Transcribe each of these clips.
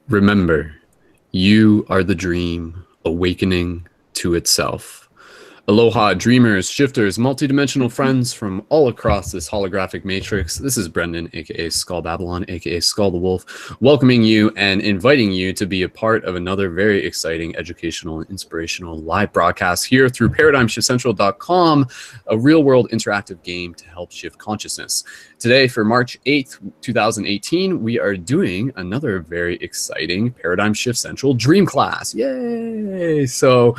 Remember, you are the dream awakening to itself. Aloha, dreamers, shifters, multidimensional friends from all across this holographic matrix. This is Brendan, aka Skull Babylon, aka Skull the Wolf, welcoming you and inviting you to be a part of another very exciting educational and inspirational live broadcast here through ParadigmShiftCentral.com, a real-world interactive game to help shift consciousness. Today, for March 8th, 2018, we are doing another very exciting Paradigm Shift Central Dream class. Yay! So,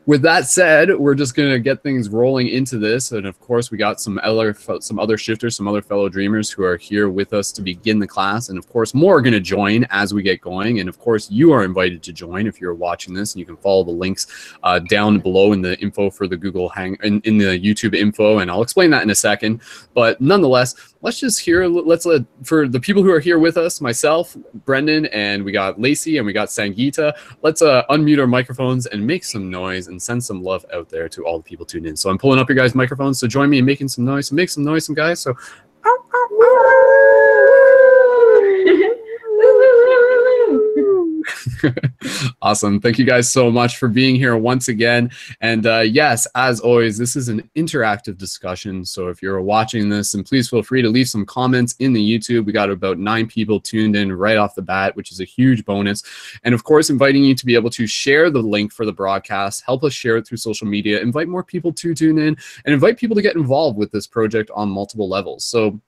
with that said, we're just going to get things rolling into this. And of course, we got some other shifters, some other fellow dreamers who are here with us to begin the class. And of course, more are going to join as we get going. And of course, you are invited to join if you're watching this. And you can follow the links down below in the info for the Google in the YouTube info. And I'll explain that in a second. But nonetheless, let's just hear, for the people who are here with us, myself, Brendan, and we got Lacey and we got Sangeeta, let's unmute our microphones and make some noise and send some love out there to all the people tuned in. So I'm pulling up your guys' microphones, so join me in making some noise. So make some noise, some guys. So awesome. Thank you guys so much for being here once again. And yes, as always, this is an interactive discussion. So if you're watching this, and please feel free to leave some comments in the YouTube. We got about 9 people tuned in right off the bat, which is a huge bonus. And of course, inviting you to be able to share the link for the broadcast, help us share it through social media, invite more people to tune in, and invite people to get involved with this project on multiple levels. So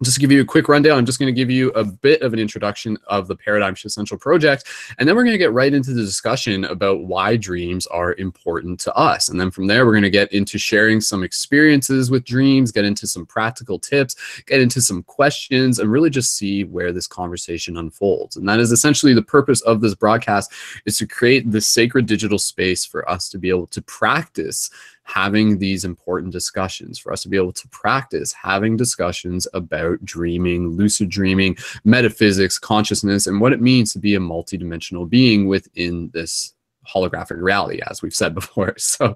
just to give you a quick rundown, I'm just going to give you a bit of an introduction of the Paradigm Shift Central project, and then we're going to get right into the discussion about why dreams are important to us. And then from there, we're going to get into sharing some experiences with dreams, get into some practical tips, get into some questions, and really just see where this conversation unfolds. And that is essentially the purpose of this broadcast, is to create this sacred digital space for us to be able to practice having these important discussions, for us to be able to practice having discussions about dreaming, lucid dreaming, metaphysics, consciousness, and what it means to be a multidimensional being within this holographic reality, as we've said before. So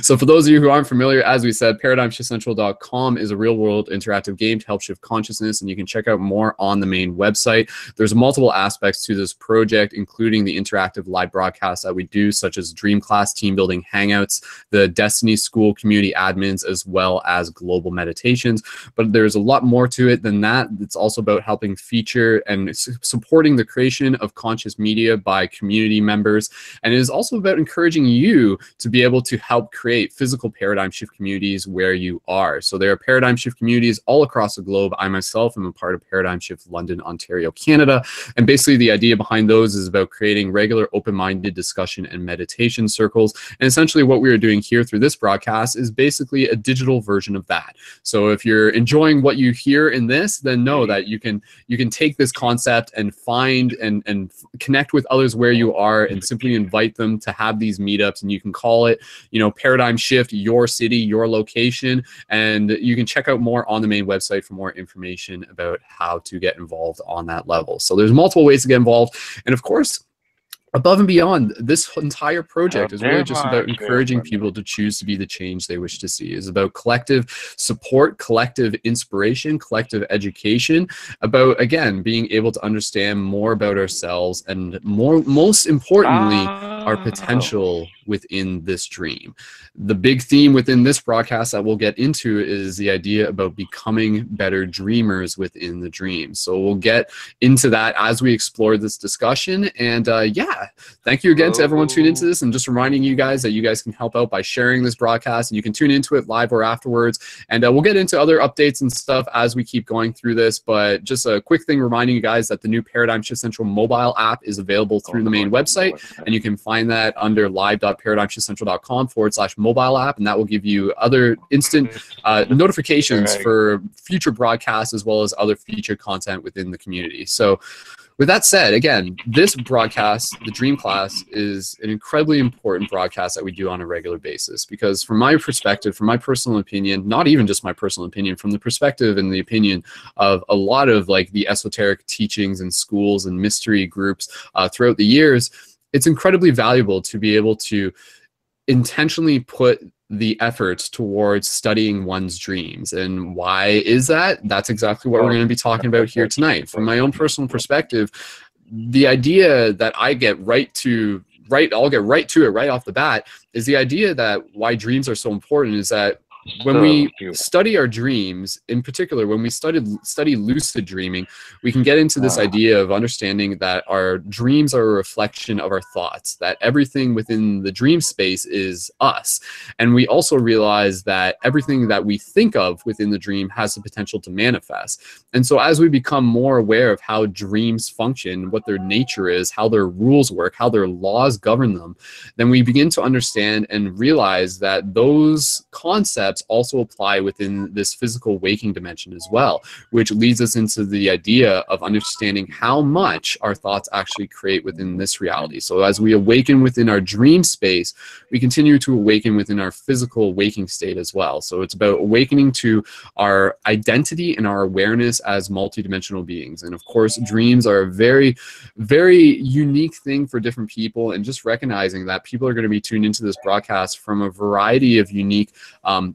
for those of you who aren't familiar, as we said, ParadigmShiftCentral.com is a real-world interactive game to help shift consciousness, and you can check out more on the main website. There's multiple aspects to this project, including the interactive live broadcasts that we do, such as Dream Class, team building hangouts, the Destiny School community admins, as well as global meditations. But there's a lot more to it than that. It's also about helping feature and supporting the creation of conscious media by community members, and it is also about encouraging you to be able to help create physical paradigm shift communities where you are. So there are paradigm shift communities all across the globe. I myself am a part of Paradigm Shift London, Ontario, Canada. And basically the idea behind those is about creating regular open-minded discussion and meditation circles. And essentially what we are doing here through this broadcast is basically a digital version of that. So if you're enjoying what you hear in this, then know that you can take this concept and find and connect with others where you are and simply invite them to have these meetups, and you can call it, Paradigm Shift, your city, your location, and you can check out more on the main website for more information about how to get involved on that level. So there's multiple ways to get involved, and of course, above and beyond, this entire project is really just about encouraging people to choose to be the change they wish to see. It's about collective support, collective inspiration, collective education, about, again, being able to understand more about ourselves and most importantly, our potential within this dream. The big theme within this broadcast that we'll get into is the idea about becoming better dreamers within the dream. So we'll get into that as we explore this discussion. And yeah, thank you again to everyone tuning into this, and just reminding you guys that you guys can help out by sharing this broadcast, and you can tune into it live or afterwards. And we'll get into other updates and stuff as we keep going through this. But just a quick thing reminding you guys that the new Paradigm Shift Central mobile app is available through the main website, and you can find that under live.paradigmshiftcentral.com/mobile app, and that will give you other instant notifications for future broadcasts, as well as other featured content within the community. So with that said, again, this broadcast, the Dream Class, is an incredibly important broadcast that we do on a regular basis, because from my perspective, from my personal opinion, not even just my personal opinion, from the perspective and the opinion of a lot of like the esoteric teachings and schools and mystery groups throughout the years, it's incredibly valuable to be able to intentionally put the efforts towards studying one's dreams. And why is that? That's exactly what we're going to be talking about here tonight. From my own personal perspective, the idea that I'll get right to it right off the bat is the idea that why dreams are so important is that when we study our dreams, in particular, when we study lucid dreaming, we can get into this idea of understanding that our dreams are a reflection of our thoughts, that everything within the dream space is us. And we also realize that everything that we think of within the dream has the potential to manifest. And so as we become more aware of how dreams function, what their nature is, how their rules work, how their laws govern them, then we begin to understand and realize that those concepts also apply within this physical waking dimension as well, which leads us into the idea of understanding how much our thoughts actually create within this reality. So as we awaken within our dream space, we continue to awaken within our physical waking state as well. So it's about awakening to our identity and our awareness as multidimensional beings. And of course, dreams are a very, very unique thing for different people, and just recognizing that people are going to be tuned into this broadcast from a variety of unique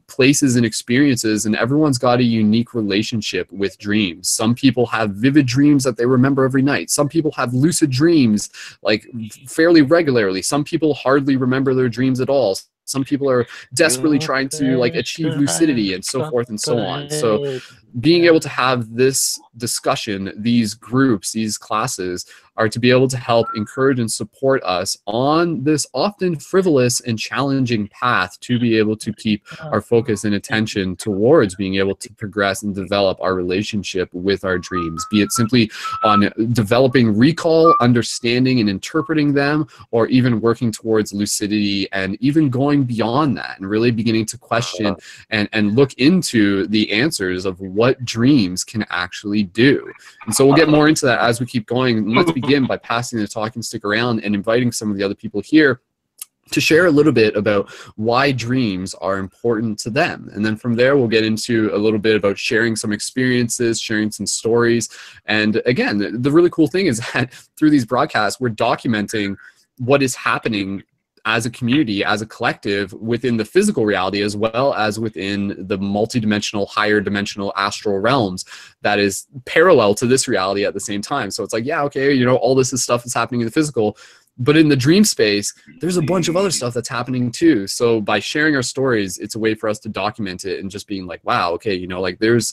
places and experiences, and everyone's got a unique relationship with dreams. Some people have vivid dreams that they remember every night. Some people have lucid dreams like fairly regularly. Some people hardly remember their dreams at all. Some people are desperately trying to like achieve lucidity and so forth and so on. So being able to have this discussion, these groups, these classes are to be able to help encourage and support us on this often frivolous and challenging path to be able to keep our focus and attention towards being able to progress and develop our relationship with our dreams, be it simply on developing recall, understanding and interpreting them, or even working towards lucidity and even going beyond that and really beginning to question and look into the answers of what dreams can actually do. And so we'll get more into that as we keep going. Let's begin by passing the talking stick around and inviting some of the other people here to share a little bit about why dreams are important to them. And then from there, we'll get into a little bit about sharing some experiences, sharing some stories. And again, the really cool thing is that through these broadcasts, we're documenting what is happening as a community, as a collective, within the physical reality, as well as within the multidimensional, higher dimensional astral realms that is parallel to this reality at the same time. So it's like, yeah, okay, you know, all this is stuff that's happening in the physical, but in the dream space, there's a bunch of other stuff that's happening too. So by sharing our stories, it's a way for us to document it and just being like, wow, okay, you know, like there's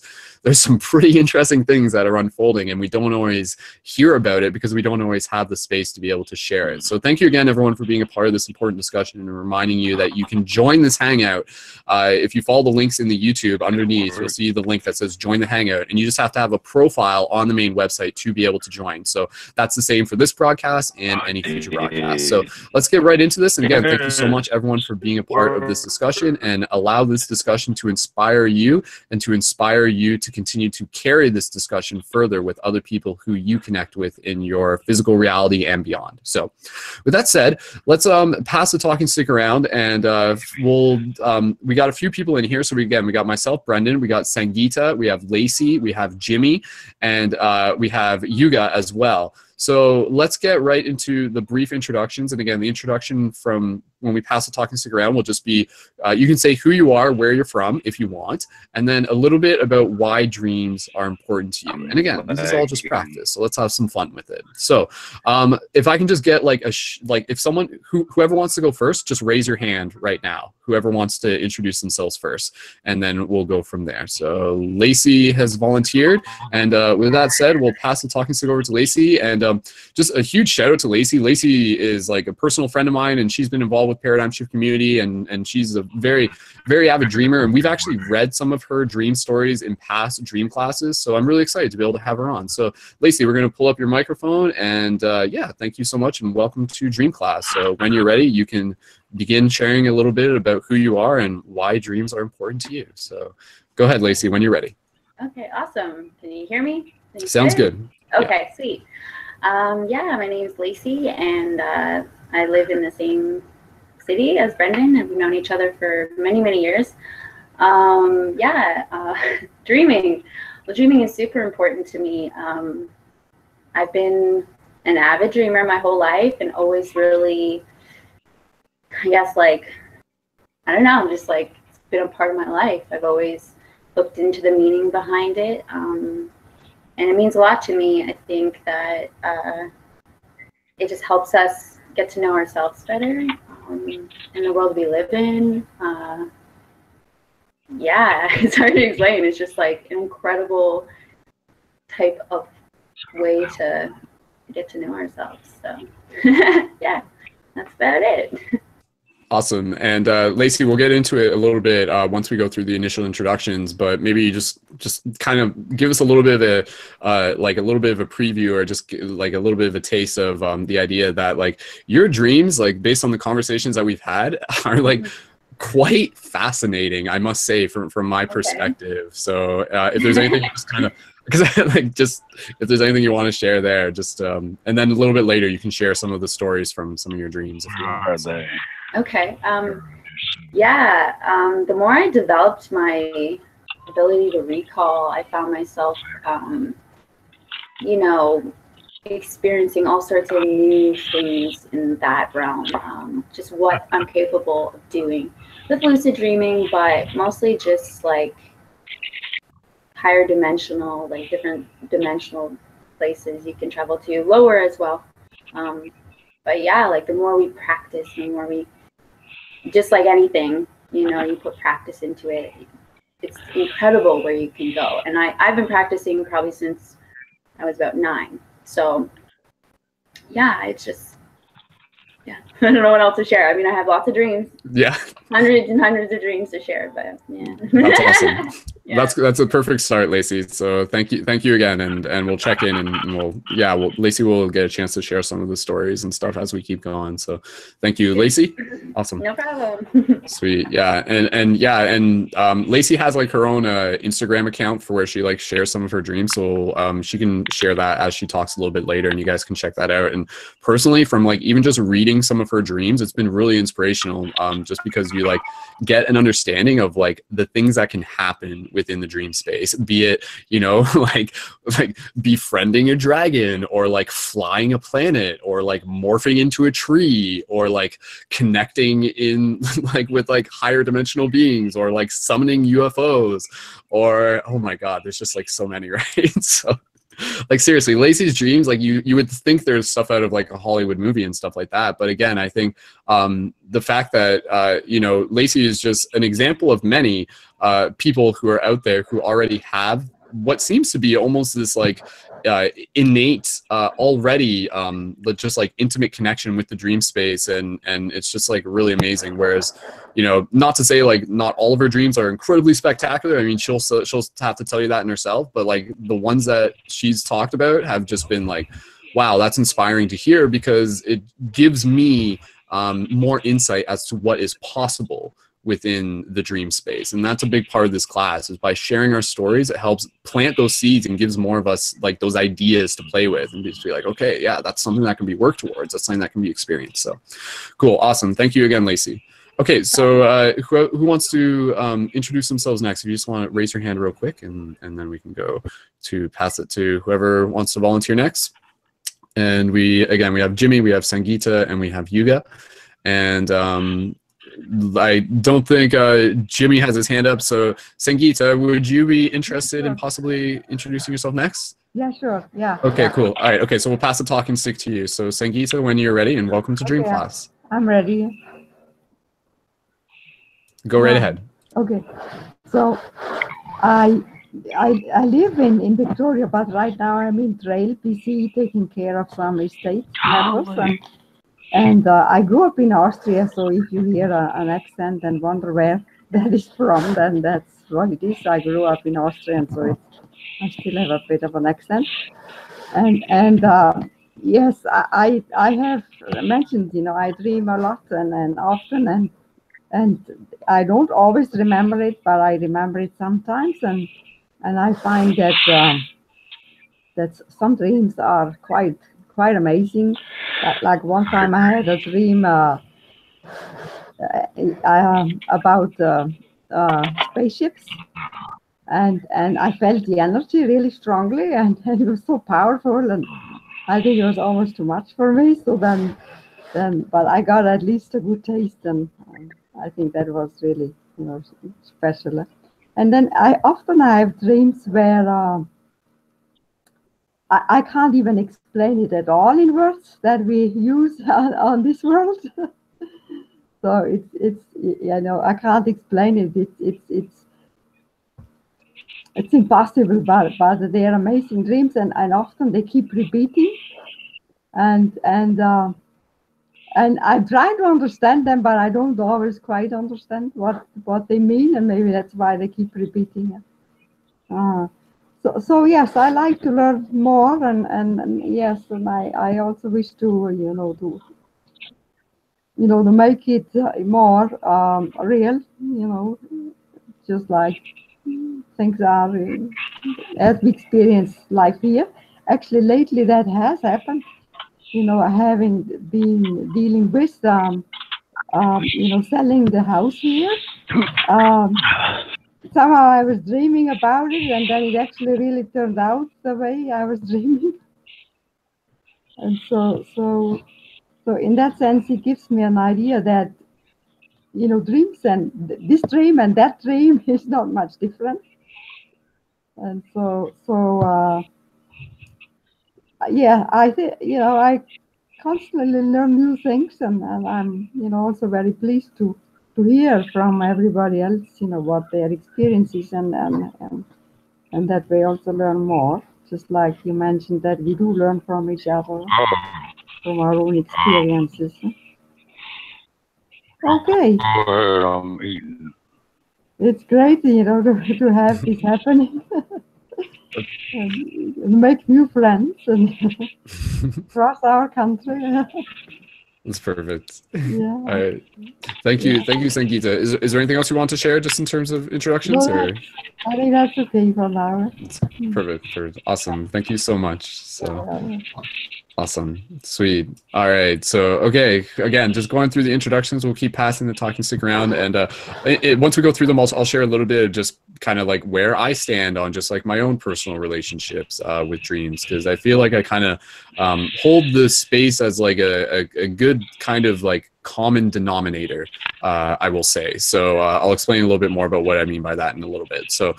some pretty interesting things that are unfolding, and we don't always hear about it because we don't always have the space to be able to share it. So thank you again, everyone, for being a part of this important discussion and reminding you that you can join this hangout. If you follow the links in the YouTube underneath, you'll see the link that says join the hangout, and you just have to have a profile on the main website to be able to join. So that's the same for this broadcast and any future broadcast. So let's get right into this. And again, thank you so much, everyone, for being a part of this discussion, and allow this discussion to inspire you and to inspire you to continue to carry this discussion further with other people who you connect with in your physical reality and beyond. So with that said, let's pass the talking stick around, and we got a few people in here. So we got myself, Brendan, we got Sangeeta, we have Lacey, we have Jimmy, and we have Yuga as well. So let's get right into the brief introductions. And again, the introduction from when we pass the talking stick around will just be, you can say who you are, where you're from, if you want, and then a little bit about why dreams are important to you. And again, this is all just practice, so let's have some fun with it. So if I can just get like if someone, whoever wants to go first, just raise your hand right now. Whoever wants to introduce themselves first, and then we'll go from there. So Lacey has volunteered, and with that said, we'll pass the talking stick over to Lacey. And just a huge shout out to Lacey. Lacey is like a personal friend of mine, and she's been involved with Paradigm Shift Community, and she's a very, very avid dreamer. And we've actually read some of her dream stories in past dream classes. So I'm really excited to be able to have her on. So Lacey, we're going to pull up your microphone, and yeah, thank you so much, and welcome to Dream Class. So when you're ready, you can begin sharing a little bit about who you are and why dreams are important to you. So go ahead, Lacey, when you're ready. Okay, awesome. Can you hear me? Sounds good. Okay, yeah. Sweet. Yeah, my name is Lacey, and I live in the same city as Brendan, and we've known each other for many, many years. Dreaming. Well, dreaming is super important to me. I've been an avid dreamer my whole life, and always really, I guess, like, I don't know, just like it's been a part of my life. I've always looked into the meaning behind it. And it means a lot to me. I think that it just helps us get to know ourselves better in the world we live in. Yeah, it's hard to explain. It's just like an incredible type of way to get to know ourselves. So yeah, that's about it. Awesome. And Lacey, we'll get into it a little bit once we go through the initial introductions, but maybe you just kind of give us a little bit of a like a little bit of a preview, or just like a little bit of a taste of the idea that like your dreams, like based on the conversations that we've had, are like quite fascinating, I must say, from my perspective. So if there's anything just kind of, because like just if there's anything you want to share there, just and then a little bit later you can share some of the stories from some of your dreams if you want. So. Okay. Yeah. The more I developed my ability to recall, I found myself, you know, experiencing all sorts of new things in that realm. Just what I'm capable of doing with lucid dreaming, but mostly just like higher dimensional, like different dimensional places you can travel to, lower as well. But yeah, like the more we practice, the more we, just like anything, you know, you put practice into it, it's incredible where you can go. And I've been practicing probably since I was about 9. So yeah, it's just, yeah, I don't know what else to share. I mean, I have lots of dreams. Yeah. Hundreds and hundreds of dreams to share, but yeah. That's awesome. Yeah. That's a perfect start, Lacey. So thank you again, and we'll check in, and Lacey will get a chance to share some of the stories and stuff as we keep going. So thank you, Lacey. Awesome. No problem. Sweet. Yeah. And Lacey has like her own Instagram account for where she like shares some of her dreams. So she can share that as she talks a little bit later, and you guys can check that out. And personally, from like even just reading some of her dreams, it's been really inspirational. Just because you like get an understanding of like the things that can happen within the dream space, be it, you know, like befriending a dragon, or like flying a planet, or like morphing into a tree, or like connecting in like with like higher dimensional beings, or like summoning UFOs, or oh my god, there's just like so many, right? So like seriously, Lacey's dreams, like you would think there's stuff out of like a Hollywood movie and stuff like that, but again, I think the fact that you know, Lacey is just an example of many people who are out there who already have what seems to be almost this like innate already just like intimate connection with the dream space, and it's just like really amazing. Whereas, you know, not to say like not all of her dreams are incredibly spectacular. I mean, she'll have to tell you that in herself, but like the ones that she's talked about have just been like, wow, that's inspiring to hear, because it gives me more insight as to what is possible within the dream space. And that's a big part of this class, is by sharing our stories, it helps plant those seeds and gives more of us like those ideas to play with, and just be like, okay, yeah, that's something that can be worked towards, that's something that can be experienced. So cool. Awesome. Thank you again, Lacey. Okay, so who wants to introduce themselves next? If you just want to raise your hand real quick, and then we can go to pass it to whoever wants to volunteer next. And we have Jimmy, we have Sangeeta, and we have Yuga. And I don't think Jimmy has his hand up. So Sangeeta, would you be interested in possibly introducing yourself next? Yeah, sure. Yeah. Okay, cool. All right. Okay, so we'll pass the talking stick to you. So Sangeeta, when you're ready, and welcome to Dream Class. I'm ready. Go right ahead. Okay. So I live in Victoria, but right now I'm in Trail, BC, taking care of some estate matters. And I grew up in Austria, so if you hear an accent and wonder where that is from, then that's what it is. I grew up in Austria, and so I still have a bit of an accent. And yes, I have mentioned, you know, I dream a lot and often, and I don't always remember it, but I remember it sometimes, and I find that some dreams are quite amazing. Like one time I had a dream about spaceships, and I felt the energy really strongly, and it was so powerful, and I think it was almost too much for me. So then, but I got at least a good taste, and I think that was really, you know, special. And then I often have dreams where I can't even explain it at all in words that we use on this world. So it's you know, I can't explain it. It's impossible, but they are amazing dreams, and often they keep repeating, and I try to understand them, but I don't always quite understand what they mean, and maybe that's why they keep repeating it. So yes, I like to learn more, and yes, and I also wish to to make it more real, just like things are as we experience life here. Actually, lately that has happened. Having been dealing with selling the house here. Somehow I was dreaming about it, and then it actually really turned out the way I was dreaming. And so in that sense, it gives me an idea that dreams and this dream and that dream is not much different. And yeah, I think I constantly learn new things, and I'm also very pleased to hear from everybody else what their experiences, and that we also learn more, just like you mentioned that we do learn from each other, from our own experiences. Okay. I'm eating. It's great to have this happening. And make new friends and across our country. That's perfect. Yeah. All right. Thank you, Sangeeta. Is there anything else you want to share, just in terms of introductions? No, or I think that's okay for now. Perfect. Awesome. Thank you so much. So awesome. Sweet. All right. So, okay. Again, just going through the introductions, we'll keep passing the talking stick around. And once we go through them, I'll share a little bit of just kind of like where I stand on just like my own personal relationships with dreams. Because I feel like I kind of hold the space as like a good kind of like common denominator, I will say. So I'll explain a little bit more about what I mean by that in a little bit. So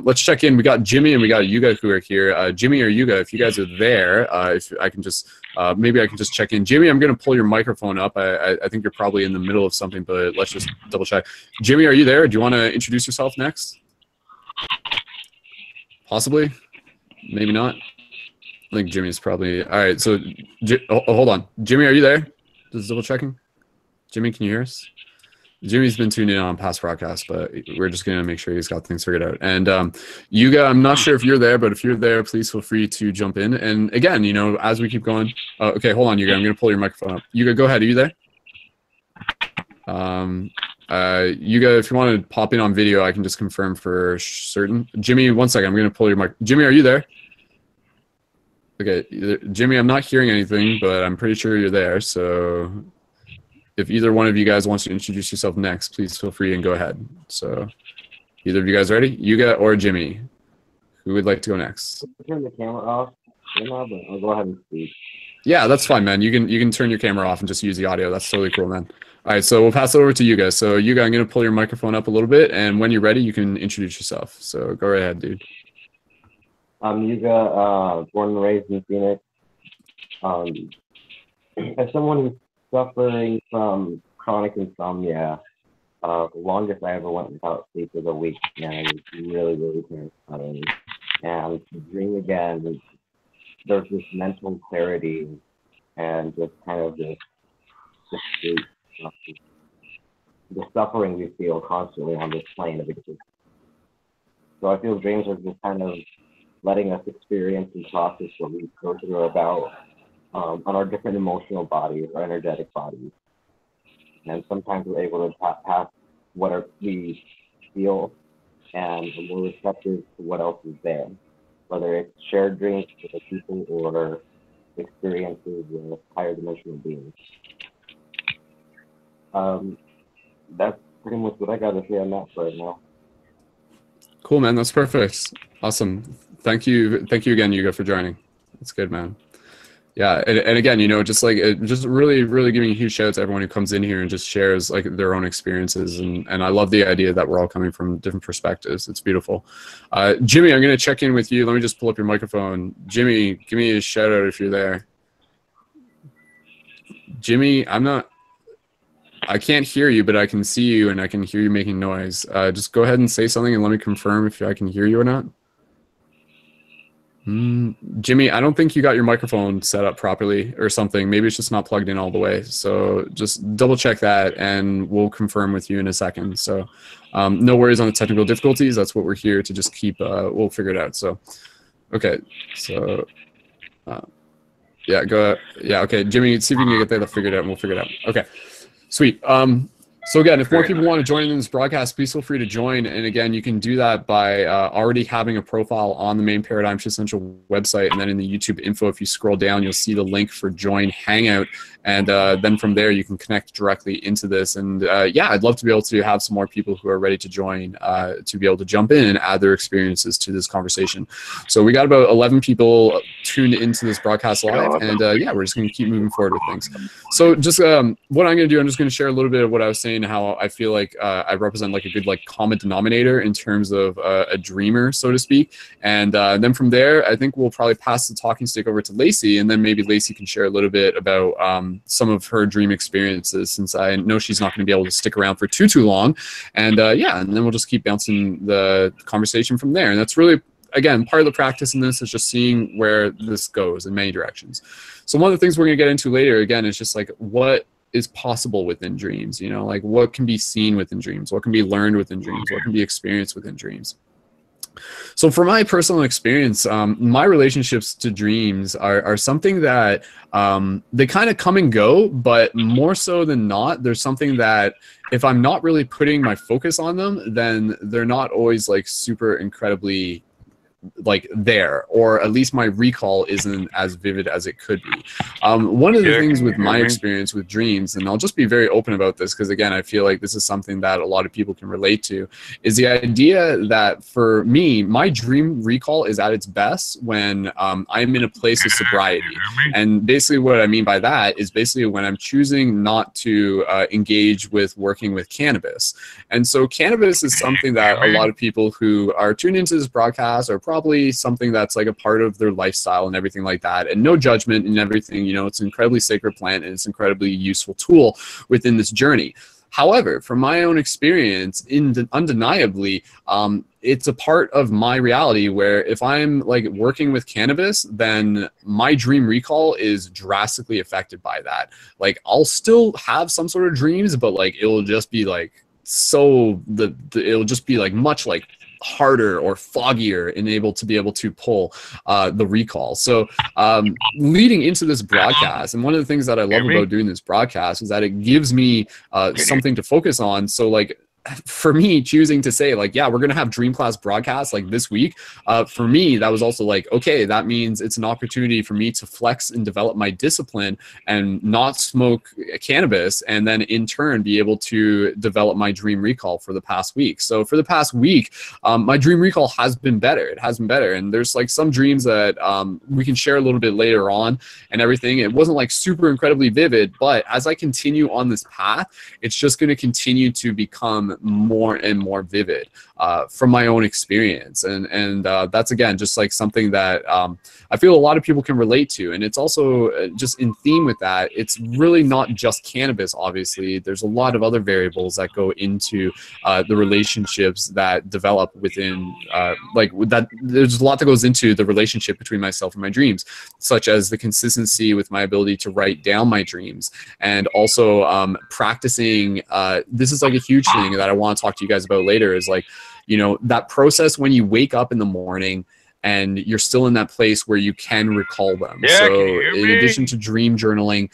let's check in. We got Jimmy and we got Yuga who are here. Jimmy or Yuga, if you guys are there, if I can just maybe I can just check in. Jimmy, I'm going to pull your microphone up. I think you're probably in the middle of something, but let's just double check. Jimmy, are you there? Do you want to introduce yourself next? Possibly. Maybe not. I think Jimmy's probably all right. So hold on. Jimmy, are you there? Just double checking. Jimmy, can you hear us? Jimmy's been tuning in on past broadcasts, but we're just going to make sure he's got things figured out. And Yuga, I'm not sure if you're there, but if you're there, please feel free to jump in. And again, as we keep going, okay, hold on, Yuga, I'm going to pull your microphone up. Yuga, go ahead. Are you there? Yuga, if you want to pop in on video, I can just confirm for certain. Jimmy, one second, I'm going to pull your mic. Jimmy, are you there? Okay, Jimmy, I'm not hearing anything, but I'm pretty sure you're there. So if either one of you guys wants to introduce yourself next, please feel free and go ahead. So either of you guys ready? Yuga or Jimmy? Who would like to go next? Turn the camera off, but I'll go ahead and speak. Yeah, that's fine, man. You can turn your camera off and just use the audio. That's totally cool, man. All right, so we'll pass it over to Yuga. So Yuga, I'm going to pull your microphone up a little bit, and when you're ready, you can introduce yourself. So go right ahead, dude. I'm Yuga, born and raised in Phoenix. As someone who's suffering from chronic insomnia, the longest I ever went without sleep was a week, and it was really, really terrifying. And to dream again, there's this mental clarity and just kind of the suffering we feel constantly on this plane of existence. So I feel dreams are just kind of letting us experience and process what we go through about on our different emotional bodies, our energetic bodies. And sometimes we're able to pass what we feel, and we're receptive to what else is there, whether it's shared dreams with the people or experiences with higher dimensional beings. That's pretty much what I got to say on that right now. Cool, man. That's perfect. Awesome. Thank you again, Yuga, for joining. That's good, man. Yeah, and again, you know, just like just really giving a huge shout out to everyone who comes in here and just shares like their own experiences, and I love the idea that we're all coming from different perspectives. It's beautiful. Jimmy, I'm gonna check in with you. Let me just pull up your microphone. Jimmy, give me a shout out if you're there. Jimmy, I can't hear you, but I can see you and I can hear you making noise. Just go ahead and say something and let me confirm if I can hear you or not. Jimmy, I don't think you got your microphone set up properly or something. Maybe it's just not plugged in all the way. So just double check that and we'll confirm with you in a second. So no worries on the technical difficulties. That's what we're here to just keep, we'll figure it out. So, okay. So, yeah, go, yeah, okay. Jimmy, see if you can get that figured out and we'll figure it out. Okay, sweet. So again, if more people want to join in this broadcast, please feel free to join. And again, you can do that by already having a profile on the main Paradigm Shift Central website. And then in the YouTube info, if you scroll down, you'll see the link for Join Hangout. And then from there, you can connect directly into this. And yeah, I'd love to be able to have some more people who are ready to join to be able to jump in and add their experiences to this conversation. So we got about 11 people tuned into this broadcast live. And yeah, we're just going to keep moving forward with things. So just what I'm going to do, I'm just going to share a little bit of what I was saying, how I feel like I represent like a good like common denominator in terms of a dreamer, so to speak. And then from there, I think we'll probably pass the talking stick over to Lacey, and then maybe Lacey can share a little bit about some of her dream experiences, since I know she's not going to be able to stick around for too long. And yeah, and then we'll just keep bouncing the conversation from there. And that's really, again, part of the practice in this is just seeing where this goes in many directions. So one of the things we're going to get into later, again, is just like what is possible within dreams, you know, like what can be seen within dreams, what can be learned within dreams, what can be experienced within dreams. So for my personal experience, my relationships to dreams are something that they kind of come and go, but more so than not, there's something that if I'm not really putting my focus on them, then they're not always like super incredibly like there, or at least my recall isn't as vivid as it could be. One of the things with my experience with dreams, and I'll just be very open about this because again, I feel like this is something that a lot of people can relate to, is the idea that for me, my dream recall is at its best when I'm in a place of sobriety. And basically what I mean by that is basically when I'm choosing not to engage with working with cannabis. And so cannabis is something that a lot of people who are tuned into this broadcast are probably something that's like a part of their lifestyle and everything like that, and no judgment and everything, you know, it's an incredibly sacred plant and it's an incredibly useful tool within this journey. However, from my own experience, undeniably, it's a part of my reality where if I'm like working with cannabis, then my dream recall is drastically affected by that. Like I'll still have some sort of dreams, but like it'll just be like it'll just be like much like harder or foggier and able to pull the recall. So leading into this broadcast, and one of the things that I love about doing this broadcast is that it gives me something to focus on. So like for me, choosing to say like, yeah, we're going to have dream class broadcasts like this week, for me, that was also like, okay, that means it's an opportunity for me to flex and develop my discipline and not smoke cannabis, and then in turn be able to develop my dream recall for the past week. So for the past week, my dream recall has been better. It has been better. And there's like some dreams that we can share a little bit later on and everything. It wasn't like super incredibly vivid, but as I continue on this path, it's just going to continue to become more and more vivid from my own experience. And that's, again, just like something that I feel a lot of people can relate to. And it's also just in theme with that, it's really not just cannabis, obviously. There's a lot of other variables that go into the relationships that develop within, like that. There's a lot that goes into the relationship between myself and my dreams, such as the consistency with my ability to write down my dreams, and also practicing. This is like a huge thing that I want to talk to you guys about later, is like, you know, that process when you wake up in the morning and you're still in that place where you can recall them. Yeah, so in addition to dream journaling,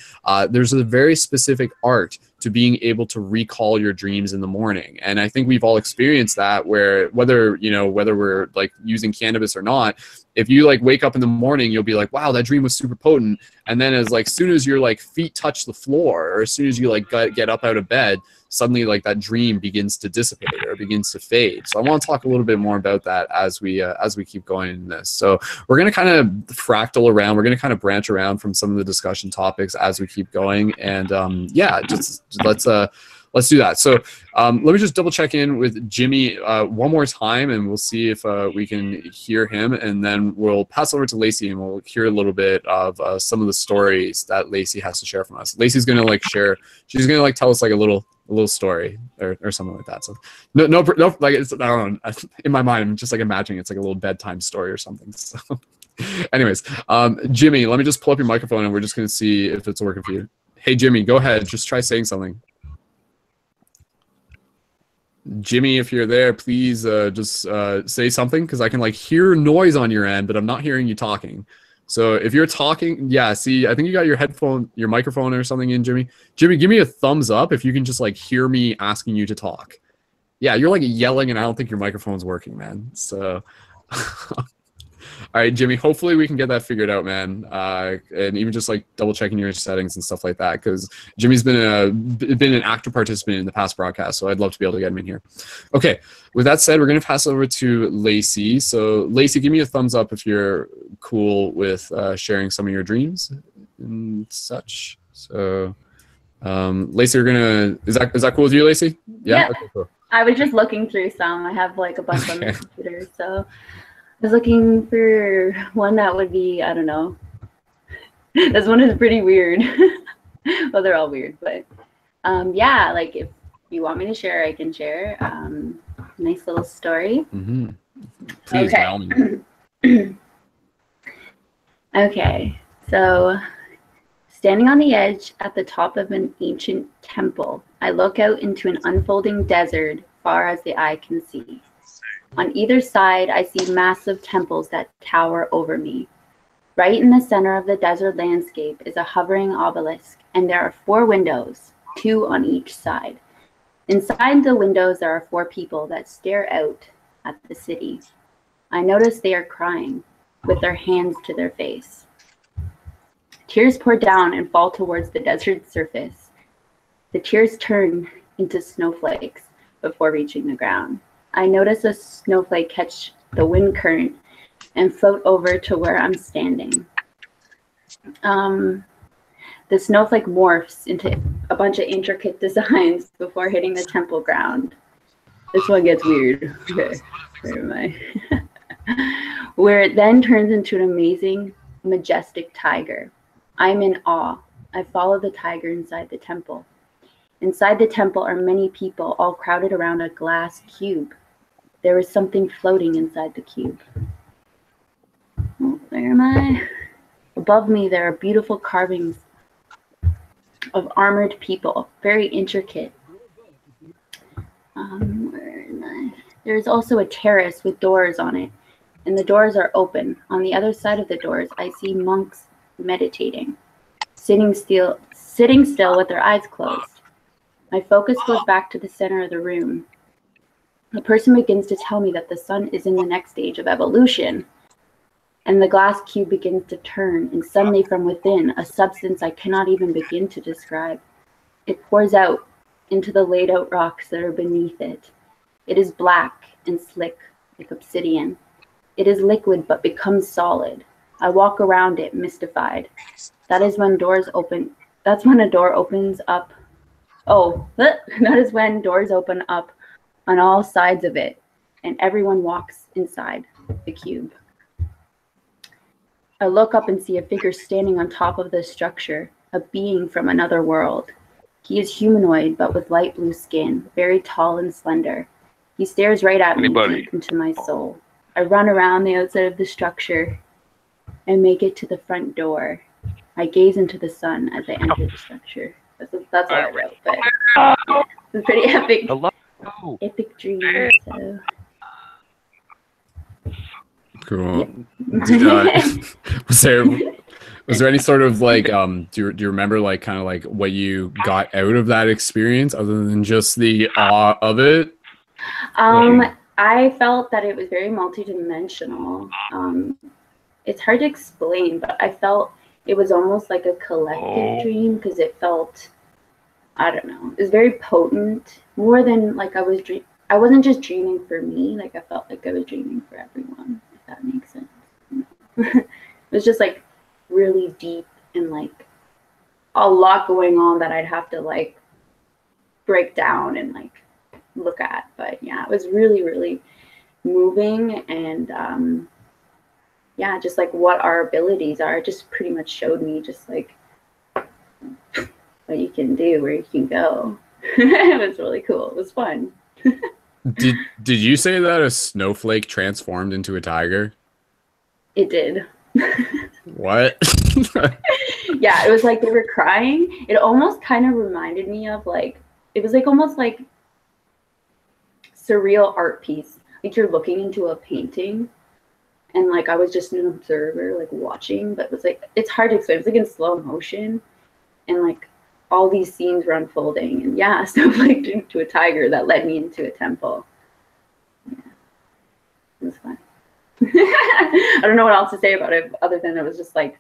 there's a very specific art to being able to recall your dreams in the morning. And I think we've all experienced that, where whether we're like using cannabis or not, if you like wake up in the morning, you'll be like, wow, that dream was super potent. And then as like soon as your like feet touch the floor, or as soon as you like get up out of bed, suddenly like that dream begins to dissipate or begins to fade. So I want to talk a little bit more about that as we keep going in this. So we're going to kind of fractal around. We're going to kind of branch around from some of the discussion topics as we keep going. And yeah, just let's do that. So let me just double check in with Jimmy one more time, and we'll see if we can hear him. And then we'll pass over to Lacey, and we'll hear a little bit of some of the stories that Lacey has to share from us. Lacey's gonna like share. She's gonna like tell us like a little story or something like that. So no, like it's, I don't know. In my mind, I'm just like imagining it's like a little bedtime story or something. So, anyways, Jimmy, let me just pull up your microphone, and we're just gonna see if it's working for you. Hey, Jimmy, go ahead. Just try saying something. Jimmy, if you're there, please just say something, because I can like hear noise on your end, but I'm not hearing you talking. So if you're talking, yeah, see, I think you got your microphone or something in, Jimmy. Jimmy, give me a thumbs up if you can just like hear me asking you to talk. Yeah, you're like yelling, and I don't think your microphone's working, man. So, all right, Jimmy, hopefully we can get that figured out, man. And even just like double checking your settings and stuff like that, because Jimmy's been an active participant in the past broadcast, so I'd love to be able to get him in here. Okay, with that said, we're going to pass over to Lacey. So Lacey, give me a thumbs up if you're cool with sharing some of your dreams and such. So Lacey, we're gonna, is that cool with you, Lacey? Yeah. Okay, cool. I was just looking through some. I have like a bunch on the computer, so I was looking for one that would be, I don't know. This one is pretty weird. Well, they're all weird, but yeah, like if you want me to share, I can share. Nice little story. Mm-hmm. Please, okay. by all means. Okay, so standing on the edge at the top of an ancient temple, I look out into an unfolding desert far as the eye can see. On either side, I see massive temples that tower over me. Right in the center of the desert landscape is a hovering obelisk, and there are 4 windows, 2 on each side. Inside the windows, there are 4 people that stare out at the city. I notice they are crying, with their hands to their face. Tears pour down and fall towards the desert surface. The tears turn into snowflakes before reaching the ground. I notice a snowflake catch the wind current and float over to where I'm standing. The snowflake morphs into a bunch of intricate designs before hitting the temple ground. This one gets weird. Okay, where am I? Where it then turns into an amazing, majestic tiger. I'm in awe. I follow the tiger inside the temple. Inside the temple are many people, all crowded around a glass cube. There is something floating inside the cube. Oh, where am I? Above me, there are beautiful carvings of armored people, very intricate. Where am I? There is also a terrace with doors on it, and the doors are open. On the other side of the doors, I see monks meditating, sitting still with their eyes closed. My focus goes back to the center of the room. The person begins to tell me that the sun is in the next stage of evolution, and the glass cube begins to turn, and suddenly from within, a substance I cannot even begin to describe. It pours out into the laid out rocks that are beneath it. It is black and slick like obsidian. It is liquid but becomes solid. I walk around it mystified. That is when doors open. That's when a door opens up. Oh, that is when doors open up on all sides of it, and everyone walks inside the cube. I look up and see a figure standing on top of the structure, a being from another world. He is humanoid, but with light blue skin, very tall and slender. He stares right at me, deep into my soul. I run around the outside of the structure and make it to the front door. I gaze into the sun as I enter the structure. That's what I wrote, but it's a pretty epic dream. So. Cool. Was there any sort of like do you remember like kind of like what you got out of that experience other than just the awe of it? I felt that it was very multidimensional. it's hard to explain, but I felt it was almost like a collective dream, because it felt, I don't know, it was very potent, more than like I wasn't just dreaming for me, like I felt like I was dreaming for everyone, if that makes sense. It was just like really deep and like a lot going on that I'd have to like break down and like look at. But yeah, it was really, really moving. And yeah, just like what our abilities are, it just pretty much showed me just like what you can do, where you can go. It was really cool. It was fun. Did you say that a snowflake transformed into a tiger? It did. What? Yeah, it was like they were crying. It almost kind of reminded me of like, it was like almost like surreal art piece. Like you're looking into a painting, and like I was just an observer, like watching, but it was like, it's hard to explain. It was like in slow motion, and like all these scenes were unfolding, and yeah, stuff like into a tiger that led me into a temple. Yeah, it was fun. I don't know what else to say about it other than it was just like,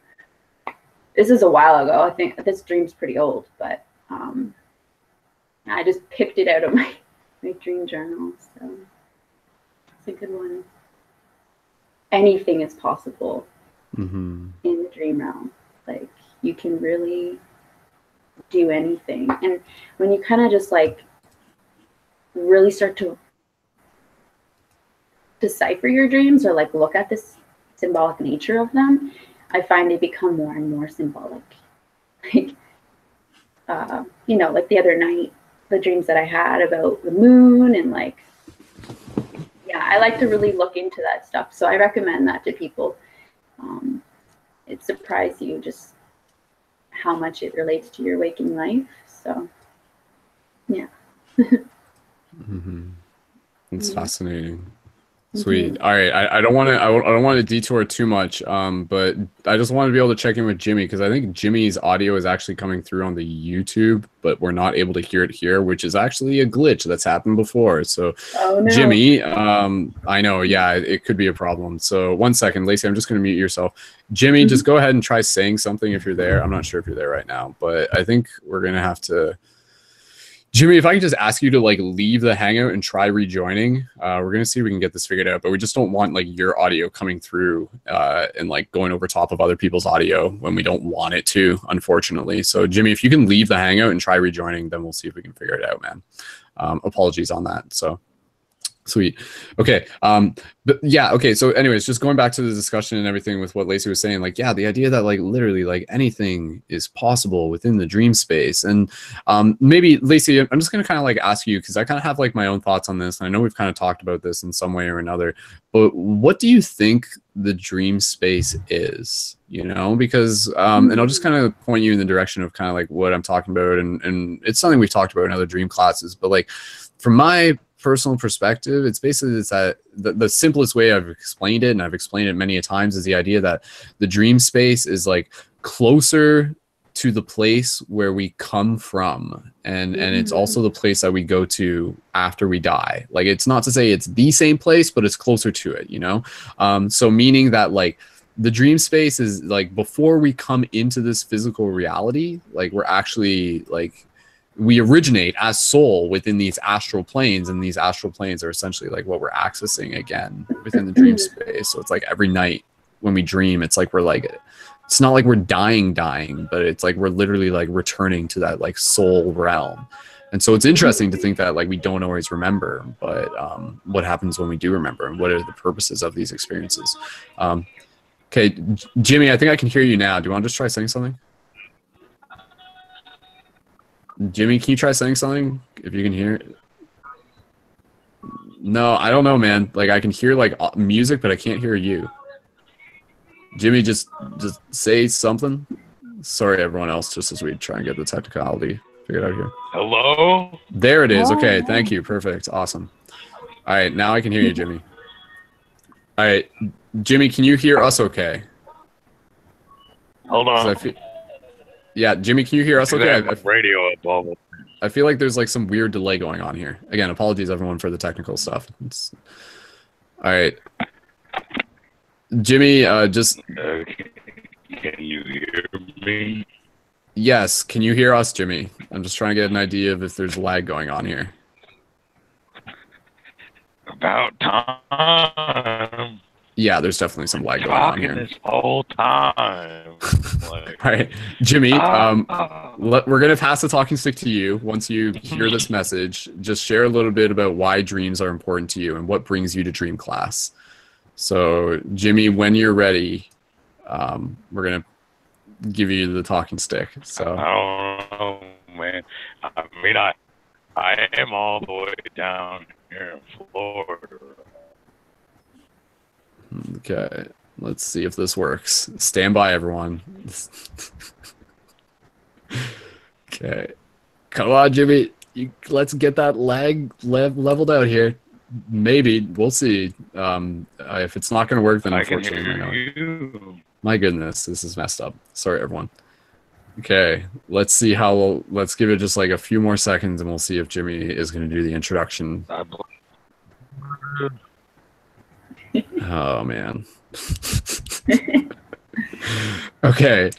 this is a while ago. I think this dream's pretty old, but I just picked it out of my dream journal, so it's a good one. Anything is possible in the dream realm. Like you can really do anything, and when you kind of just like really start to decipher your dreams, or like look at this symbolic nature of them, I find they become more and more symbolic. Like, you know, like the other night, the dreams that I had about the moon, and like, yeah, I like to really look into that stuff. So I recommend that to people. It surprises you just how much it relates to your waking life. So, yeah. It's fascinating. Sweet. All right. I don't want to detour too much. But I just wanted to be able to check in with Jimmy, because I think Jimmy's audio is actually coming through on the YouTube, but we're not able to hear it here, which is actually a glitch that's happened before. So, oh, no. Jimmy, I know, yeah, it could be a problem. So 1 second, Lacey, I'm just going to mute yourself. Jimmy, just go ahead and try saying something if you're there. I'm not sure if you're there right now, but I think we're going to have to. Jimmy, if I could just ask you to like leave the Hangout and try rejoining, we're gonna see if we can get this figured out. But we just don't want like your audio coming through and like going over top of other people's audio when we don't want it to, unfortunately. So Jimmy, if you can leave the Hangout and try rejoining, then we'll see if we can figure it out, man. Apologies on that. So. Sweet. Okay. But yeah. Okay. So anyways, just going back to the discussion and everything with what Lacey was saying, like, yeah, the idea that like literally like anything is possible within the dream space. And maybe Lacey, I'm just going to kind of like ask you, because I kind of have like my own thoughts on this. And I know we've kind of talked about this in some way or another, but what do you think the dream space is, you know? Because, and I'll just kind of point you in the direction of kind of like what I'm talking about. And it's something we've talked about in other dream classes, but like from my personal perspective, it's basically that the simplest way I've explained it, and I've explained it many a times, is the idea that the dream space is like closer to the place where we come from, and it's also the place that we go to after we die. Like, it's not to say it's the same place, but it's closer to it, you know? So meaning that like the dream space is like before we come into this physical reality, like we're actually like we originate as soul within these astral planes, and these astral planes are essentially like what we're accessing again within the dream space. So it's like every night when we dream, it's like we're like, it's not like we're dying, but it's like we're literally like returning to that like soul realm. And so it's interesting to think that like we don't always remember, but what happens when we do remember, and what are the purposes of these experiences? Okay, Jimmy, I think I can hear you now. Do you want to just try saying something? Jimmy, can you try saying something if you can hear it? No, I don't know, man. Like I can hear like music, but I can't hear you. Jimmy, just say something. Sorry, everyone else, just as we try and get the technicality figured out here. Hello? There it is. Okay, thank you. Perfect. Awesome. All right, now I can hear you, Jimmy. All right, Jimmy, can you hear us okay? Hold on. Yeah, Jimmy, can you hear us okay? Radio up. I feel like there's like some weird delay going on here. Again, apologies everyone for the technical stuff. All right. Jimmy, just Can you hear me? yes. Can you hear us, Jimmy? I'm just trying to get an idea of if there's lag going on here. About time. Yeah, there's definitely some lag going on here. This whole time. Like, All right, Jimmy. ah. We're gonna pass the talking stick to you. Once you hear this message, just share a little bit about why dreams are important to you and what brings you to dream class. So, Jimmy, when you're ready, we're gonna give you the talking stick. So I don't know, man. I mean, I am all the way down here in Florida. okay, let's see if this works. Stand by, everyone. Okay, come on, Jimmy. Let's get that lag leveled out here. Maybe we'll see. If it's not going to work, then unfortunately, I can hear you. My goodness, this is messed up. Sorry, everyone. Okay, let's see how. Let's give it just like a few more seconds, and we'll see if Jimmy is going to do the introduction. Oh man. Okay,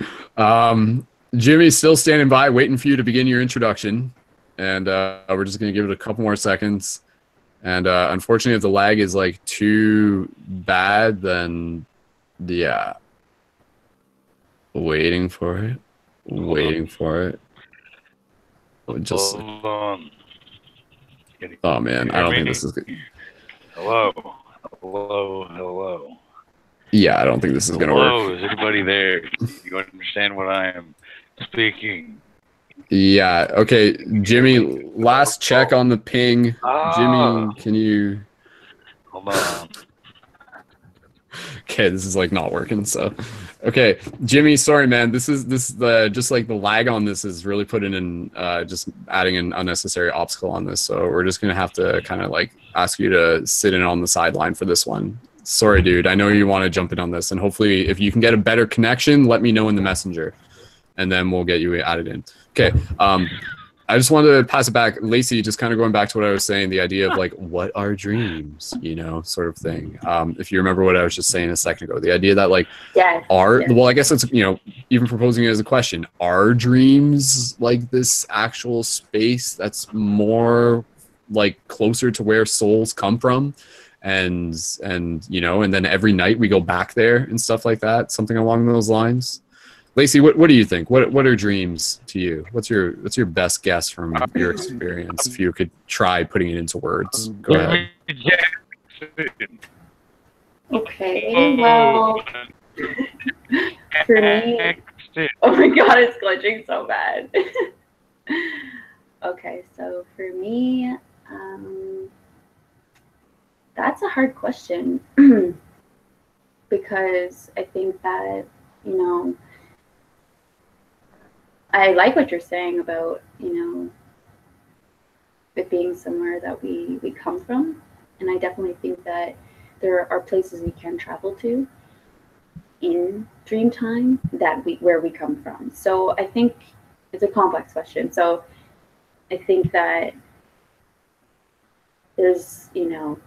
Jimmy's still standing by, waiting for you to begin your introduction, and we're just going to give it a couple more seconds. And unfortunately, if the lag is like too bad, then yeah. Waiting for it. Waiting for it. Just. Hold on. Oh man, I don't think this is good. Hello. Hello. Hello. Yeah, I don't think this is gonna work. Hello, is anybody there? You understand what I am speaking? Yeah. Okay, Jimmy. Last check on the ping. Jimmy, can you? Hold on. Okay, this is like not working. So, okay, Jimmy. Sorry, man. This is the just like the lag on this is really putting in just adding an unnecessary obstacle on this. So we're just gonna have to kind of like ask you to sit in on the sideline for this one. Sorry, dude. I know you want to jump in on this, and hopefully, if you can get a better connection, let me know in the messenger, and then we'll get you added in. Okay. I just wanted to pass it back, Lacey. Just kind of going back to what I was saying, the idea of like, what are dreams, you know, sort of thing. If you remember what I was just saying a second ago, the idea that like, well, I guess it's, you know, even proposing it as a question, are dreams like this actual space that's more like closer to where souls come from, and you know, and then every night we go back there and stuff like that, something along those lines. Lacey, what do you think? What are dreams to you? What's your best guess from your experience? If you could try putting it into words, go ahead. Okay, well, for me, oh my god, it's glitching so bad. Okay, so for me, that's a hard question because I think that, you know, I like what you're saying about, you know, it being somewhere that we come from. And I definitely think that there are places we can travel to in dream time that where we come from. So I think it's a complex question. So I think that there's, you know,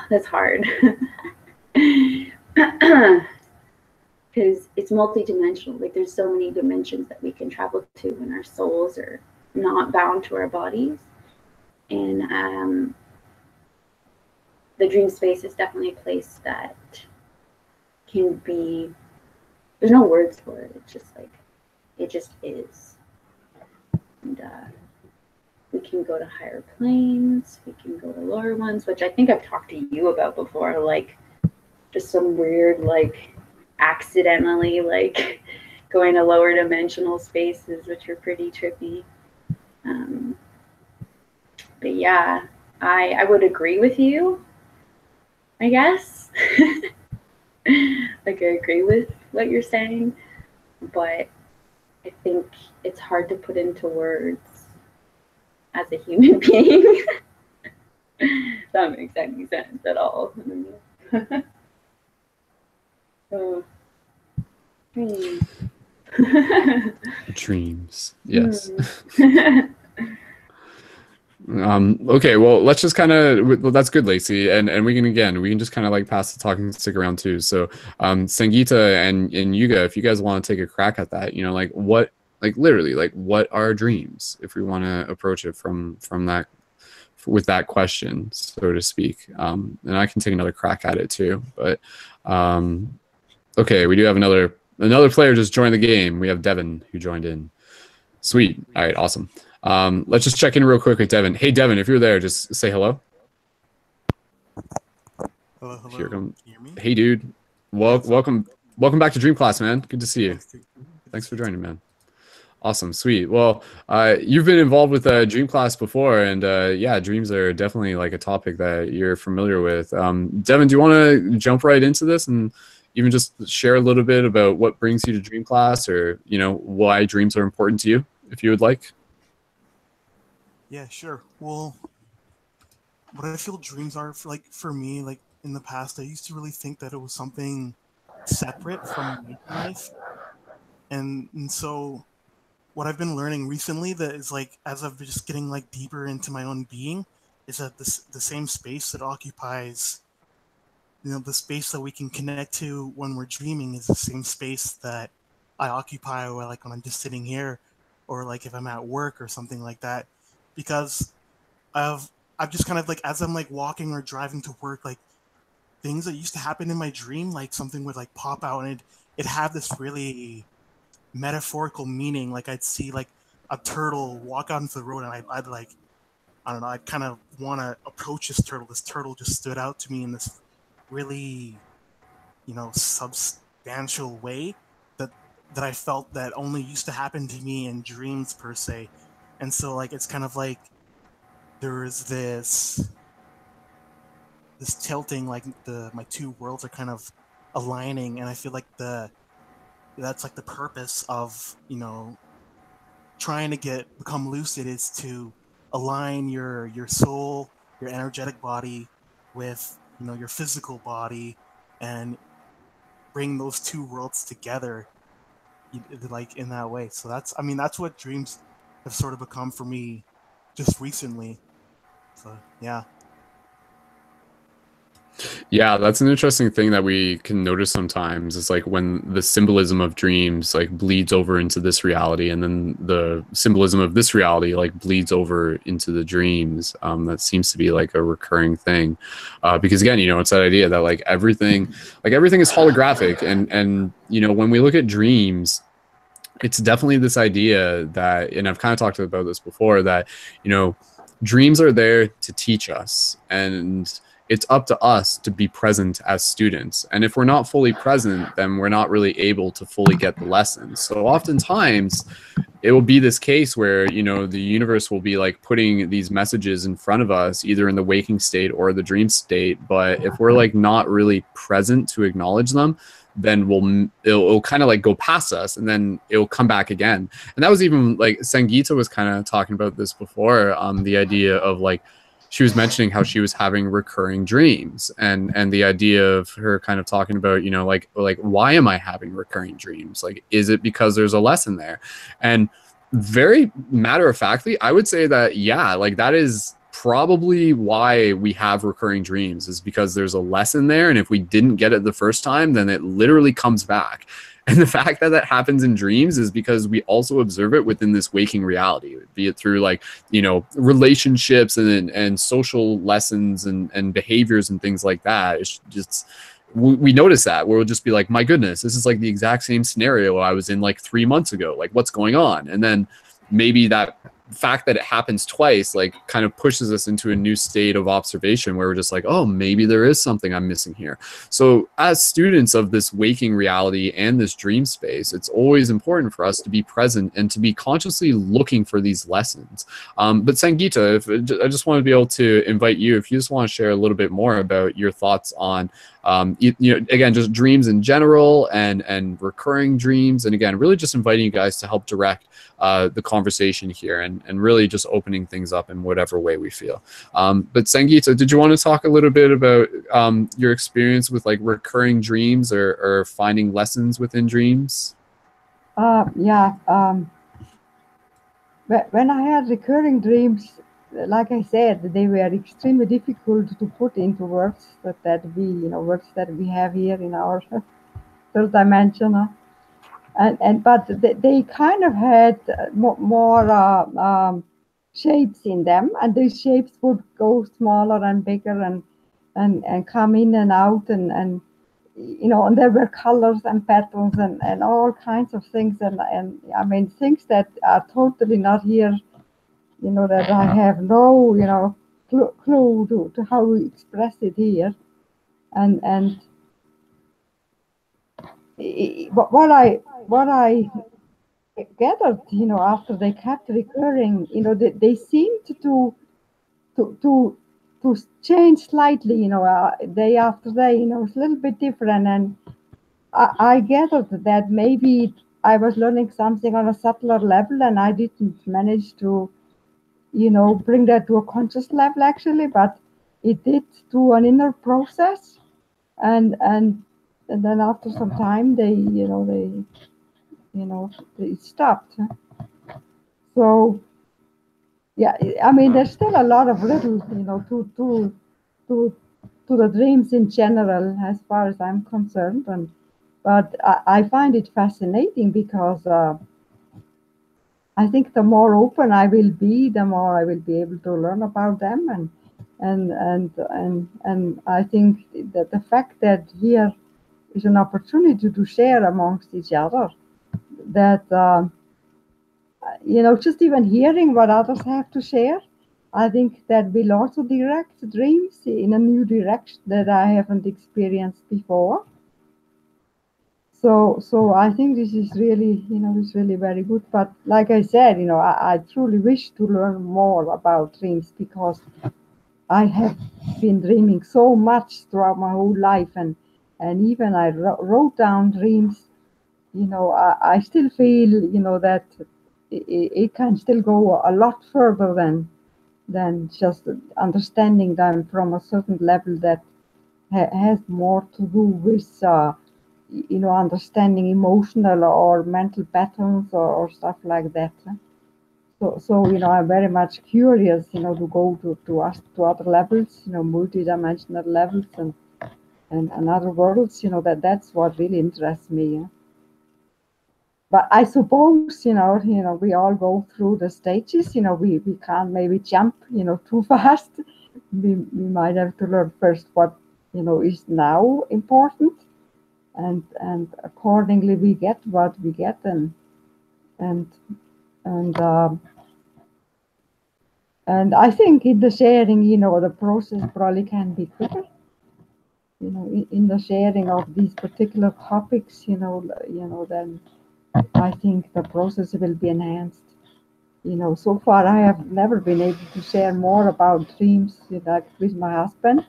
that's hard. Because it's multidimensional. Like there's so many dimensions that we can travel to when our souls are not bound to our bodies. And the dream space is definitely a place that can be, there's no words for it. It's just like, it just is. And we can go to higher planes. We can go to lower ones, which I think I've talked to you about before, like just some weird, like, accidentally like going to lower dimensional spaces, which are pretty trippy. But yeah, I would agree with you, I guess. Like I agree with what you're saying, but I think it's hard to put into words as a human being. That makes any sense at all. Dreams, yes. Okay, well, let's just kind of, well, that's good, Lacey, and we can just kind of like pass the talking stick around too. So, Sangeeta and Yuga, if you guys want to take a crack at that, you know, like what, like literally, like what are dreams, if we want to approach it from that, with that question, so to speak. And I can take another crack at it too. But okay, we do have another player just joined the game. We have Devin who joined in. Sweet. All right, awesome. Let's just check in real quick with Devin. Hey, Devin, if you're there, just say hello. Hello. Here come. Can you hear me? Hey, dude. Welcome back to Dream Class, man. Good to see you. Thanks for joining, man. Awesome, sweet. Well, you've been involved with Dream Class before, and yeah, dreams are definitely like a topic that you're familiar with. Devin, do you want to jump right into this and even just share a little bit about what brings you to Dream Class, or you know why dreams are important to you, if you would like? Yeah, sure. Well, what I feel dreams are for me, like in the past, I used to really think that it was something separate from waking life, and so what I've been learning recently that is like as I've been just getting like deeper into my own being is that the same space that occupies, you know, the space that we can connect to when we're dreaming is the same space that I occupy when I'm just sitting here, or like if I'm at work or something like that, because I've just kind of like as I'm like walking or driving to work, like things that used to happen in my dream, like something would like pop out and it had this really metaphorical meaning. Like I'd see like a turtle walk out into the road, and I'd like, I don't know, I'd kind of want to approach this turtle. This turtle just stood out to me in this really, you know, substantial way that I felt that only used to happen to me in dreams per se. And so like it's kind of like there is this tilting, like my two worlds are kind of aligning, and I feel like that's like the purpose of, you know, trying to become lucid is to align your soul, your energetic body with, you know, your physical body, and bring those two worlds together, like in that way. So that's what dreams have sort of become for me just recently. So yeah. Yeah, that's an interesting thing that we can notice sometimes. Is like when the symbolism of dreams like bleeds over into this reality, and then the symbolism of this reality like bleeds over into the dreams. That seems to be like a recurring thing, because again, you know, it's that idea that like everything is holographic, and you know, when we look at dreams, it's definitely this idea that, and I've kind of talked about this before, that you know, dreams are there to teach us, and it's up to us to be present as students. And if we're not fully present, then we're not really able to fully get the lessons. So oftentimes it will be this case where, you know, the universe will be like putting these messages in front of us, either in the waking state or the dream state. But if we're like not really present to acknowledge them, then it'll kind of like go past us, and then it'll come back again. And that was even like Sangeeta was kind of talking about this before, the idea of like, she was mentioning how she was having recurring dreams, and the idea of her kind of talking about, you know, like why am I having recurring dreams? Like, is it because there's a lesson there? And very matter of factly, I would say that, yeah, like that is probably why we have recurring dreams, is because there's a lesson there. And if we didn't get it the first time, then it literally comes back. And the fact that that happens in dreams is because we also observe it within this waking reality, be it through like, you know, relationships and social lessons and behaviors and things like that. It's just, we notice that where we'll just be like, my goodness, this is like the exact same scenario I was in like 3 months ago. Like, what's going on? And then maybe that fact that it happens twice like kind of pushes us into a new state of observation where we're just like, oh, maybe there is something I'm missing here. So as students of this waking reality and this dream space, it's always important for us to be present and to be consciously looking for these lessons. But Sangeeta, I just want to be able to invite you, if you just want to share a little bit more about your thoughts on you know, again, just dreams in general and recurring dreams, and again, really just inviting you guys to help direct the conversation here, and really just opening things up in whatever way we feel. But Sangeeta, did you want to talk a little bit about your experience with like recurring dreams or finding lessons within dreams? Yeah. When I had recurring dreams, like I said, they were extremely difficult to put into words words that we have here in our third dimension. But they kind of had more shapes in them, and these shapes would go smaller and bigger and come in and out and and there were colors and patterns and all kinds of things and I mean things that are totally not here, that I have no clue to how we express it here, and what I gathered, after they kept recurring, they seemed to to to change slightly, day after day, it's a little bit different, and I gathered that maybe I was learning something on a subtler level, and I didn't manage to, bring that to a conscious level actually, but it did through an inner process, and then after some time they stopped. So yeah, I mean, there's still a lot of little, to the dreams in general, as far as I'm concerned, but I find it fascinating because I think the more open I will be, the more I will be able to learn about them, and I think that the fact that here is an opportunity to share amongst each other, that just even hearing what others have to share, I think that will also direct dreams in a new direction that I haven't experienced before. So I think this is really, is really very good. But like I said, I truly wish to learn more about dreams because I have been dreaming so much throughout my whole life, and even I wrote down dreams. I still feel, that it can still go a lot further than just understanding them from a certain level that has more to do with understanding emotional or mental patterns or stuff like that. So I'm very much curious, to go to other levels, multidimensional levels and other worlds. That's what really interests me. But I suppose, we all go through the stages. We can't maybe jump, too fast. We might have to learn first what, is now important, and accordingly we get what we get, and I think in the sharing, the process probably can be quicker. In the sharing of these particular topics, then I think the process will be enhanced. So far I have never been able to share more about dreams with my husband,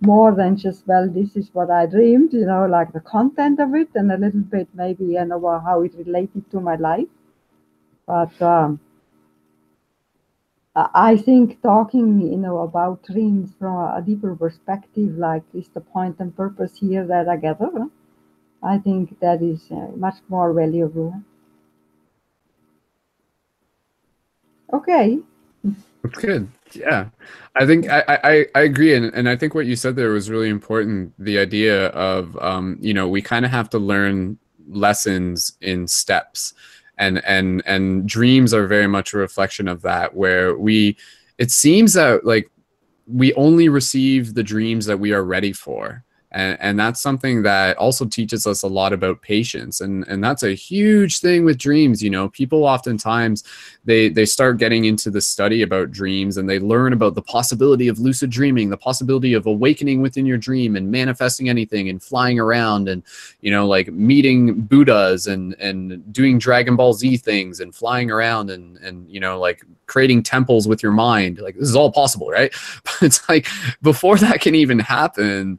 more than just, well, this is what I dreamed, like the content of it, and a little bit maybe, how it related to my life. But I think talking, about dreams from a deeper perspective, like is the point and purpose here that I gather. I think that is much more valuable. Okay. That's good. Yeah, I think I agree, and I think what you said there was really important. The idea of we kind of have to learn lessons in steps, and dreams are very much a reflection of that. Where it seems that like we only receive the dreams that we are ready for. And that's something that also teaches us a lot about patience. And that's a huge thing with dreams. People oftentimes, they start getting into the study about dreams, and they learn about the possibility of lucid dreaming, the possibility of awakening within your dream and manifesting anything and flying around and, like meeting Buddhas and doing Dragon Ball Z things and flying around and like creating temples with your mind. Like, this is all possible, right? But it's like, before that can even happen,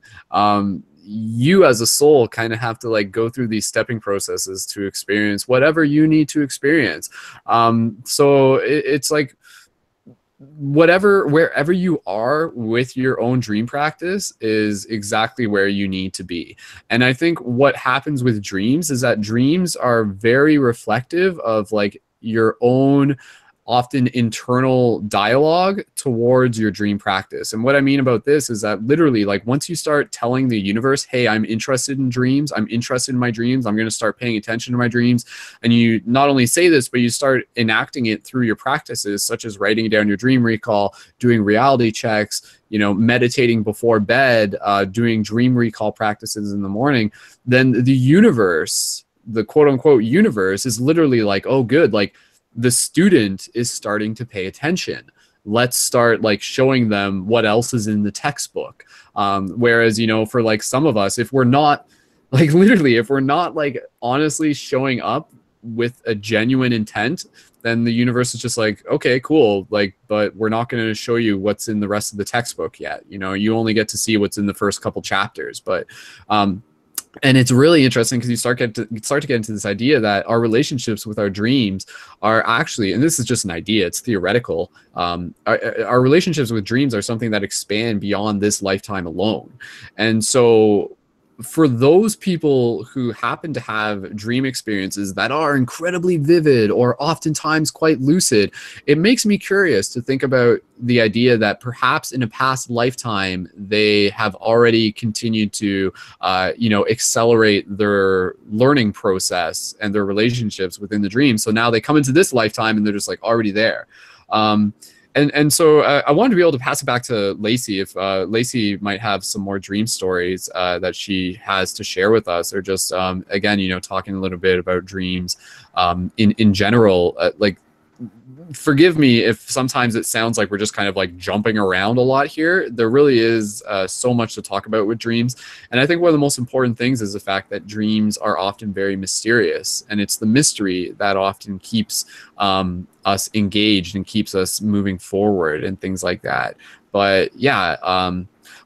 you as a soul kind of have to like go through these stepping processes to experience whatever you need to experience. So it's like wherever you are with your own dream practice is exactly where you need to be. And I think what happens with dreams is that dreams are very reflective of like your own often internal dialogue towards your dream practice. And what I mean about this is that literally, like, once you start telling the universe, hey, I'm interested in dreams, I'm interested in my dreams, I'm going to start paying attention to my dreams, and you not only say this, but you start enacting it through your practices, such as writing down your dream recall, doing reality checks, you know, meditating before bed, doing dream recall practices in the morning, then the universe, the quote unquote universe, is literally like, oh, good, like the student is starting to pay attention. Let's start like showing them what else is in the textbook. Whereas, you know, for like some of us, if we're not like literally, if we're not like honestly showing up with a genuine intent, then the universe is just like, okay, cool, like, but we're not going to show you what's in the rest of the textbook yet. You know, you only get to see what's in the first couple chapters. But and it's really interesting because you start to get into this idea that our relationships with our dreams are actually, and this is just an idea, it's theoretical, our relationships with dreams are something that expand beyond this lifetime alone. And so for those people who happen to have dream experiences that are incredibly vivid or oftentimes quite lucid, it makes me curious to think about the idea that perhaps in a past lifetime they have already continued to you know, accelerate their learning process and their relationships within the dream. So now they come into this lifetime and they're just like already there. And so I wanted to be able to pass it back to Lacey, if Lacey might have some more dream stories that she has to share with us, or just, again, you know, talking a little bit about dreams in general. Like, forgive me if sometimes it sounds like we're just kind of like jumping around a lot here. There really is so much to talk about with dreams. And I think one of the most important things is the fact that dreams are often very mysterious. And it's the mystery that often keeps us engaged and keeps us moving forward and things like that. But yeah,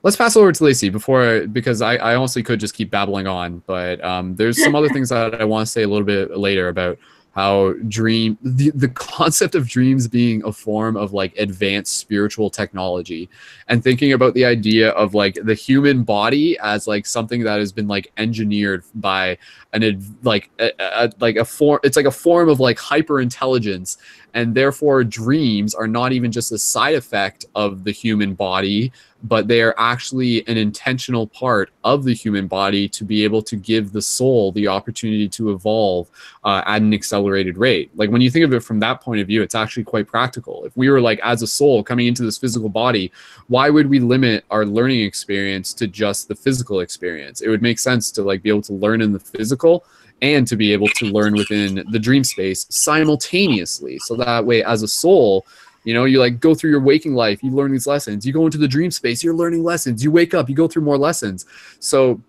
let's pass it over to Lacey because I honestly could just keep babbling on. But there's some other things that I want to say a little bit later about how the concept of dreams being a form of like advanced spiritual technology, and thinking about the idea of like the human body as like something that has been like engineered by a form, it's like a form of like hyper intelligence, and therefore dreams are not even just a side effect of the human body, but they are actually an intentional part of the human body to be able to give the soul the opportunity to evolve at an accelerated rate. Like, when you think of it from that point of view, it's actually quite practical. If we were like, as a soul coming into this physical body, why would we limit our learning experience to just the physical experience? It would make sense to like be able to learn in the physical and to be able to learn within the dream space simultaneously. So that way, as a soul, you know, you like go through your waking life, you learn these lessons, you go into the dream space, you're learning lessons, you wake up, you go through more lessons. So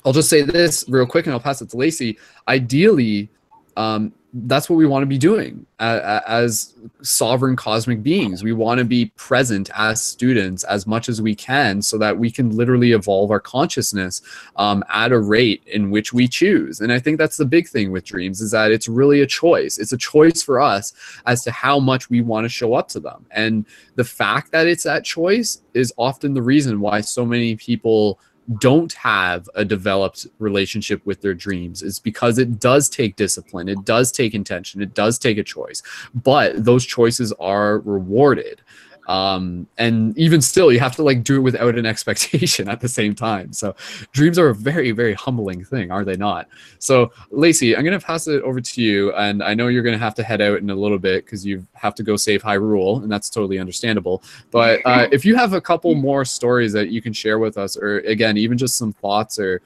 I'll just say this real quick and I'll pass it to Lacey. Ideally, that's what we want to be doing as sovereign cosmic beings. We want to be present as students as much as we can so that we can literally evolve our consciousness at a rate in which we choose. And I think that's the big thing with dreams, is that it's really a choice. It's a choice for us as to how much we want to show up to them. And the fact that it's that choice is often the reason why so many people don't have a developed relationship with their dreams, is because it does take discipline, it does take intention, it does take a choice, but those choices are rewarded. And even still, you have to like do it without an expectation at the same time. So dreams are a very, very humbling thing, are they not? So Lacey, I'm going to pass it over to you. And I know you're going to have to head out in a little bit because you have to go save Hyrule, and that's totally understandable. But if you have a couple more stories that you can share with us, or again, even just some thoughts, or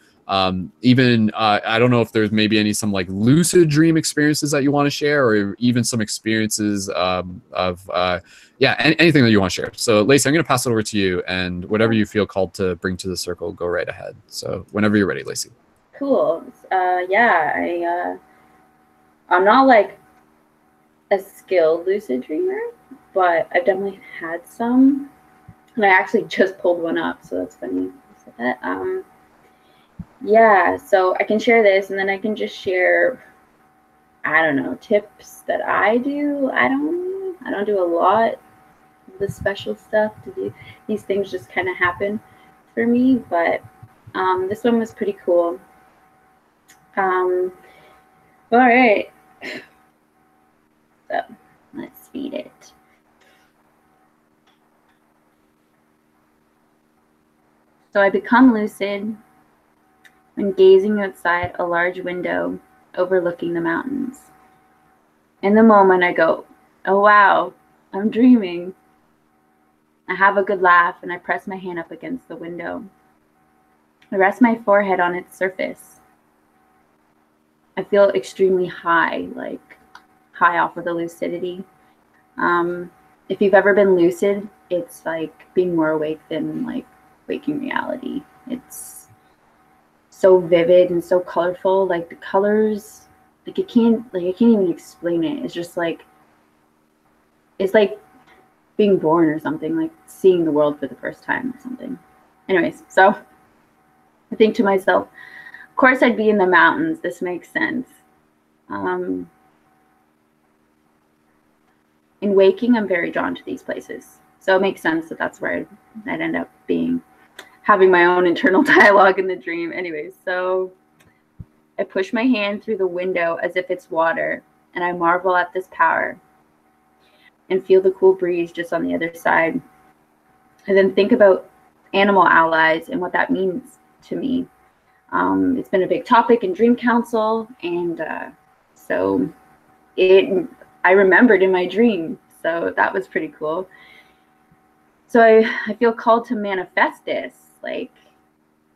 even I don't know if there's maybe some like lucid dream experiences that you want to share, or even some experiences yeah, anything that you want to share. So Lacey, I'm going to pass it over to you, and whatever you feel called to bring to the circle, go right ahead. So whenever you're ready, Lacey. Cool. Yeah, I'm not like a skilled lucid dreamer, but I've definitely had some, and I actually just pulled one up, so that's funny you said that. Yeah, so I can share this, and then I can just share, I don't know, tips that I do. I don't do a lot of the special stuff to do. These things just kind of happen for me, but this one was pretty cool. All right. So let's feed it. So I become lucid when gazing outside a large window overlooking the mountains. In the moment, I go, oh wow, I'm dreaming. I have a good laugh and I press my hand up against the window. I rest my forehead on its surface. I feel extremely high, like high off of the lucidity. If you've ever been lucid, it's like being more awake than like waking reality. It's so vivid and so colorful. Like the colors, like I can't even explain it. It's just like, it's like being born or something, like seeing the world for the first time or something. Anyways, so I think to myself, of course I'd be in the mountains. This makes sense. In waking, I'm very drawn to these places. So it makes sense that that's where I'd end up being, having my own internal dialogue in the dream. Anyways, so I push my hand through the window as if it's water, and I marvel at this power and feel the cool breeze just on the other side. And then think about animal allies and what that means to me. It's been a big topic in Dream Council, and so I remembered in my dream, so that was pretty cool. So I feel called to manifest this, like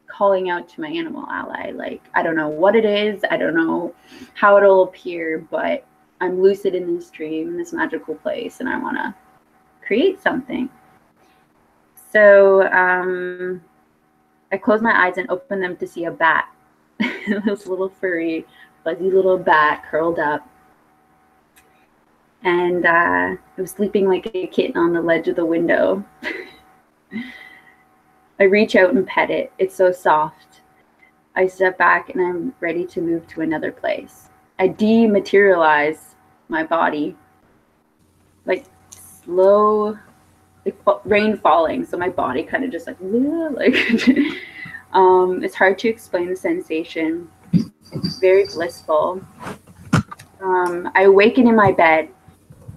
calling out to my animal ally. Like, I don't know what it is, I don't know how it'll appear, but I'm lucid in this dream, in this magical place, and I want to create something. So I close my eyes and open them to see a bat. This little furry, fuzzy little bat curled up. And I was sleeping like a kitten on the ledge of the window. I reach out and pet it. It's so soft. I step back and I'm ready to move to another place. I dematerialize my body, like slow, like rain falling. So my body kind of just like it's hard to explain the sensation. It's very blissful. I awaken in my bed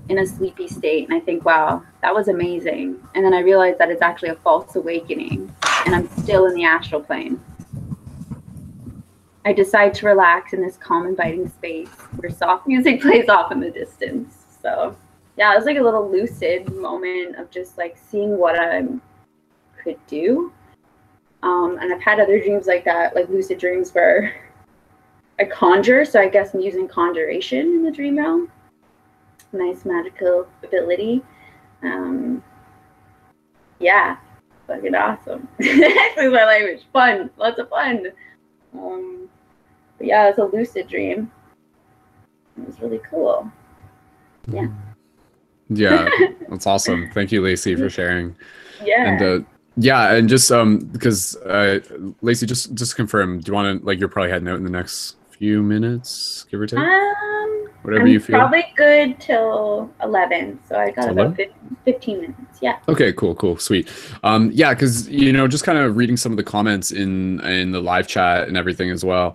in a sleepy state, and I think, wow, that was amazing. And then I realize that it's actually a false awakening, and I'm still in the astral plane. I decide to relax in this calm, inviting space where soft music plays off in the distance. So yeah, it was like a little lucid moment of just like seeing what I could do. And I've had other dreams like that, like lucid dreams where I conjure. So I guess I'm using conjuration in the dream realm. Nice magical ability. Yeah, fucking awesome. Excuse my language. Fun, lots of fun. But yeah, it's a lucid dream. It was really cool. Yeah. Yeah, that's awesome. Thank you, Lacey, for sharing. Yeah. And yeah, and just because Lacey, just to confirm, do you want to, like, you're probably heading out in the next few minutes, give or take? Whatever you feel. Probably good till 11, so I got about 15 minutes. Yeah. Okay, cool, sweet. Yeah, because just kind of reading some of the comments in the live chat and everything as well.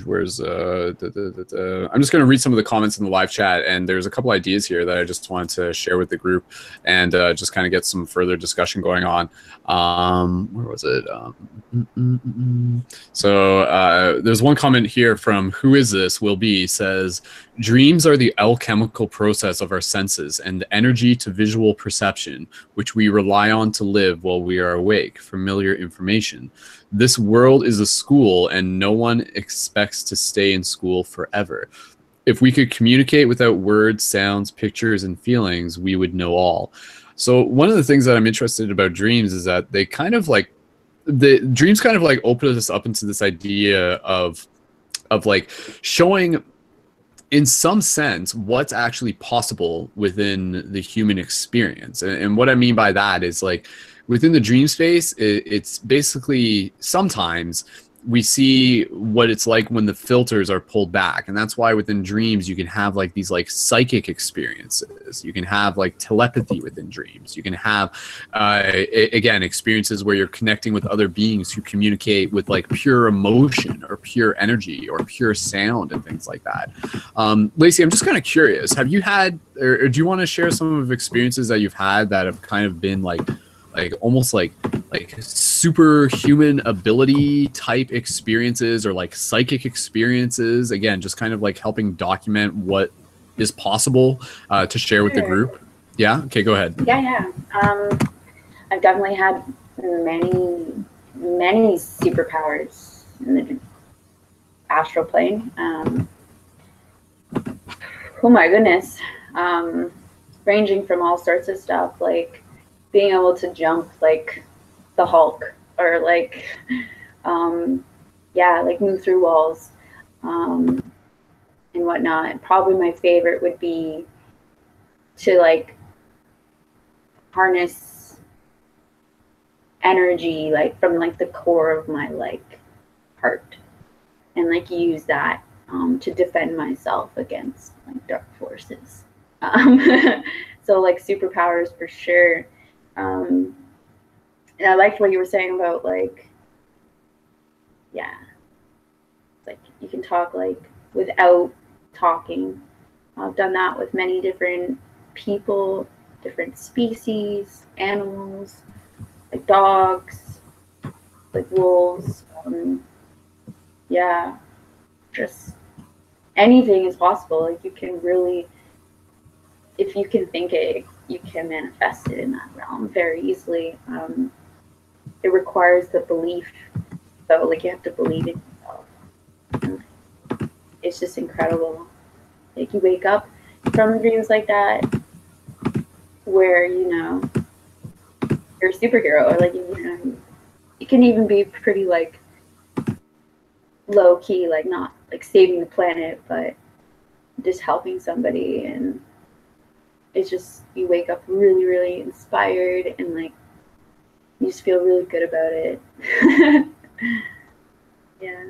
Where's I'm just going to read some of the comments in the live chat, and there's a couple ideas here that I just wanted to share with the group, and just kind of get some further discussion going on. Where was it? So there's one comment here from Who Is This? Will Be says, dreams are the alchemical process of our senses and the energy to visual perception, which we rely on to live while we are awake. Familiar information. This world is a school, and no one expects to stay in school forever. If we could communicate without words, sounds, pictures, and feelings, we would know all. So one of the things that I'm interested about dreams is that they kind of like, the dreams kind of like open us up into this idea of like showing, in some sense, what's actually possible within the human experience. And what I mean by that is, like, within the dream space, it's basically sometimes we see what it's like when the filters are pulled back. And that's why within dreams, you can have like these like psychic experiences. You can have like telepathy within dreams. You can have, again, experiences where you're connecting with other beings who communicate with like pure emotion or pure energy or pure sound and things like that. Lacey, I'm just kind of curious, have you had, or do you want to share some of experiences that you've had that have kind of been like almost like superhuman ability type experiences or like psychic experiences? Again, just kind of like helping document what is possible to share with the group. Yeah. Okay, go ahead. Yeah. I've definitely had many superpowers in the astral plane. Oh my goodness. Ranging from all sorts of stuff, like being able to jump like the Hulk, or like, like move through walls, and whatnot. Probably my favorite would be to like harness energy like from like the core of my like heart, and like use that to defend myself against like dark forces. So like superpowers for sure. And I liked what you were saying about like, like you can talk like without talking. I've done that with many different people, different species, animals, like dogs, like wolves. Just anything is possible. Like you can really, if you can think it, you can manifest it in that realm very easily. It requires the belief, though. Like you have to believe in yourself. And it's just incredible. Like you wake up from dreams like that, where you're a superhero, or like you can even be pretty like low key, like not like saving the planet, but just helping somebody. And it's just, you wake up really, really inspired, and like you just feel really good about it. Yeah.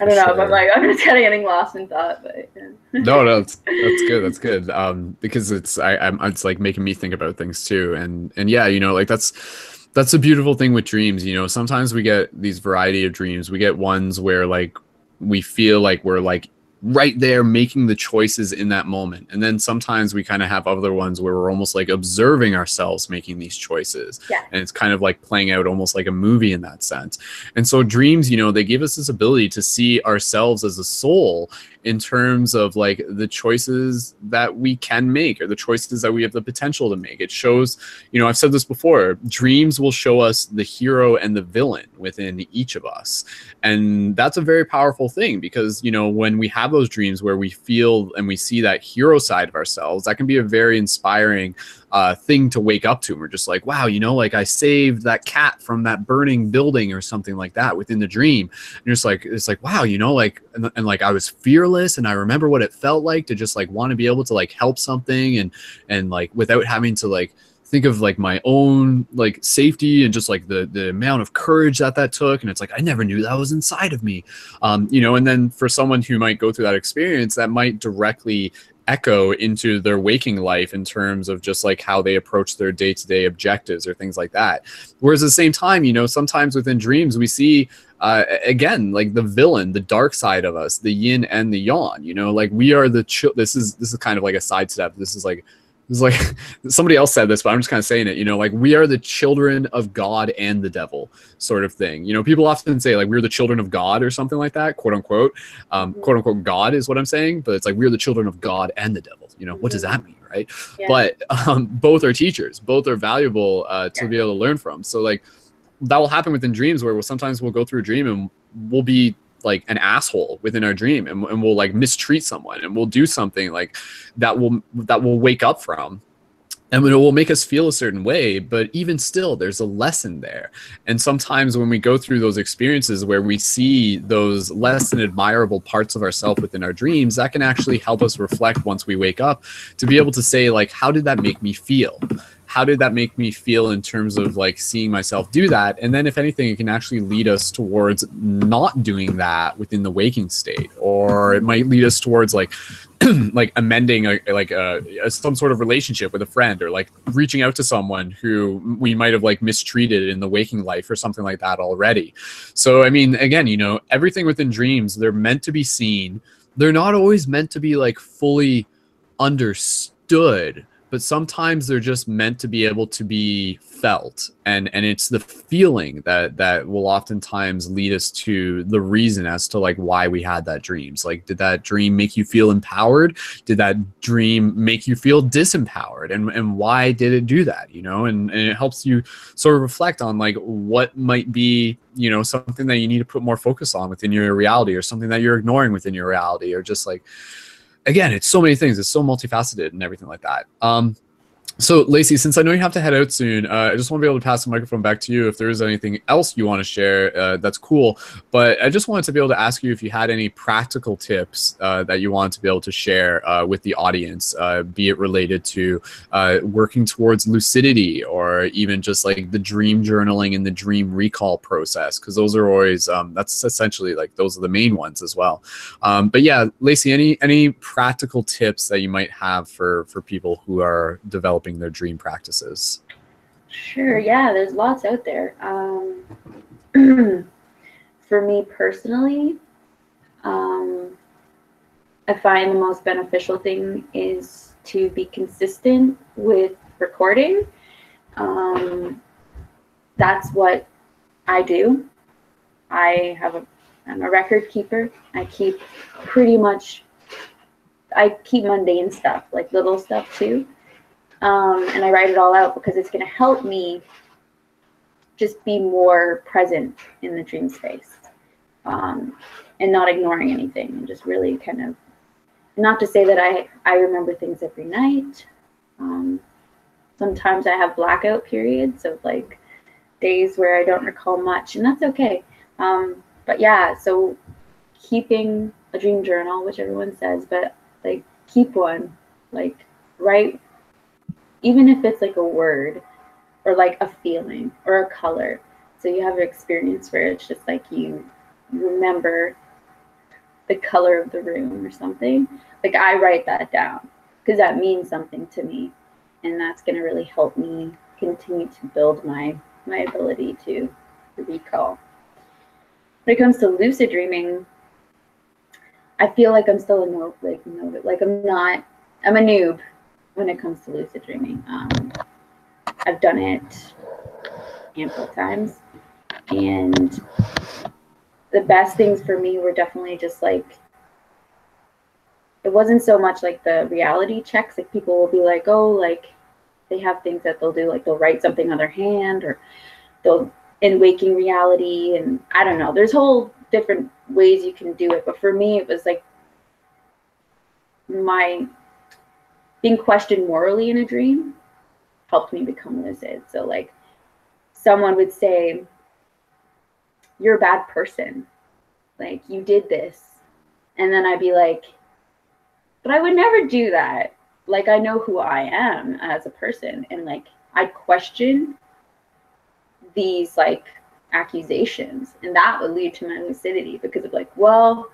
I don't know, but like I'm just kind of getting lost in thought, but yeah. No, that's good. That's good. Because it's like making me think about things too, and yeah, like that's a beautiful thing with dreams. Sometimes we get these variety of dreams. We get ones where like we feel like we're like right there making the choices in that moment, and then sometimes we kind of have other ones where we're almost like observing ourselves making these choices. Yeah. And it's kind of like playing out almost like a movie in that sense. And so dreams, they give us this ability to see ourselves as a soul in terms of like the choices that we can make, or the choices that we have the potential to make. It shows, I've said this before, dreams will show us the hero and the villain within each of us. And that's a very powerful thing, because, when we have those dreams where we feel and we see that hero side of ourselves, that can be a very inspiring thing to wake up to. And we're just like, wow, like I saved that cat from that burning building or something like that within the dream. And you're just like, it's like, wow, like, and like I was fearless, and I remember what it felt like to just like want to be able to like help something, and like without having to like think of like my own like safety, and just like the amount of courage that took. And it's like, I never knew that was inside of me. And then for someone who might go through that experience, that might directly echo into their waking life in terms of just like how they approach their day-to-day objectives or things like that. Whereas at the same time, sometimes within dreams we see again, like the villain, the dark side of us, the yin and the yang. Like we are the this is kind of like a sidestep. This is like somebody else said this, but I'm just kind of saying it, like we are the children of God and the devil sort of thing. People often say like we're the children of God or something like that, quote unquote. Quote unquote God is what I'm saying, but it's like we're the children of God and the devil. What does that mean, right? Yeah. But both are teachers, both are valuable to be able to learn from. So like that will happen within dreams, where sometimes we'll go through a dream and we'll be like an asshole within our dream, and we'll like mistreat someone, and we'll do something like that will wake up from. and it will make us feel a certain way, but even still, there's a lesson there. And sometimes when we go through those experiences where we see those less than admirable parts of ourselves within our dreams, that can actually help us reflect once we wake up to be able to say, like, how did that make me feel? How did that make me feel in terms of like seeing myself do that? And then if anything, it can actually lead us towards not doing that within the waking state, or it might lead us towards like like amending some sort of relationship with a friend, or like reaching out to someone who we might have like mistreated in the waking life or something like that already. So I mean, again, you know, everything within dreams, they're meant to be seen. They're not always meant to be like fully understood, but sometimes they're just meant to be able to be felt, and it's the feeling that will oftentimes lead us to the reason as to like why we had that dreams. Like, did that dream make you feel empowered? Did that dream make you feel disempowered? And why did it do that? You know, and it helps you sort of reflect on like what might be, you know, something that you need to put more focus on within your reality, or something that you're ignoring within your reality, or just like, again, it's so many things. It's so multifaceted and everything like that. So Lacey, since I know you have to head out soon, I just want to be able to pass the microphone back to you. If there is anything else you want to share, that's cool. But I just wanted to be able to ask you if you had any practical tips that you wanted to be able to share with the audience, be it related to working towards lucidity, or even just like the dream journaling and the dream recall process, because those are always, that's essentially like, those are the main ones as well. But yeah, Lacey, any practical tips that you might have for people who are developing their dream practices? Sure, yeah, there's lots out there. For me personally, I find the most beneficial thing is to be consistent with recording. That's what I do. I'm a record keeper. I keep mundane stuff, like little stuff too. And I write it all out because it's going to help me just be more present in the dream space, and not ignoring anything, and just really kind of, not to say that I remember things every night. Sometimes I have blackout periods of like days where I don't recall much, and that's okay. But yeah, so keeping a dream journal, which everyone says, but like keep one, like write, even if it's like a word or like a feeling or a color. So you have an experience where it's just like you remember the color of the room or something. Like I write that down because that means something to me. And that's going to really help me continue to build my ability to recall. When it comes to lucid dreaming, I feel like I'm still I'm a noob when it comes to lucid dreaming. I've done it ample times, and the best things for me were definitely just like, it wasn't so much like the reality checks. Like people will be like, oh, like they have things that they'll do, like they'll write something on their hand, or they'll in waking reality, and I don't know, there's whole different ways you can do it. But for me, it was like my being questioned morally in a dream helped me become lucid. So like someone would say, you're a bad person, like you did this, and then I'd be like, but I would never do that. Like I know who I am as a person, and like I'd question these like accusations, and that would lead to my lucidity, because of like, well,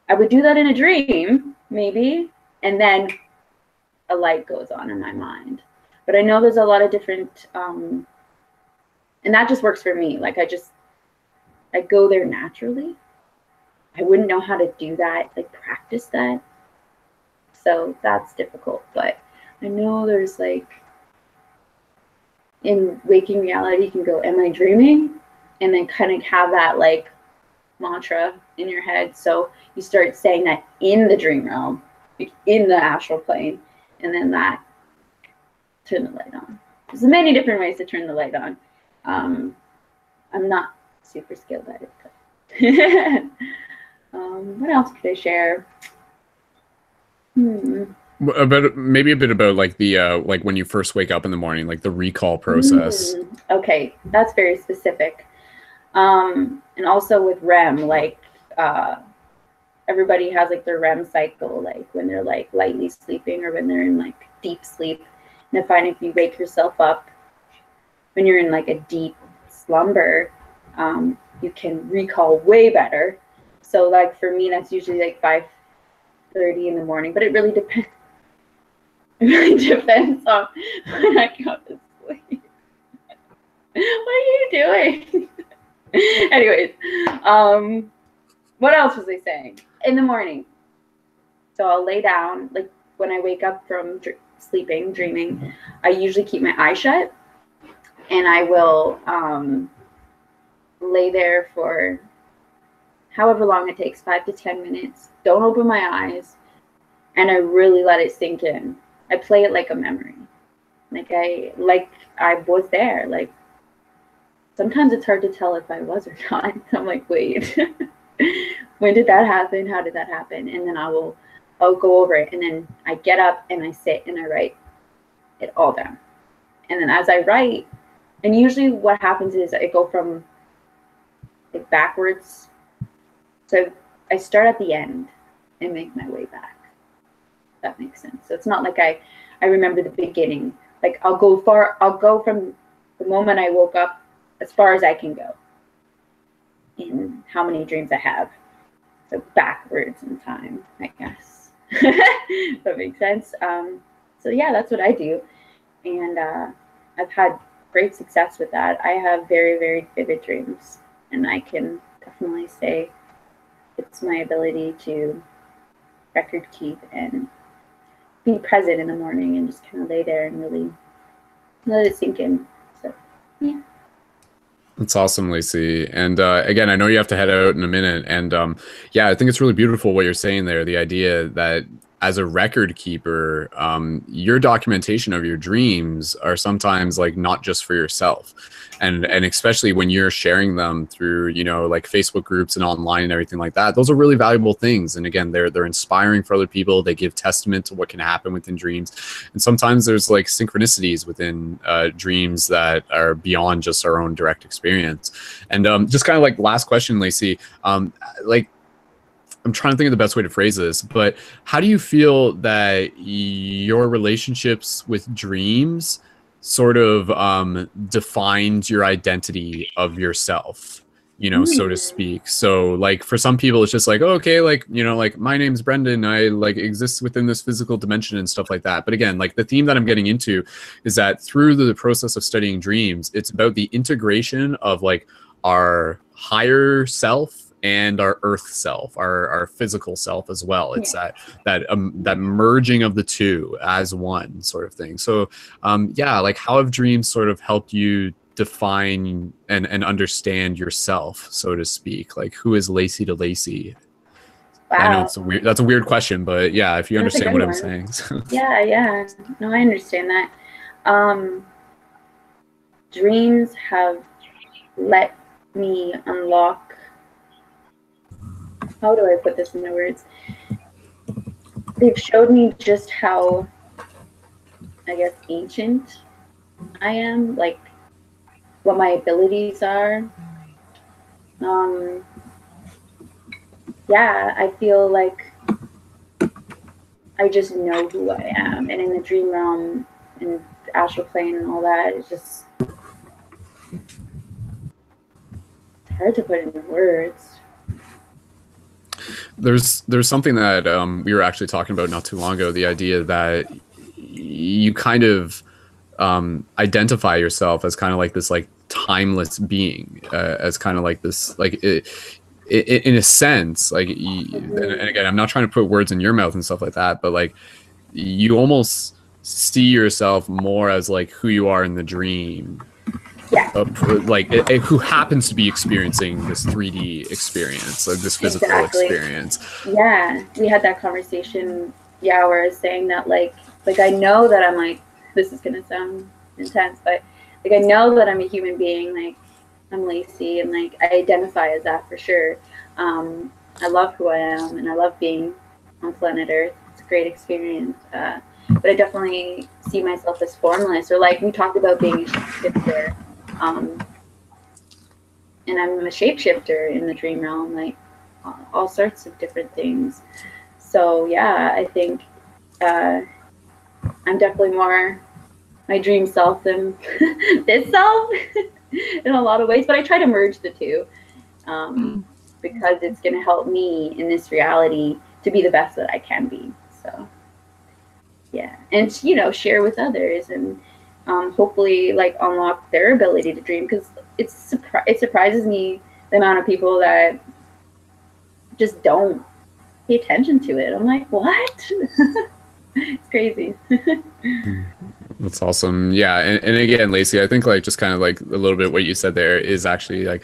I would do that in a dream maybe, and then a light goes on in my mind. But I know there's a lot of different and that just works for me. Like I go there naturally. I wouldn't know how to do that, like practice that, so that's difficult. But I know there's like, in waking reality, you can go, am I dreaming? And then kind of have that like mantra in your head. So you start saying that in the dream realm, in the astral plane, and then that, turn the light on. There's many different ways to turn the light on. I'm not super skilled at it, but what else could I share? Maybe a bit about like the like when you first wake up in the morning, like the recall process. Okay, that's very specific. And also with REM, like everybody has like their REM cycle, like when they're like lightly sleeping or when they're in like deep sleep. And I find if you wake yourself up when you're in like a deep slumber, you can recall way better. So like for me, that's usually like 5:30 in the morning, but it really depends. It really depends on when I go to sleep. What are you doing? Anyways, what else was I saying? In the morning. So I'll lay down, like when I wake up from sleeping, dreaming, I usually keep my eyes shut and I will lay there for however long it takes, 5 to 10 minutes. Don't open my eyes. And I really let it sink in. I play it like a memory. Like I was there. Like sometimes it's hard to tell if I was or not. I'm like, wait, when did that happen? How did that happen? And then I'll go over it. And then I get up and I sit and I write it all down. And then as I write, and usually what happens is I go from like backwards. So I start at the end and make my way back. That makes sense. So it's not like I remember the beginning. Like I'll go from the moment I woke up as far as I can go in how many dreams I have. So backwards in time, I guess. That makes sense. So yeah, that's what I do. And I've had great success with that. I have very, very vivid dreams. And I can definitely say it's my ability to record keep and be present in the morning and just kind of lay there and really let it sink in. So, yeah. That's awesome, Lacey. And again, I know you have to head out in a minute. And yeah, I think it's really beautiful what you're saying there. The idea that as a record keeper, your documentation of your dreams are sometimes like not just for yourself. And especially when you're sharing them through, you know, like Facebook groups and online and everything like that, those are really valuable things. And again, they're inspiring for other people. They give testament to what can happen within dreams. And sometimes there's like synchronicities within dreams that are beyond just our own direct experience. And just kind of like last question, Lacey, like, I'm trying to think of the best way to phrase this, but how do you feel that your relationships with dreams sort of defined your identity of yourself, you know, so to speak? So like for some people, it's just like, oh, okay, like, you know, like my name's Brendan, I like exist within this physical dimension and stuff like that. But again, like the theme that I'm getting into is that through the process of studying dreams, it's about the integration of like our higher self and our earth self, our physical self as well. It's that merging of the two as one sort of thing. So yeah, like how have dreams sort of helped you define and understand yourself, so to speak? Like who is Lacey to Lacey? Wow. I know that's a weird question, but yeah, if you understand what I'm saying. Yeah. No, I understand that. Dreams have let me unlock, how do I put this into words? They've showed me just how, I guess, ancient I am, like what my abilities are. Yeah, I feel like I just know who I am. And in the dream realm and the astral plane and all that, it's just hard to put into words. There's something that we were actually talking about not too long ago, the idea that you kind of identify yourself as kind of like this like timeless being, as kind of like this like in a sense, like and again, I'm not trying to put words in your mouth and stuff like that, but like you almost see yourself more as like who you are in the dream. Yeah. Like who happens to be experiencing this 3D experience, like this physical experience. Yeah, we had that conversation. Yeah, where I was saying that like I know that I'm like, this is gonna sound intense, but like I know that I'm a human being. Like I'm Lacey, and like I identify as that for sure. I love who I am, and I love being on planet Earth. it's a great experience. But I definitely see myself as formless, or like we talked about being a shapeshifter. And I'm a shapeshifter in the dream realm, like all sorts of different things. So yeah, I think I'm definitely more my dream self than this self in a lot of ways. But I try to merge the two because it's going to help me in this reality to be the best that I can be. So yeah, and you know, share with others and hopefully like unlock their ability to dream, because it surprises me the amount of people that just don't pay attention to it. I'm like, what? It's crazy. That's awesome. Yeah, and again, Lacey, I think like just kind of like a little bit what you said there is actually like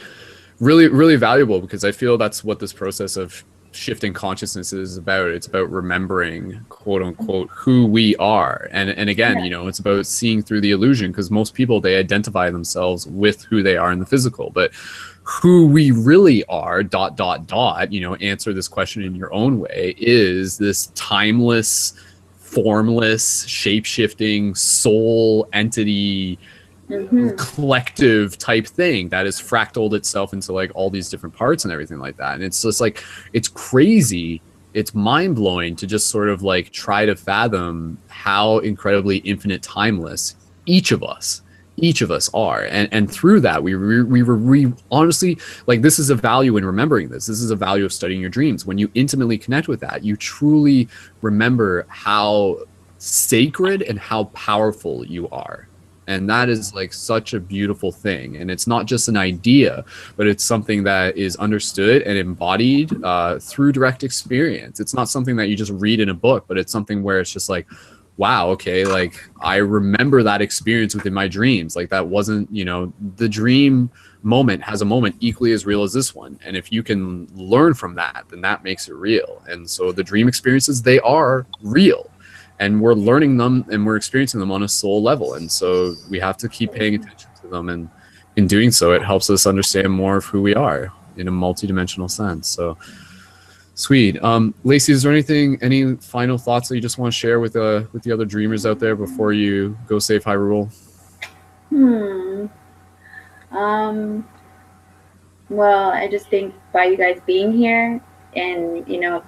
really, really valuable, because I feel that's what this process of shifting consciousness is about. It's about remembering, quote unquote, who we are. And again, you know, it's about seeing through the illusion, because most people, they identify themselves with who they are in the physical, but who we really are, ... you know, answer this question in your own way, is this timeless, formless, shape-shifting soul entity, collective type thing that has fractaled itself into like all these different parts and everything like that. And it's just like, it's crazy, it's mind-blowing to just sort of like try to fathom how incredibly infinite timeless each of us are. And through that we honestly, like, this is a value in remembering this is a value of studying your dreams. When you intimately connect with that, you truly remember how sacred and how powerful you are. And that is like such a beautiful thing. And it's not just an idea, but it's something that is understood and embodied through direct experience. It's not something that you just read in a book, but it's something where it's just like, wow, okay, like I remember that experience within my dreams. Like that wasn't, you know, the dream moment has a moment equally as real as this one. And if you can learn from that, then that makes it real. And so the dream experiences, they are real. And we're learning them and we're experiencing them on a soul level. And so we have to keep paying attention to them. And in doing so, it helps us understand more of who we are in a multidimensional sense. So sweet. Lacey, is there any final thoughts that you just want to share with the other dreamers out there before you go save Hyrule? Well, I just think by you guys being here, and you know,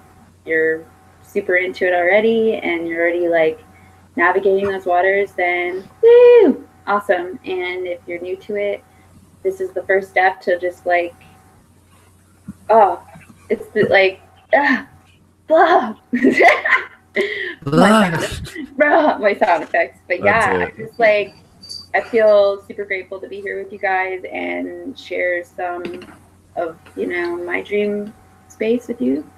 you're super into it already and you're already like navigating those waters, then woo, awesome. And if you're new to it, this is the first step to just like, it's the, like blah. my sound effects. But yeah, I just like, I feel super grateful to be here with you guys and share some of, you know, my dream space with you.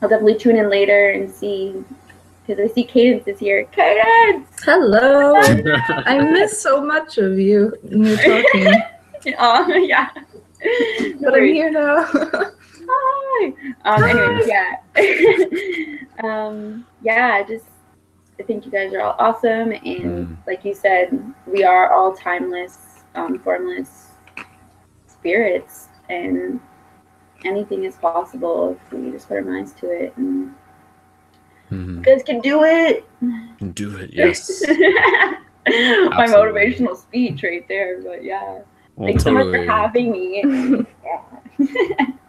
I'll definitely tune in later and see, because I see Cadence is here. Cadence! Hello! I miss so much of you when you're talking. Yeah. But I'm here now. Hi! Anyway, yeah. I think you guys are all awesome. And like you said, we are all timeless, formless spirits. And anything is possible if we just put our minds to it, and you guys can do it. Do it, yes. My motivational speech right there, but yeah. Well, thanks so much for having me.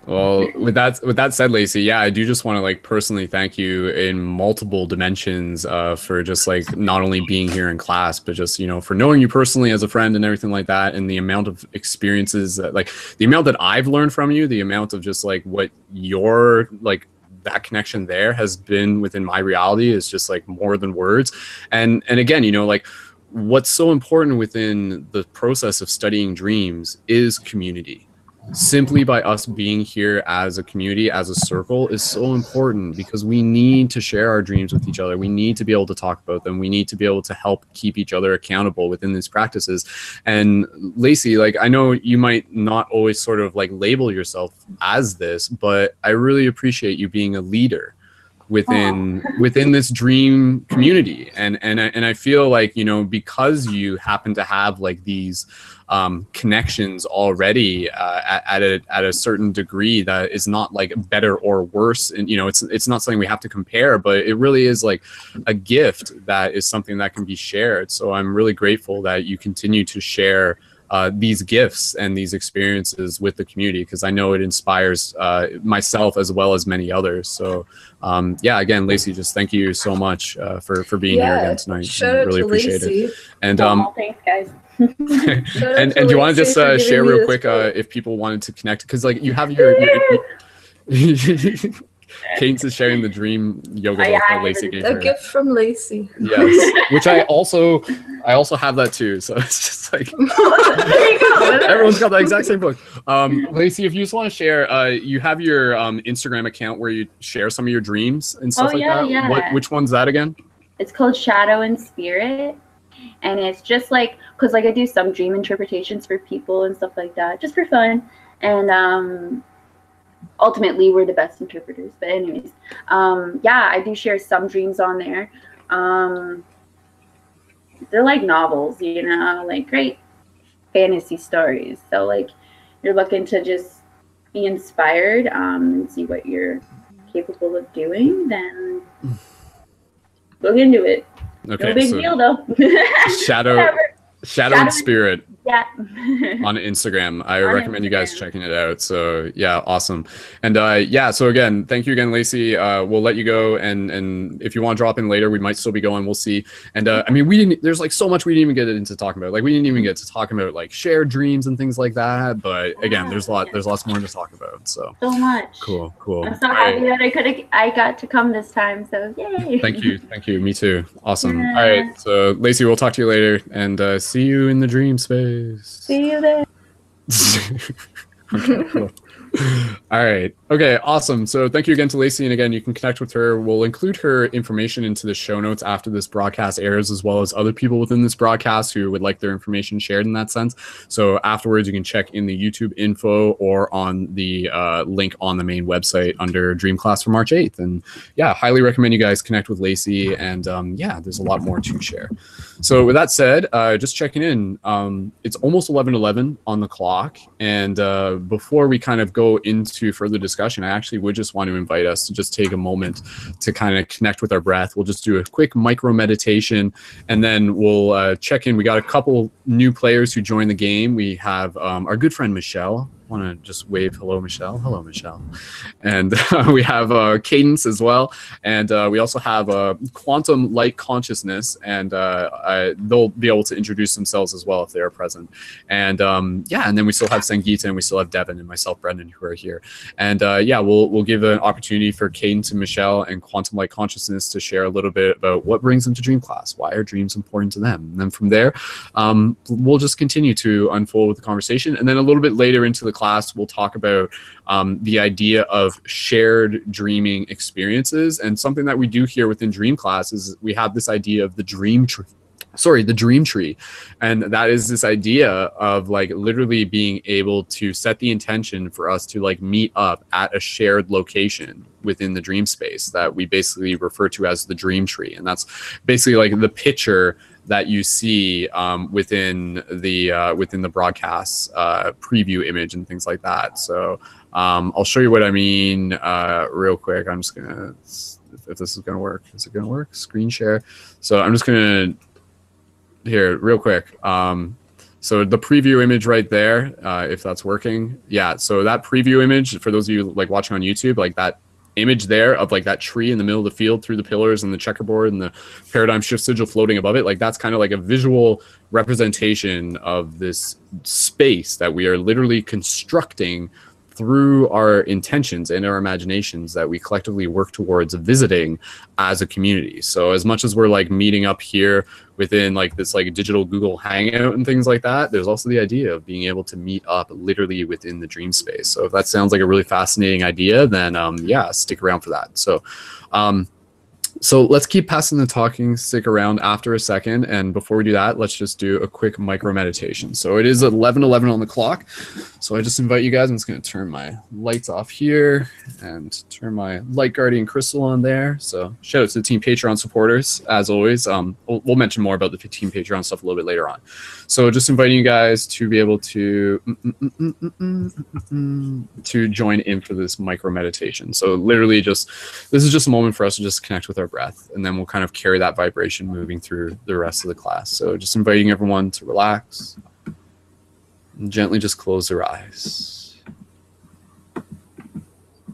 Well, with that said, Lacey, yeah, I do just want to like personally thank you in multiple dimensions for just like not only being here in class, but just, you know, for knowing you personally as a friend and everything like that, and the amount of experiences that, like, the amount that I've learned from you, the amount of just like what your like that connection there has been within my reality is just like more than words. And again, you know, like what's so important within the process of studying dreams is community. Simply by us being here as a community, as a circle, is so important, because we need to share our dreams with each other. We need to be able to talk about them. We need to be able to help keep each other accountable within these practices. And Lacey, like, I know you might not always sort of like label yourself as this, but I really appreciate you being a leader within this dream community. And I feel like, you know, because you happen to have like these connections already at a certain degree that is not like better or worse. And, you know, it's not something we have to compare, but it really is like a gift that is something that can be shared. So I'm really grateful that you continue to share these gifts and these experiences with the community, because I know it inspires myself as well as many others. So yeah, again, Lacey, just thank you so much for being here again tonight. Shout out really to appreciate Lacey. it. And thanks, guys. and do you want to just share real quick if people wanted to connect, because like you have your Kate's is sharing the dream yoga book that Lacey gave her. A gift from Lacey. Yes, which I also have that too. So it's just like There you go. everyone's got the exact same book. Lacey, if you just want to share, you have your Instagram account where you share some of your dreams and stuff like that. Yeah. Which one's that again? It's called Shadow and Spirit, and it's just like, because like I do some dream interpretations for people and stuff like that, just for fun. And ultimately we're the best interpreters, but anyways, yeah, I do share some dreams on there. They're like novels, you know, like great fantasy stories. So like you're looking to just be inspired and see what you're capable of doing, then look into it. Okay, No big so deal though. Shadow and Spirit. Yeah. On Instagram. I recommend you guys checking it out. So yeah, awesome. And yeah, so again, thank you again, Lacey. We'll let you go, and if you want to drop in later, we might still be going. We'll see. And I mean, there's like so much we didn't even get into talking about. Like we didn't even get to talking about like shared dreams and things like that. But again, there's lots more to talk about. So much. Cool. I'm so happy that I got to come this time. So yay. Thank you. Me too. Awesome. All right. So Lacey, we'll talk to you later, and see you in the dream space. See you there. Okay, cool. All right. Okay, awesome. So thank you again to Lacey. And again, you can connect with her. We'll include her information into the show notes after this broadcast airs, as well as other people within this broadcast who would like their information shared in that sense. So afterwards, you can check in the YouTube info or on the link on the main website under Dream Class for March 8th. And yeah, highly recommend you guys connect with Lacey. And yeah, there's a lot more to share. So with that said, just checking in, it's almost 11:11 on the clock. And before we kind of go into further discussion, I actually would just want to invite us to just take a moment to kind of connect with our breath. We'll just do a quick micro meditation, and then we'll check in. We got a couple new players who joined the game. We have our good friend Michelle. Want to just wave hello, Michelle. Hello, Michelle. And we have Cadence as well, and we also have Quantum Light Consciousness, and they'll be able to introduce themselves as well if they are present. And yeah, and then we still have Sangeeta, and we still have Devin and myself, Brendan, who are here. And yeah, we'll give an opportunity for Cadence and Michelle and Quantum Light Consciousness to share a little bit about what brings them to Dream Class. Why are dreams important to them? And then from there, we'll just continue to unfold with the conversation. And then a little bit later into the class, we'll talk about the idea of shared dreaming experiences. And something that we do here within Dream Class is we have this idea of the dream tree. Sorry, the dream tree. And that is this idea of like literally being able to set the intention for us to like meet up at a shared location within the dream space that we basically refer to as the dream tree. And that's basically like the picture that you see within the broadcast preview image and things like that. So I'll show you what I mean real quick. I'm just gonna, if this is gonna work, is it gonna work? Screen share. So I'm just gonna, here real quick. So the preview image right there, if that's working. Yeah, so that preview image, for those of you like watching on YouTube, like that image there of like that tree in the middle of the field through the pillars and the checkerboard and the paradigm shift sigil floating above it, like that's kind of like a visual representation of this space that we are literally constructing through our intentions and our imaginations that we collectively work towards visiting as a community. So as much as we're like meeting up here within like this like digital Google Hangout and things like that, there's also the idea of being able to meet up literally within the dream space. So if that sounds like a really fascinating idea, then yeah, stick around for that. So so let's keep passing the talking, stick around after a second. And before we do that, let's just do a quick micro meditation. So it is 11:11 on the clock. So I just invite you guys. I'm just going to turn my lights off here and turn my Light Guardian crystal on there. So shout out to the Team Patreon supporters, as always. We'll mention more about the Team Patreon stuff a little bit later on. So just inviting you guys to be able to join in for this micro meditation. So literally this is just a moment for us to just connect with our breath, and then we'll kind of carry that vibration moving through the rest of the class. So just inviting everyone to relax. And gently just close their eyes.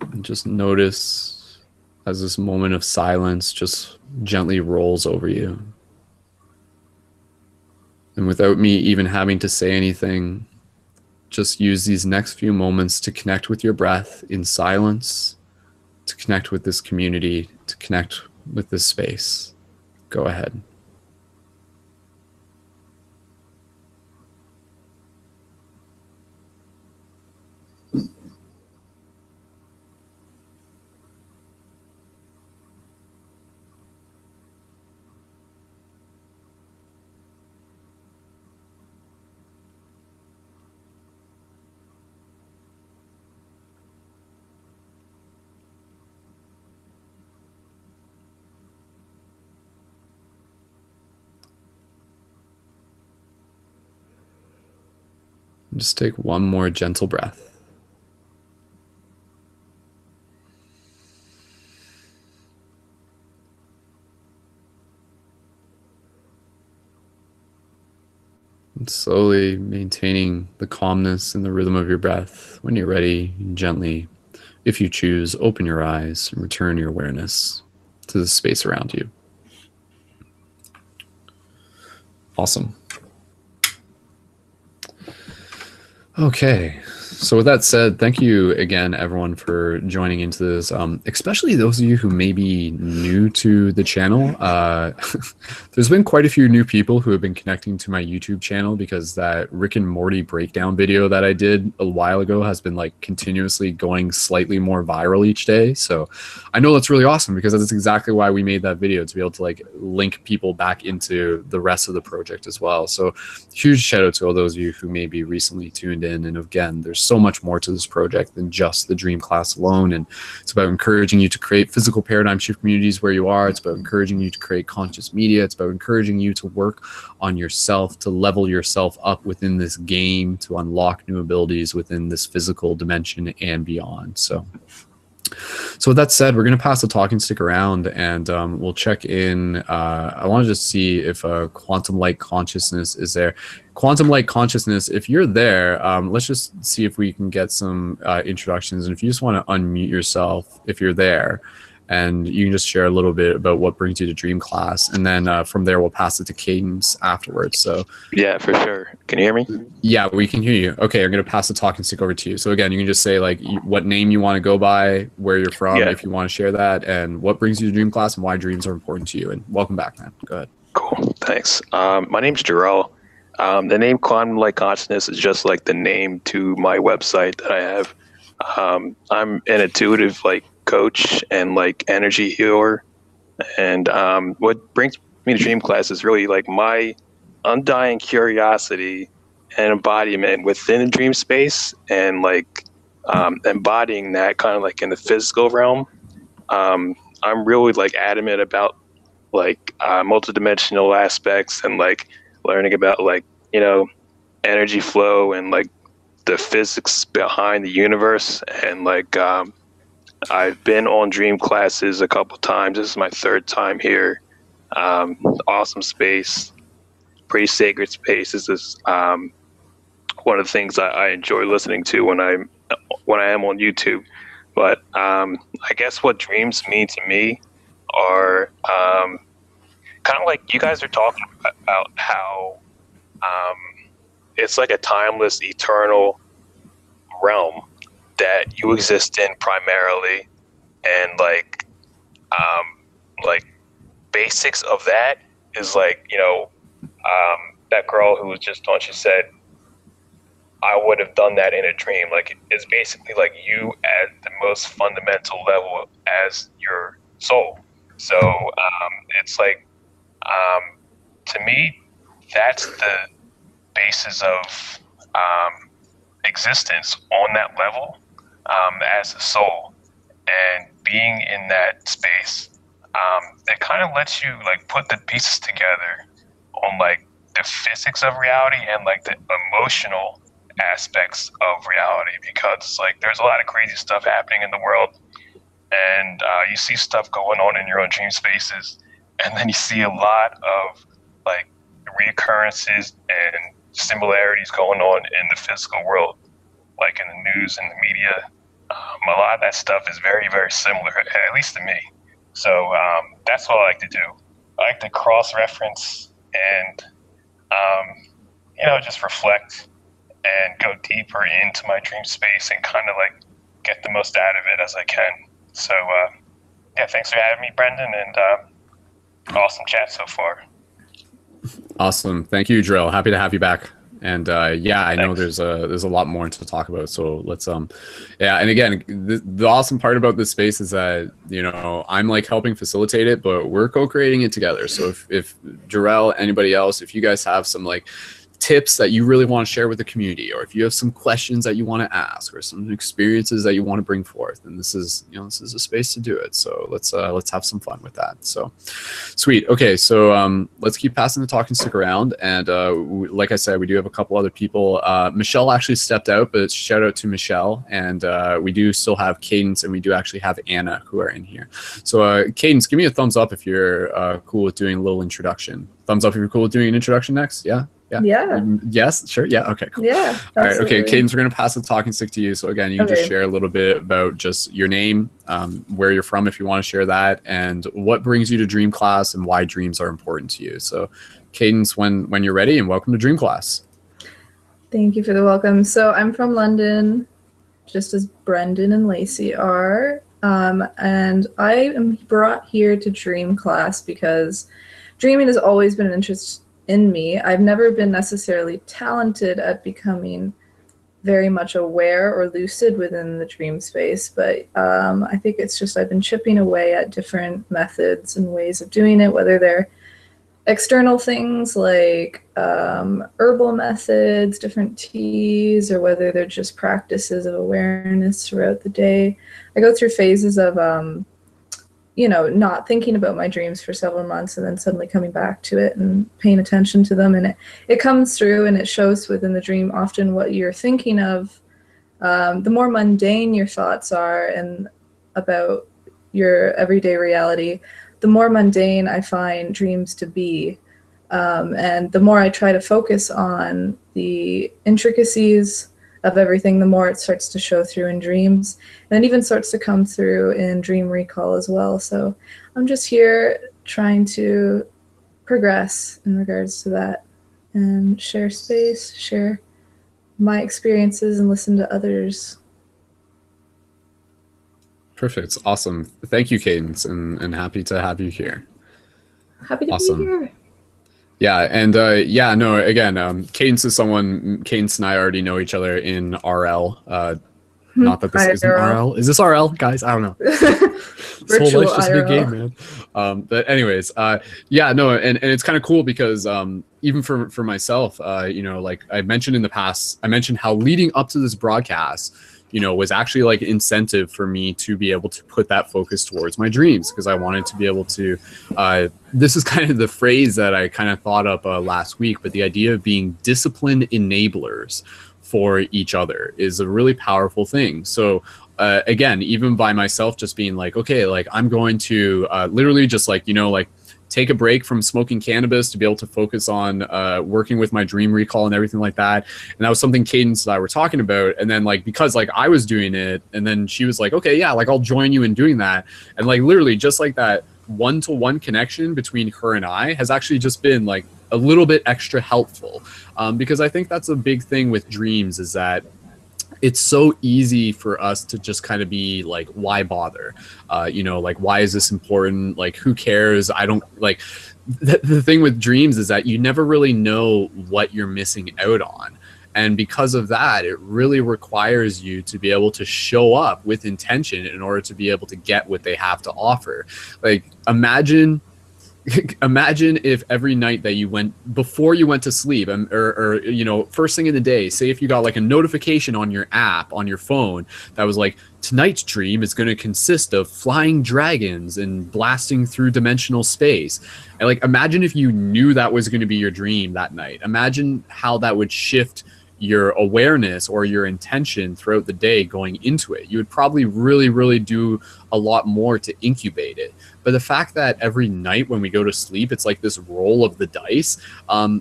And just notice as this moment of silence just gently rolls over you. And without me even having to say anything, just use these next few moments to connect with your breath in silence, to connect with this community, to connect with this space. Go ahead. Just take one more gentle breath. And slowly maintaining the calmness and the rhythm of your breath. When you're ready, gently, if you choose, open your eyes and return your awareness to the space around you. Awesome. Okay, so with that said, thank you again, everyone, for joining into this, especially those of you who may be new to the channel. There's been quite a few new people who have been connecting to my YouTube channel because that Rick and Morty breakdown video that I did a while ago has been like continuously going slightly more viral each day. So I know that's really awesome because that's exactly why we made that video, to be able to like link people back into the rest of the project as well. So huge shout out to all those of you who may be recently tuned in. And again, there's so much more to this project than just the dream class alone. And it's about encouraging you to create physical paradigm shift communities where you are. It's about encouraging you to create conscious media. It's about encouraging you to work on yourself, to level yourself up within this game, to unlock new abilities within this physical dimension and beyond. So with that said, we're going to pass the talking stick around, and we'll check in. I want to just see if quantum light consciousness is there. Quantum light consciousness, if you're there, let's just see if we can get some introductions. And if you just want to unmute yourself, if you're there, and you can just share a little bit about what brings you to Dream Class. And then from there, we'll pass it to Cadence afterwards. So yeah, for sure. Can you hear me? Yeah, we can hear you. Okay, I'm going to pass the talking stick over to you. So again, you can just say like what name you want to go by, where you're from, if you want to share that, and what brings you to Dream Class and why dreams are important to you. And welcome back, man. Go ahead. Cool. Thanks. My name's Jarrell. The name Quantum Light Consciousness is just like the name to my website that I have. I'm an intuitive coach and energy healer, and what brings me to Dream Class is really my undying curiosity and embodiment within the dream space, and embodying that kind of in the physical realm. I'm really adamant about multidimensional aspects and learning about energy flow and the physics behind the universe. And I've been on dream classes a couple times. This is my third time here. Awesome space, pretty sacred space. This is one of the things I enjoy listening to when I am on YouTube. But I guess what dreams mean to me are kind of you guys are talking about how it's like a timeless, eternal realm that you exist in primarily, and basics of that is that girl who was just on, she said, I would have done that in a dream. It's basically you at the most fundamental level as your soul. So it's to me, that's the basis of existence on that level as a soul, and being in that space, it kind of lets you like put the pieces together on like the physics of reality and like the emotional aspects of reality, because like there's a lot of crazy stuff happening in the world, and you see stuff going on in your own dream spaces, and then you see a lot of like reoccurrences and similarities going on in the physical world, like in the news and the media. A lot of that stuff is very, very similar, at least to me. So that's what I like to do. I like to cross-reference and, just reflect and go deeper into my dream space and kind of like get the most out of it as I can. So, thanks for having me, Brendan, and awesome chat so far. Awesome. Thank you, Drill. Happy to have you back. And I know Thanks. there's a lot more to talk about. So let's and again, the awesome part about this space is that I'm like helping facilitate it, but we're co-creating it together. So if Jarrell, anybody else, if you guys have some like tips that you really want to share with the community, or if you have some questions that you want to ask, or some experiences that you want to bring forth, and this is a space to do it. So let's have some fun with that. So sweet. Okay, so let's keep passing the talking stick around, and like I said, we do have a couple other people. Michelle actually stepped out, but shout out to Michelle, and we do still have Cadence, and we do actually have Anna who are in here. So Cadence, give me a thumbs up if you're cool with doing a little introduction. Thumbs up if you're cool with doing an introduction next. Yeah. Yes, sure. Yeah. Okay, cool. Yeah. All right. Absolutely. Okay, Cadence, we're going to pass the talking stick to you. So again, you can just share a little bit about just your name, where you're from, if you want to share that, and what brings you to Dream Class and why dreams are important to you. So Cadence, when you're ready, and welcome to Dream Class. Thank you for the welcome. So I'm from London, just as Brendan and Lacey are. And I am brought here to Dream Class because dreaming has always been an interest in me. I've never been necessarily talented at becoming very much aware or lucid within the dream space, but I think it's just I've been chipping away at different methods and ways of doing it, whether they're external things like herbal methods, different teas, or whether they're just practices of awareness throughout the day. I go through phases of not thinking about my dreams for several months and then suddenly coming back to it and paying attention to them. And it comes through and it shows within the dream often what you're thinking of. The more mundane your thoughts are and about your everyday reality, the more mundane I find dreams to be. And the more I try to focus on the intricacies of everything, the more it starts to show through in dreams, and it even starts to come through in dream recall as well. So I'm just here trying to progress in regards to that and share space, share my experiences, and listen to others. Perfect. Awesome. Thank you, Cadence, and happy to have you here. Happy to Awesome. be here. Yeah, and again, Cadence is someone, Cadence and I already know each other in RL. Not that this isn't RL. Is this RL, guys? I don't know. This whole life's just a big game, man. But anyways, and it's kind of cool because even for myself, like I mentioned in the past, I mentioned how leading up to this broadcast, was actually like incentive for me to be able to put that focus towards my dreams, because I wanted to be able to, this is kind of the phrase that I kind of thought up last week, but the idea of being disciplined enablers for each other is a really powerful thing. So again, even by myself just being like, okay, like I'm going to literally just like, take a break from smoking cannabis to be able to focus on working with my dream recall and everything like that. And that was something Cadence and I were talking about. And then like, because like I was doing it, and then she was like, okay, yeah, like I'll join you in doing that. And like literally just like that one-to-one connection between her and I has actually just been like a little bit extra helpful, because I think that's a big thing with dreams, is that it's so easy for us to just kind of be like, why bother? Like, why is this important? Like, who cares? I don't like the thing with dreams is that you never really know what you're missing out on. And because of that, it really requires you to be able to show up with intention in order to be able to get what they have to offer. Like, imagine imagine if every night that you went, before you went to sleep, or you know, first thing in the day, say if you got like a notification on your app on your phone that was like, tonight's dream is going to consist of flying dragons and blasting through dimensional space. And like, imagine if you knew that was going to be your dream that night. Imagine how that would shift your awareness or your intention throughout the day going into it. You would probably really do a lot more to incubate it. But the fact that every night when we go to sleep, it's like this roll of the dice,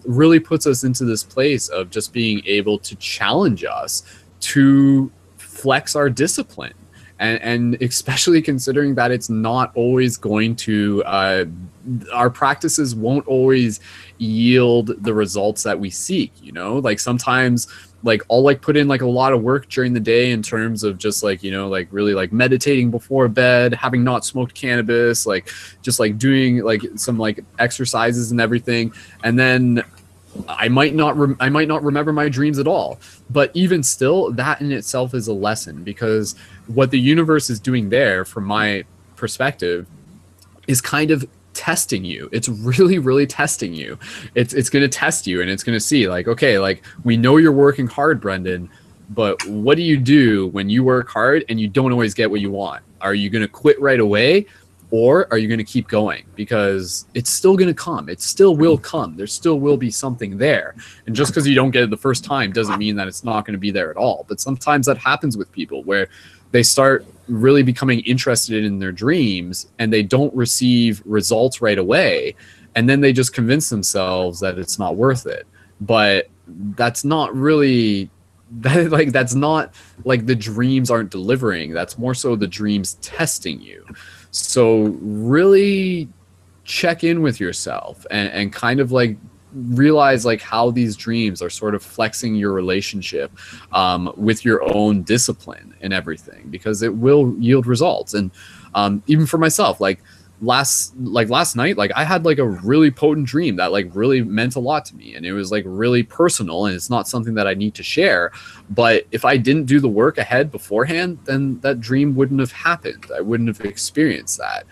really puts us into this place of just being able to challenge us to flex our discipline. And especially considering that it's not always going to, our practices won't always yield the results that we seek, you know? Like sometimes, like I'll like put in like a lot of work during the day in terms of just like, you know, like really like meditating before bed, having not smoked cannabis, like just like doing like some like exercises and everything. And then I might not remember my dreams at all. But even still, that in itself is a lesson, because what the universe is doing there, from my perspective, is kind of testing you. It's really testing you. It's going to test you, and it's going to see like, okay, like we know you're working hard, Brendan, but what do you do when you work hard and you don't always get what you want? Are you going to quit right away? Or are you going to keep going? Because it's still going to come. It still will come. There still will be something there. And just because you don't get it the first time doesn't mean that it's not going to be there at all. But sometimes that happens with people, where they start really becoming interested in their dreams and they don't receive results right away. And then they just convince themselves that it's not worth it. But that's not really... that's not like the dreams aren't delivering. That's more so the dreams testing you. So really check in with yourself and kind of like realize like how these dreams are sort of flexing your relationship with your own discipline and everything, because it will yield results. And even for myself, like last night, like I had like a really potent dream that like really meant a lot to me, and it was like really personal, and it's not something that I need to share. But if I didn't do the work ahead beforehand, then that dream wouldn't have happened. I wouldn't have experienced that.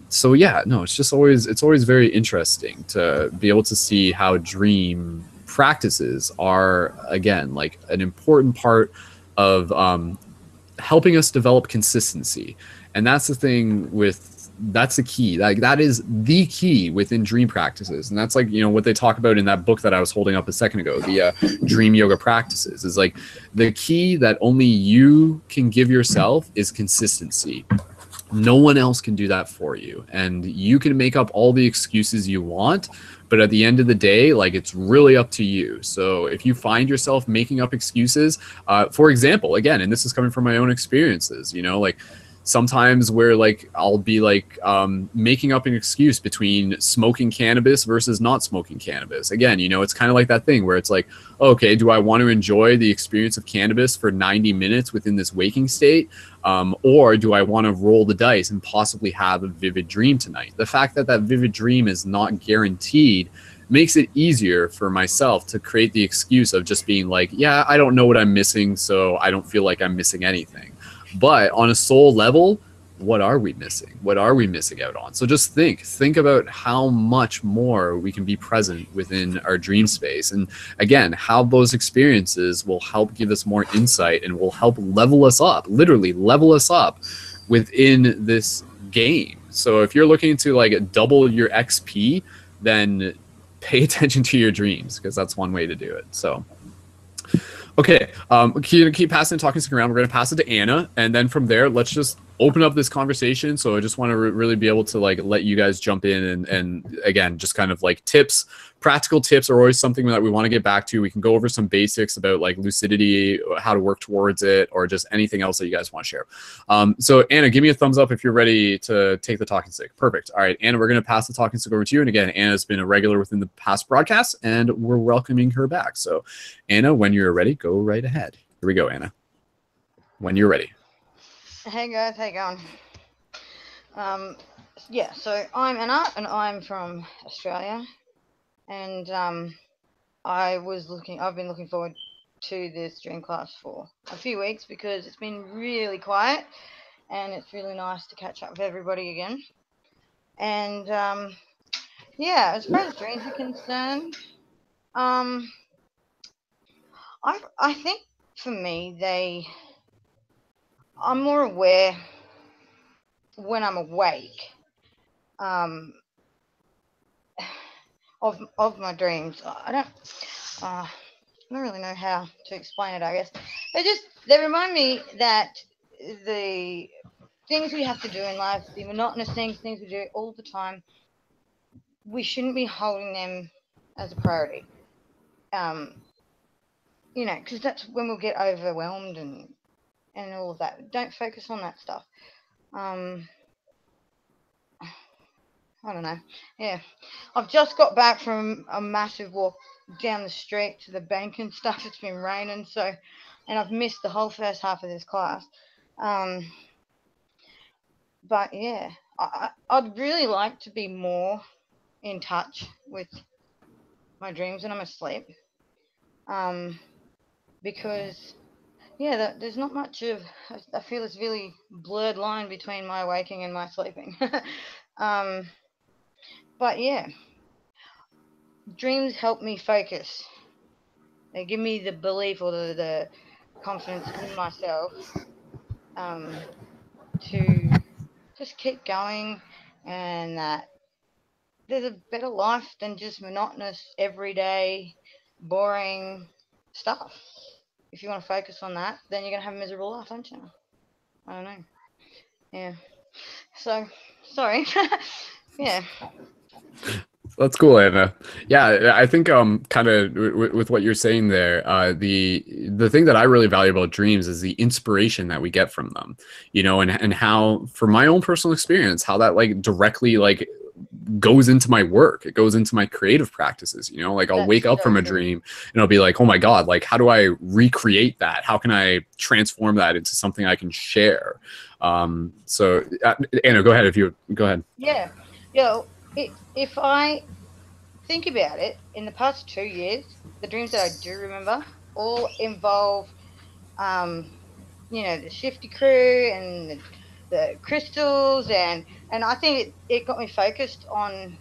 So yeah, no, it's always very interesting to be able to see how dream practices are, again, like an important part of helping us develop consistency. And that's the thing that's the key. Like that is the key within dream practices. And that's like, you know, what they talk about in that book that I was holding up a second ago, the dream yoga practices, is like the key that only you can give yourself is consistency. No one else can do that for you. And you can make up all the excuses you want, but at the end of the day, like it's really up to you. So if you find yourself making up excuses, for example, again, and this is coming from my own experiences, you know, like sometimes where like I'll be like making up an excuse between smoking cannabis versus not smoking cannabis. Again, you know, it's kind of like that thing where it's like, okay, do I want to enjoy the experience of cannabis for 90 minutes within this waking state? Or do I want to roll the dice and possibly have a vivid dream tonight? The fact that that vivid dream is not guaranteed makes it easier for myself to create the excuse of just being like, yeah, I don't know what I'm missing, so I don't feel like I'm missing anything. But on a soul level, what are we missing? What are we missing out on? So just think about how much more we can be present within our dream space. And again, how those experiences will help give us more insight and will help level us up, literally level us up within this game. So if you're looking to like double your XP, then pay attention to your dreams, because that's one way to do it. So okay, keep passing, talking, sticking around. We're going to pass it to Anna, and then from there, let's just open up this conversation. So I just want to really be able to like let you guys jump in and again, just kind of like tips, practical tips are always something that we want to get back to. We can go over some basics about like lucidity, how to work towards it, or just anything else that you guys want to share. So Anna, give me a thumbs up if you're ready to take the talking stick. Perfect. All right, Anna, we're going to pass the talking stick over to you. And again, Anna's been a regular within the past broadcasts, and we're welcoming her back. So Anna, when you're ready, go right ahead. Here we go, Anna. When you're ready. Hey guys, how you going? Yeah, so I'm Anna, and I'm from Australia, and I've been looking forward to this dream class for a few weeks because it's been really quiet, and it's really nice to catch up with everybody again. And yeah, as far as dreams are concerned, I think for me I'm more aware when I'm awake of my dreams. I don't really know how to explain it. I guess they remind me that the things we have to do in life, the monotonous things we do all the time, we shouldn't be holding them as a priority. You know, because that's when we'll get overwhelmed and all of that. Don't focus on that stuff. I don't know. Yeah, I've just got back from a massive walk down the street to the bank and stuff. It's been raining, and I've missed the whole first half of this class. But yeah, I'd really like to be more in touch with my dreams when I'm asleep. Because yeah, there's not much of. I feel it's really blurred line between my waking and my sleeping. But yeah, dreams help me focus. They give me the belief or the confidence in myself to just keep going, and that there's a better life than just monotonous, everyday, boring stuff. If you want to focus on that, then you're going to have a miserable life, aren't you? I don't know. Yeah. So, sorry. Yeah. That's cool, Anna. Yeah, I think kind of with what you're saying there, the thing that I really value about dreams is the inspiration that we get from them, you know, and how, for my own personal experience, how that like directly like goes into my work. It goes into my creative practices, you know, like I'll wake up from a dream and I'll be like, oh my God, like how do I recreate that? How can I transform that into something I can share? So Anna, go ahead. Go ahead. Yeah. Yeah. If I think about it, in the past 2 years, the dreams that I do remember all involve, you know, the Shifty crew and the crystals, and I think it got me focused on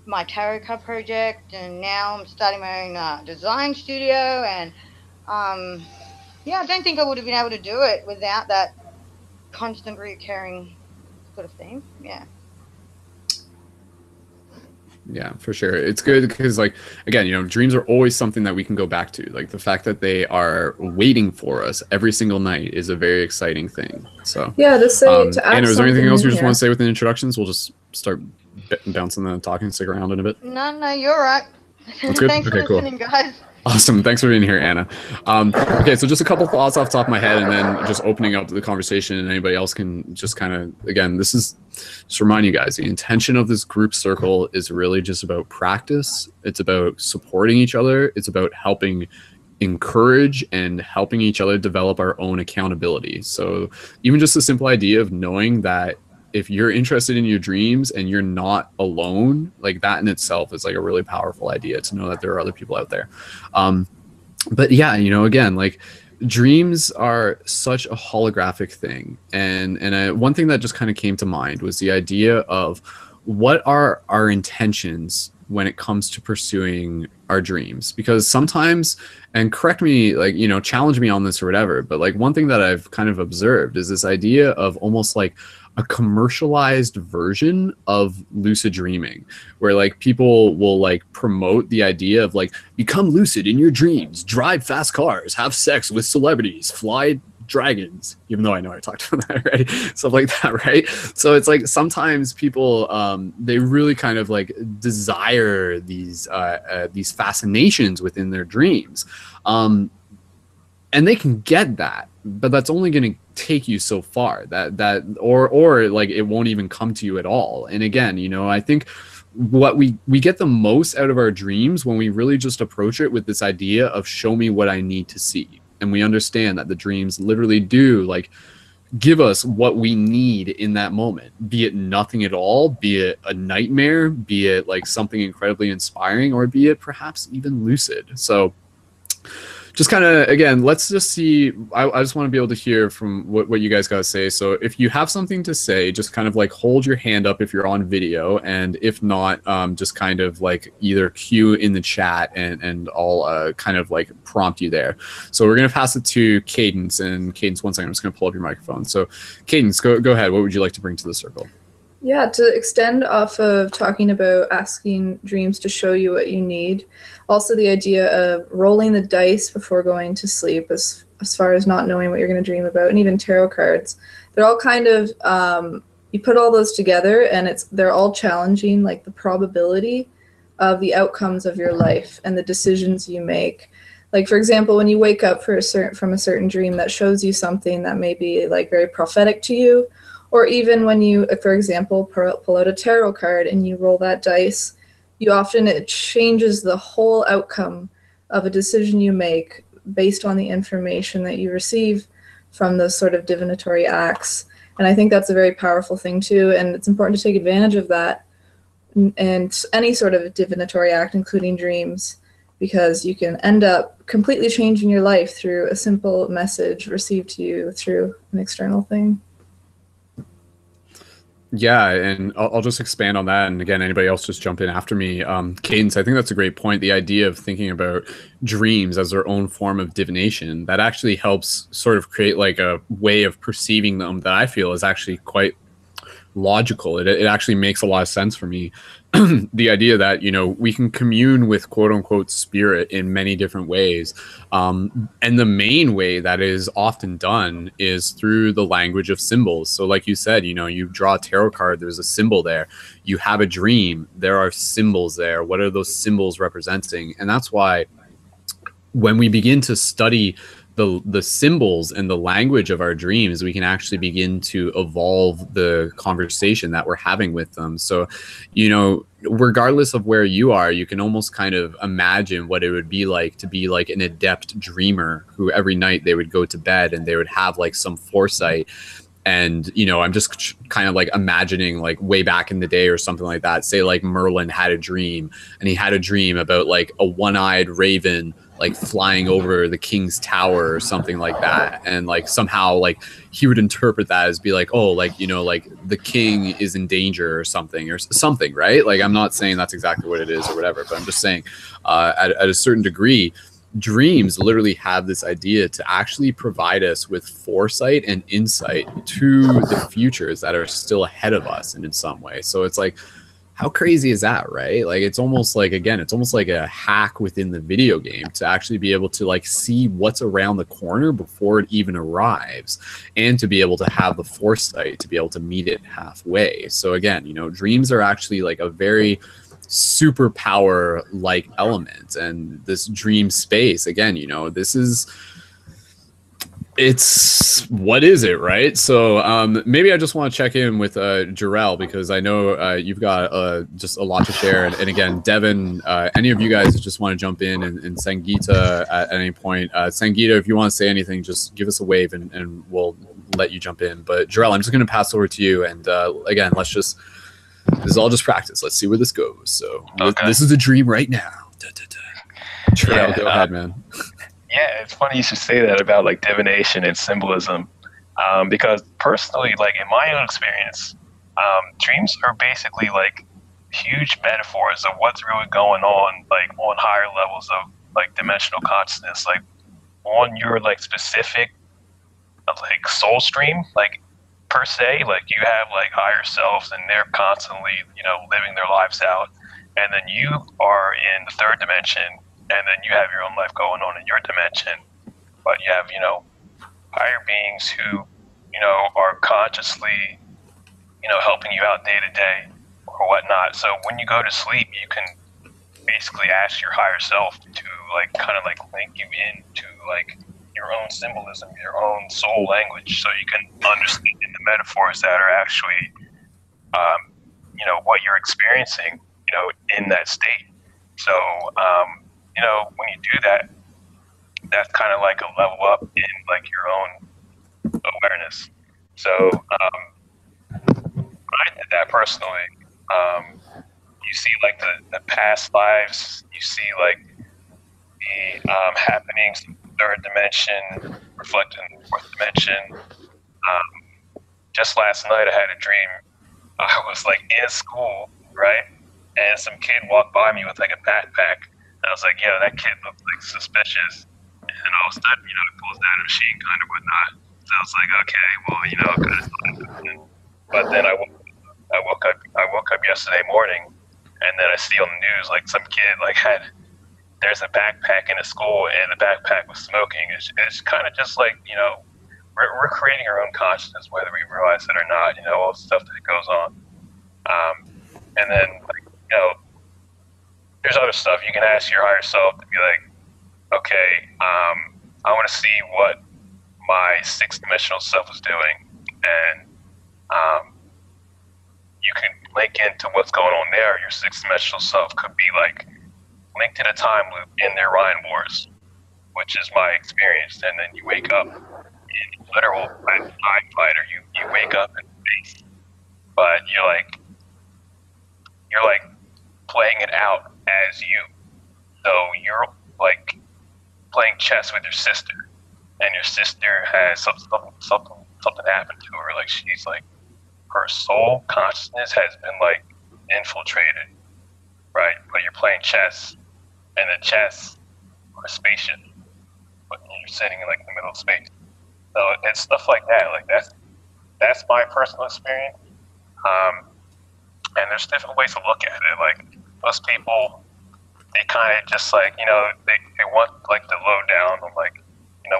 my tarot card project, and now I'm starting my own design studio, and yeah, I don't think I would have been able to do it without that constant recurring sort of theme. Yeah, for sure. It's good because, like, again, you know, dreams are always something that we can go back to. Like the fact that they are waiting for us every single night is a very exciting thing. So yeah, to say to add Anna, is there anything else you just here. want to say with the introductions? We'll just start bouncing the talking, stick around in a bit. No, you're right. That's good. Thanks for listening, guys. Awesome. Thanks for being here, Anna. Okay, so just a couple thoughts off the top of my head, and then just opening up the conversation, and anybody else can just kind of, again, this is just remind you guys, the intention of this group circle is really just about practice. It's about supporting each other. It's about helping encourage and helping each other develop our own accountability. So even just the simple idea of knowing that if you're interested in your dreams and you're not alone, like that in itself is like a really powerful idea, to know that there are other people out there. But yeah, you know, again, like dreams are such a holographic thing. And one thing that just kind of came to mind was the idea of what are our intentions when it comes to pursuing our dreams. Because sometimes, and correct me, like, you know, challenge me on this or whatever, but like one thing that I've kind of observed is this idea of almost like a commercialized version of lucid dreaming, where like people will like promote the idea of like, become lucid in your dreams, drive fast cars, have sex with celebrities, fly dragons, even though I know I talked about that already, stuff like that, right? So it's like sometimes people they really kind of like desire these fascinations within their dreams, and they can get that, but that's only going to take you so far, or like it won't even come to you at all. And again, you know, I think what we get the most out of our dreams when we really just approach it with this idea of show me what I need to see. And we understand that the dreams literally do like give us what we need in that moment, be it nothing at all, be it a nightmare, be it like something incredibly inspiring, or be it perhaps even lucid. So just kind of, again, let's just see. I just want to be able to hear from what you guys got to say. So if you have something to say, just kind of like hold your hand up if you're on video, and if not, just kind of like either cue in the chat, and I'll kind of like prompt you there. So we're gonna pass it to Cadence, and Cadence, one second, I'm just gonna pull up your microphone. So Cadence, go ahead. What would you like to bring to the circle? Yeah, to extend off of talking about asking dreams to show you what you need, also the idea of rolling the dice before going to sleep, as far as not knowing what you're going to dream about, and even tarot cards, they're all kind of, you put all those together, and they're all challenging, like the probability of the outcomes of your life and the decisions you make. Like, for example, when you wake up from a certain dream that shows you something that may be like very prophetic to you, or even when you, for example, pull out a tarot card and you roll that dice, it changes the whole outcome of a decision you make based on the information that you receive from those sort of divinatory acts. And I think that's a very powerful thing too, and it's important to take advantage of that and any sort of divinatory act, including dreams, because you can end up completely changing your life through a simple message received to you through an external thing. Yeah, and I'll just expand on that. And again, anybody else just jump in after me. Cadence, I think that's a great point. The idea of thinking about dreams as their own form of divination, that actually helps sort of create like a way of perceiving them that I feel is actually quite logical. It actually makes a lot of sense for me. The idea that, you know, we can commune with quote unquote spirit in many different ways. And the main way that is often done is through the language of symbols. So like you said, you know, you draw a tarot card, there's a symbol there. You have a dream, there are symbols there. What are those symbols representing? And that's why when we begin to study the symbols and the language of our dreams, we can actually begin to evolve the conversation that we're having with them. So, you know, regardless of where you are, you can almost kind of imagine what it would be like to be like an adept dreamer who every night they would go to bed and they would have like some foresight. And, you know, I'm just kind of like imagining like way back in the day or something like that. Say like Merlin had a dream, and he had a dream about like a one-eyed raven like flying over the king's tower or something like that. And like somehow like he would interpret that as be like, oh, like, you know, like the king is in danger or something, right? Like, I'm not saying that's exactly what it is or whatever, but I'm just saying at a certain degree, dreams literally have this idea to actually provide us with foresight and insight to the futures that are still ahead of us, and in some way. So it's like, how crazy is that, right? Like, it's almost like, again, it's almost like a hack within the video game to actually be able to like see what's around the corner before it even arrives, and to be able to have the foresight to be able to meet it halfway. So again, you know, dreams are actually like a very superpower like element. And this dream space, again, you know, it's what is it, right? So maybe I just want to check in with Jarrell, because I know you've got just a lot to share. And again, Devin, any of you guys just want to jump in, and Sangeeta at any point. Sangeeta, if you want to say anything, just give us a wave and we'll let you jump in. But Jarrell, I'm just going to pass over to you. And again, this is all just practice. Let's see where this goes. So okay. This is a dream right now. Jarrell, go ahead, man. Yeah, it's funny you should say that about like divination and symbolism, because personally, like in my own experience, dreams are basically like huge metaphors of what's really going on, like on higher levels of like dimensional consciousness, like on your like specific like soul stream, like per se, like you have like higher selves and they're constantly, you know, living their lives out, and then you are in the third dimension. And then you have your own life going on in your dimension, but you have, you know, higher beings who, you know, are consciously, you know, helping you out day to day or whatnot. So when you go to sleep, you can basically ask your higher self to like kind of like link you into like your own symbolism, your own soul language, so you can understand the metaphors that are actually, you know, what you're experiencing, you know, in that state. So, you know, when you do that, that's kind of like a level up in like your own awareness. So I did that personally. You see like the past lives, you see like the happenings third dimension reflecting the fourth dimension. Just last night I had a dream. I was like in school, right? And some kid walked by me with like a backpack. And I was like, yo, that kid looked like suspicious. And then all of a sudden, he pulls down a machine gun or whatnot. So I was like, okay, well, kind of. But then I woke up yesterday morning, and then I see on the news like some kid there's a backpack in a school, and the backpack was smoking. It's kind of just like we're creating our own consciousness, whether we realize it or not. All the stuff that goes on, and then there's other stuff you can ask your higher self to be like, okay, I want to see what my sixth dimensional self is doing, and you can link into what's going on there. Your sixth dimensional self could be like linked in a time loop in their Ryan Wars, which is my experience. And then you wake up in literal time fighter. You wake up in space, but you're like playing it out as you. So you're like playing chess with your sister, and your sister has something happened to her. Like she's like, her soul consciousness has been like infiltrated, right? But you're playing chess, and the chess are spaceship, but you're sitting in like the middle of space. So it's stuff like that. Like that's my personal experience. And there's different ways to look at it. Like most people, they kind of just like they want like the lowdown on like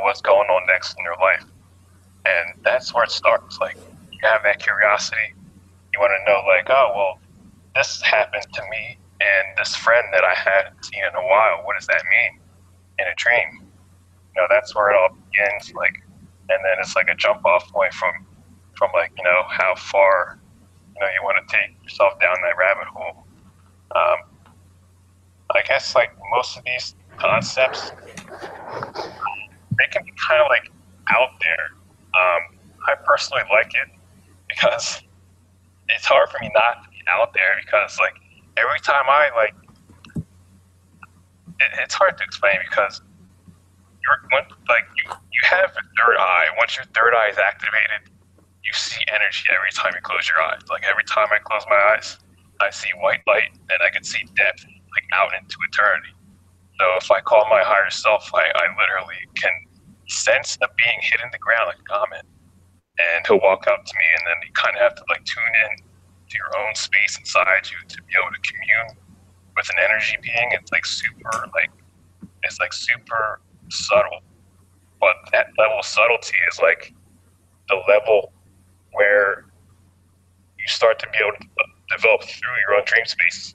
what's going on next in their life, and that's where it starts. Like you have that curiosity. You want to know like, oh well, this happened to me and this friend that I hadn't seen in a while. What does that mean in a dream? That's where it all begins. Like, and then it's like a jump off point from like how far you want to take yourself down that rabbit hole. I guess like most of these concepts, they can be kind of like out there. I personally like it because it's hard for me not to be out there, because like every time it's hard to explain, because you have a third eye. Once your third eye is activated, you see energy every time you close your eyes. Like every time I close my eyes, I see white light, and I can see depth like out into eternity. So if I call my higher self, I literally can sense a being hidden in the ground like a comet, and he'll walk up to me, and then you kind of have to like tune in to your own space inside you to be able to commune with an energy being. It's like super subtle, but that level of subtlety is like the level where you start to be able to develop through your own dream space.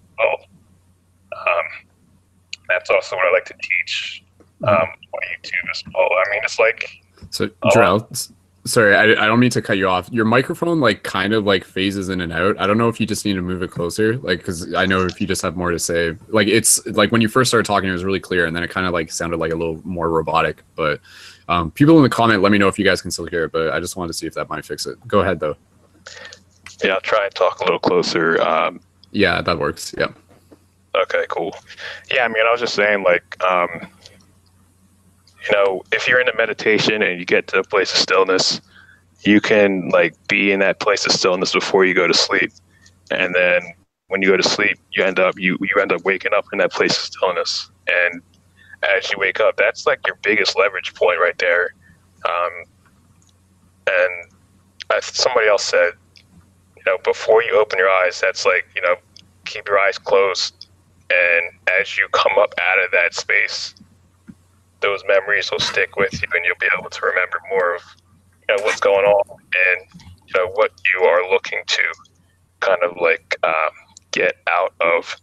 That's also what I like to teach on YouTube as well. I mean, it's like so. Jarrell, sorry, I don't mean to cut you off. Your microphone like kind of like phases in and out. I don't know if you just need to move it closer, like because I know if you just have more to say. Like it's like when you first started talking, it was really clear, and then it kind of like sounded like a little more robotic. But people in the comment, let me know if you guys can still hear it. But I just wanted to see if that might fix it. Go ahead though. Yeah, I'll try and talk a little closer. Yeah, that works. Yeah. Okay, cool. Yeah, I mean, I was just saying, like, if you're in a meditation and you get to a place of stillness, you can, like, be in that place of stillness before you go to sleep. And then when you go to sleep, you end up waking up in that place of stillness. And as you wake up, that's, like, your biggest leverage point right there. And somebody else said, before you open your eyes, that's like, keep your eyes closed. And as you come up out of that space, those memories will stick with you, and you'll be able to remember more of what's going on, and what you are looking to kind of like get out of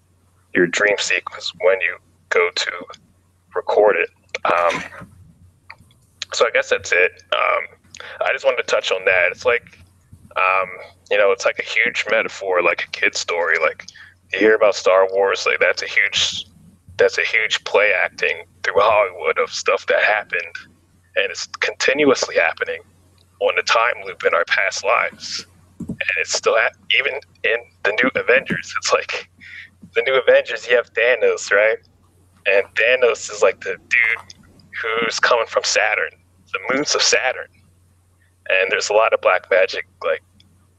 your dream sequence when you go to record it. So I guess that's it. I just wanted to touch on that. It's like it's like a huge metaphor, like a kid's story. Like you hear about Star Wars, like that's a huge play acting through Hollywood of stuff that happened, and it's continuously happening on the time loop in our past lives. And it's still even in the new Avengers. It's like the new Avengers, you have Thanos, right? And Thanos is like the dude who's coming from Saturn, the moons of Saturn. And there's a lot of black magic like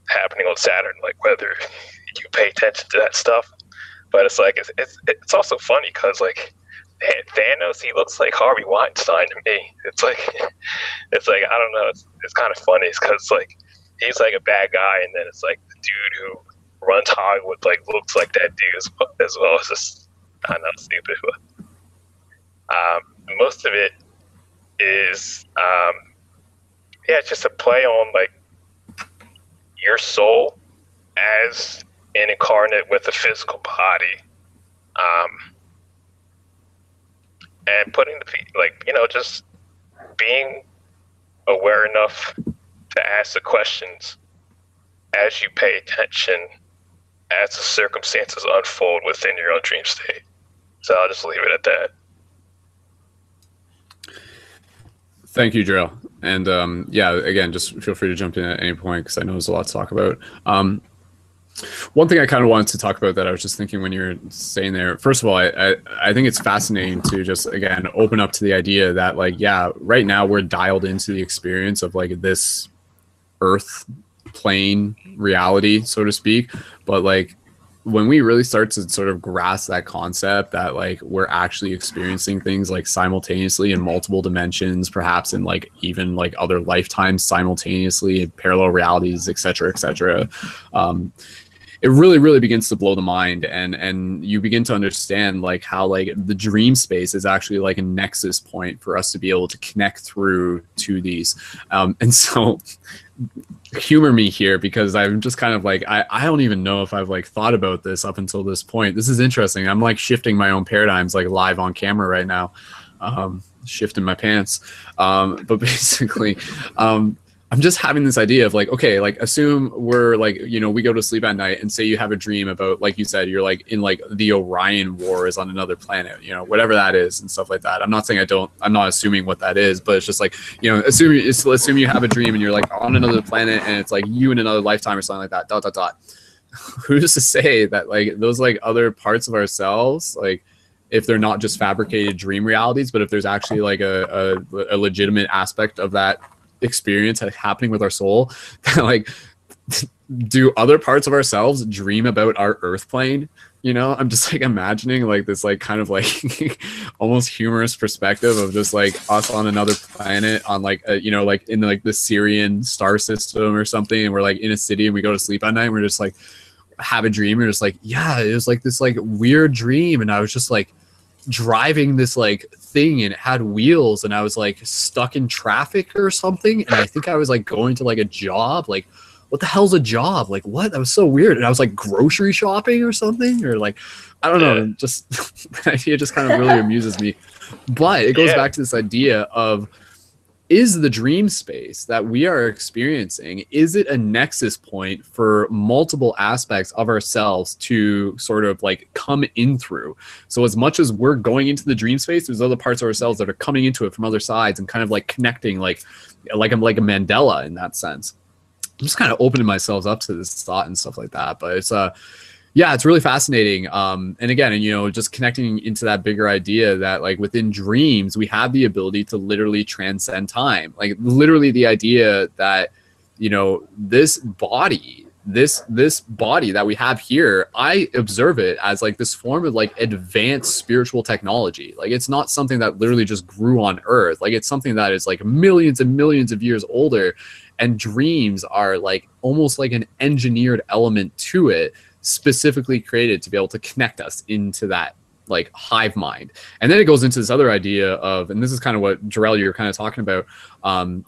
happening on Saturn, like whether you pay attention to that stuff. But it's like it's also funny because like Thanos, he looks like Harvey Weinstein to me. It's like I don't know. It's kind of funny because like he's like a bad guy, and then it's like the dude who runs Hollywood like looks like that dude as well. It's just I don't know, stupid. But most of it is it's just a play on like your soul as an incarnate with a physical body, and putting just being aware enough to ask the questions as you pay attention as the circumstances unfold within your own dream state. So I'll just leave it at that. Thank you, Drill. And again, just feel free to jump in at any point because I know there's a lot to talk about. One thing I kind of wanted to talk about that I was just thinking when you were saying there, first of all, I think it's fascinating to just, again, open up to the idea that, like, yeah, right now we're dialed into the experience of, like, this earth plane reality, so to speak. But, like, when we really start to sort of grasp that concept that, like, we're actually experiencing things, like, simultaneously in multiple dimensions, perhaps in, like, even, like, other lifetimes simultaneously, parallel realities, et cetera, it really begins to blow the mind, and you begin to understand, like, how, like, the dream space is actually like a nexus point for us to be able to connect through to these. And so humor me here, because I'm just kind of like, I don't even know if I've, like, thought about this up until this point. This is interesting. I'm, like, shifting my own paradigms, like, live on camera right now, shifting my pants. But basically, I'm just having this idea of, like, okay, like, assume we're, like, you know, we go to sleep at night and say you have a dream about, like you said, you're, like, in, like, the Orion Wars on another planet, you know, whatever that is and stuff like that. I'm not saying I'm not assuming what that is, but it's just like, you know, assume you have a dream and you're, like, on another planet and it's, like, you in another lifetime or something like that, ... Who's to say that, like, those, like, other parts of ourselves, like, if they're not just fabricated dream realities, but if there's actually, like, a legitimate aspect of that experience happening with our soul, like, do other parts of ourselves dream about our earth plane? You know, I'm just, like, imagining, like, this, like, kind of, like, almost humorous perspective of just, like, us on another planet on, like, you know, like, in, like, the Syrian star system or something, and we're, like, in a city and we go to sleep at night and we're just, like, have a dream, and we're just like, yeah, it was, like, this, like, weird dream, and I was just, like, driving this, like, thing, and it had wheels, and I was, like, stuck in traffic or something, and I think I was, like, going to, like, a job. Like, what the hell's a job? Like, what? That was so weird. And I was, like, grocery shopping or something, or, like, I don't know, just the idea just kind of really amuses me. But it goes back to this idea of, is the dream space that we are experiencing, is it a nexus point for multiple aspects of ourselves to sort of, like, come in through? So as much as we're going into the dream space, there's other parts of ourselves that are coming into it from other sides and kind of, like, connecting, like I'm like a Mandela in that sense. I'm just kind of opening myself up to this thought and stuff like that. But it's yeah, it's really fascinating. And again, you know, just connecting into that bigger idea that, like, within dreams, we have the ability to literally transcend time. Like, literally the idea that, you know, this body that we have here, I observe it as, like, this form of, like, advanced spiritual technology. Like, it's not something that literally just grew on Earth. Like, it's something that is, like, millions and millions of years older. And dreams are, like, almost like an engineered element to it, specifically created to be able to connect us into that, like, hive mind. And then it goes into this other idea of, and this is kind of what, Jarrell, you're kind of talking about,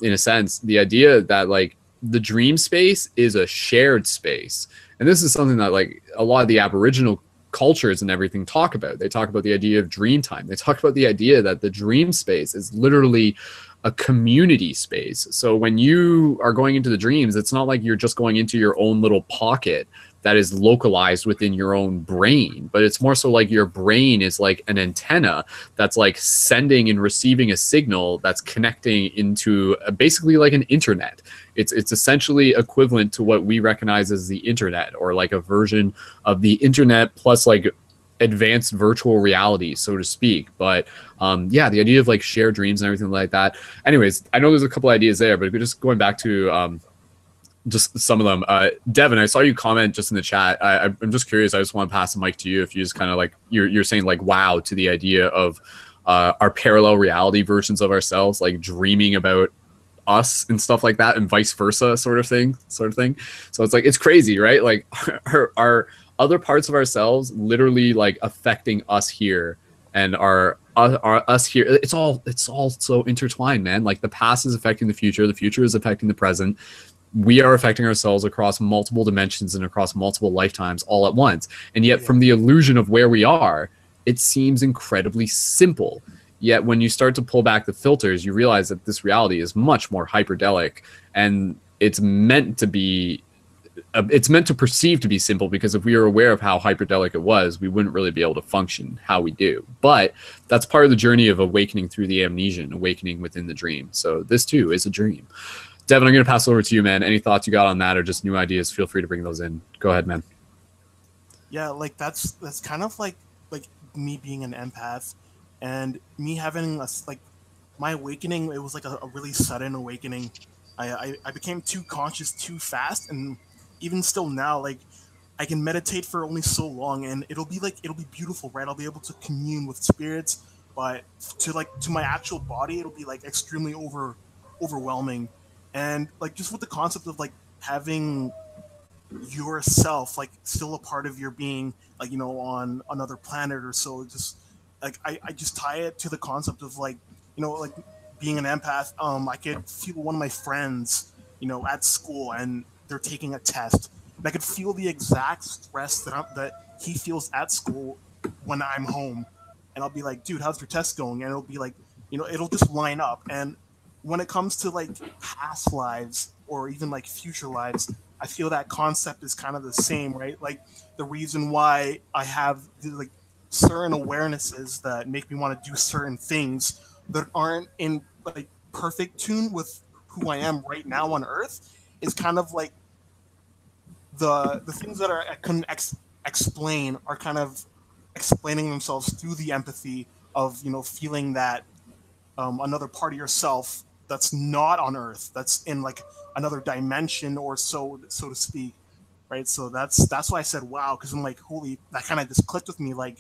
in a sense, the idea that, like, the dream space is a shared space. And this is something that, like, a lot of the Aboriginal cultures and everything talk about. They talk about the idea of dream time. They talk about the idea that the dream space is literally a community space. So when you are going into the dreams, it's not like you're just going into your own little pocket that is localized within your own brain, but it's more so like your brain is like an antenna that's, like, sending and receiving a signal that's connecting into basically like an internet. It's essentially equivalent to what we recognize as the internet, or like a version of the internet plus, like, advanced virtual reality, so to speak. But yeah, the idea of like shared dreams and everything like that. Anyways, I know there's a couple ideas there, but just going back to just some of them. Devin, I saw you comment just in the chat. I'm just curious. I just want to pass the mic to you. If you just kind of like, you're saying like, wow, to the idea of our parallel reality versions of ourselves, like dreaming about us and stuff like that, and vice versa, sort of thing. So it's like, it's crazy, right? Like our other parts of ourselves literally like affecting us here, and our us here. It's all so intertwined, man. Like the past is affecting the future is affecting the present. We are affecting ourselves across multiple dimensions and across multiple lifetimes all at once. And yet from the illusion of where we are, it seems incredibly simple. Yet when you start to pull back the filters, you realize that this reality is much more hyperdelic, and it's meant to be, it's meant to perceive to be simple, because if we were aware of how hyperdelic it was, we wouldn't really be able to function how we do. But that's part of the journey of awakening through the amnesia and awakening within the dream. So this too is a dream. Devin, I'm going to pass it over to you, man. Any thoughts you got on that, or just new ideas? Feel free to bring those in. Go ahead, man. Yeah, like that's kind of like me being an empath, and me having like my awakening. It was like a really sudden awakening. I became too conscious too fast, and even still now, like I can meditate for only so long, and it'll be beautiful, right? I'll be able to commune with spirits, but to my actual body, it'll be like extremely overwhelming. And like just with the concept of like having yourself like still a part of your being, like, you know, on another planet or so, just like I just tie it to the concept of like, you know, like being an empath. I could feel one of my friends, you know, at school, and they're taking a test, and I could feel the exact stress that he feels at school when I'm home, and I'll be like, dude, how's your test going? And it'll be like, you know, it'll just line up. And when it comes to like past lives or even like future lives, I feel that concept is kind of the same, right? Like the reason why I have like certain awarenesses that make me want to do certain things that aren't in like perfect tune with who I am right now on Earth is kind of like the things that I couldn't explain are kind of explaining themselves through the empathy of, you know, feeling that another part of yourself that's not on Earth, that's in like another dimension or so to speak, right? So that's why I said wow, because I'm like, holy, that kind of just clicked with me. Like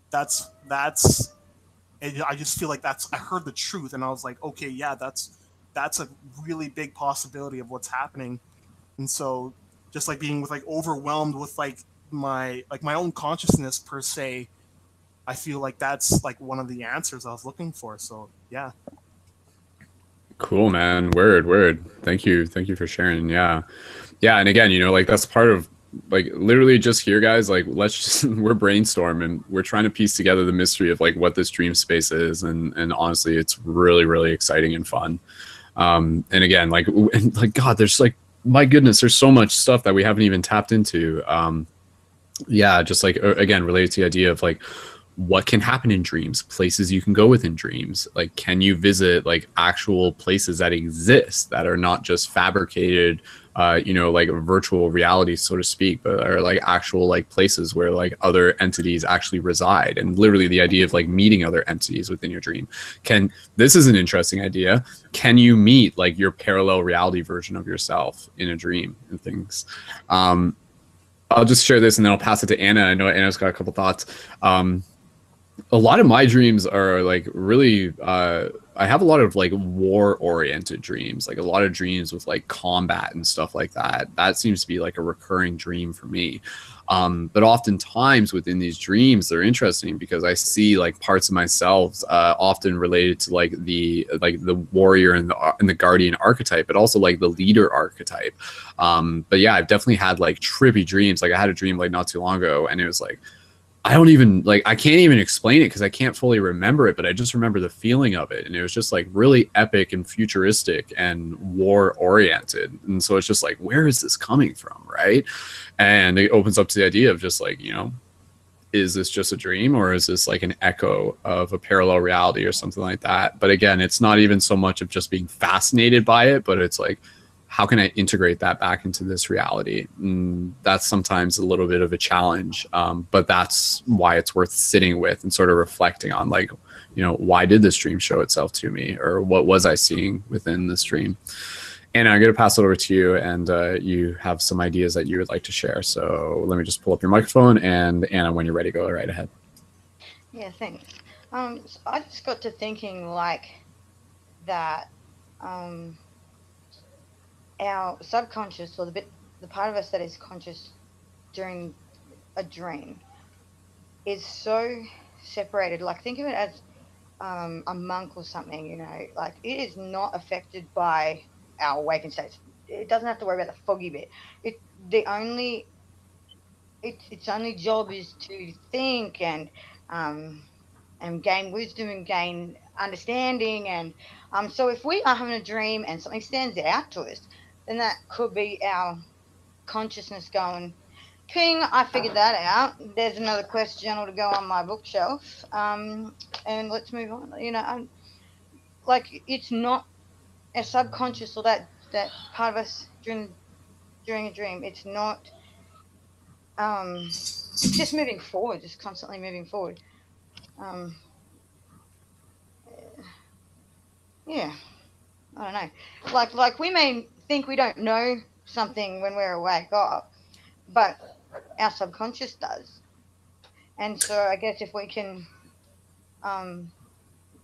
that's I just feel like I heard the truth, and I was like, okay, yeah, that's a really big possibility of what's happening. And so just like being with like overwhelmed with like my own consciousness per se, I feel like that's like one of the answers I was looking for. So yeah. Cool, man. Word. Thank you for sharing. Yeah. And again, you know, like that's part of like literally just here, guys, like we're brainstorming, we're trying to piece together the mystery of like what this dream space is, and honestly, it's really exciting and fun. And again, like God, there's like, my goodness, there's so much stuff that we haven't even tapped into. Yeah, just like again, related to the idea of like what can happen in dreams, places you can go within dreams. Like, can you visit like actual places that exist that are not just fabricated, you know, like virtual reality, so to speak, but are like actual like places where like other entities actually reside, and literally the idea of like meeting other entities within your dream. This is an interesting idea. Can you meet like your parallel reality version of yourself in a dream and things? I'll just share this and then I'll pass it to Anna. I know Anna's got a couple thoughts. A lot of my dreams are like really, I have a lot of like war-oriented dreams, like a lot of dreams with like combat and stuff like that. That seems to be like a recurring dream for me. But oftentimes within these dreams, they're interesting because I see like parts of myself, often related to like the warrior and the guardian archetype, but also like the leader archetype. But yeah, I've definitely had like trippy dreams. Like I had a dream like not too long ago, and it was like, I can't even explain it because I can't fully remember it, but I just remember the feeling of it. And it was just like really epic and futuristic and war oriented. And so it's just like, where is this coming from? Right. And it opens up to the idea of just like, you know, is this just a dream, or is this like an echo of a parallel reality or something like that? But again, it's not even so much of just being fascinated by it, but it's like, how can I integrate that back into this reality? And that's sometimes a little bit of a challenge, but that's why it's worth sitting with and sort of reflecting on, like, you know, why did this dream show itself to me, or what was I seeing within this dream? Anna, I'm going to pass it over to you, and you have some ideas that you would like to share. So let me just pull up your microphone, and Anna, when you're ready, go right ahead. Yeah, thanks. So I just got to thinking like that our subconscious, or the part of us that is conscious during a dream, is so separated. Like, think of it as a monk or something, you know, like it is not affected by our waking states. It doesn't have to worry about the foggy bit. Its only job is to think and gain wisdom and gain understanding. And so if we are having a dream and something stands out to us, then that could be our consciousness going, ping, I figured that out. There's another quest journal to go on my bookshelf. And let's move on. You know, like, it's not a subconscious, or that part of us during a dream. It's not. It's just moving forward, just constantly moving forward. Yeah, I don't know. Like we may think we don't know something when we're awake up, but our subconscious does. And so I guess if we can,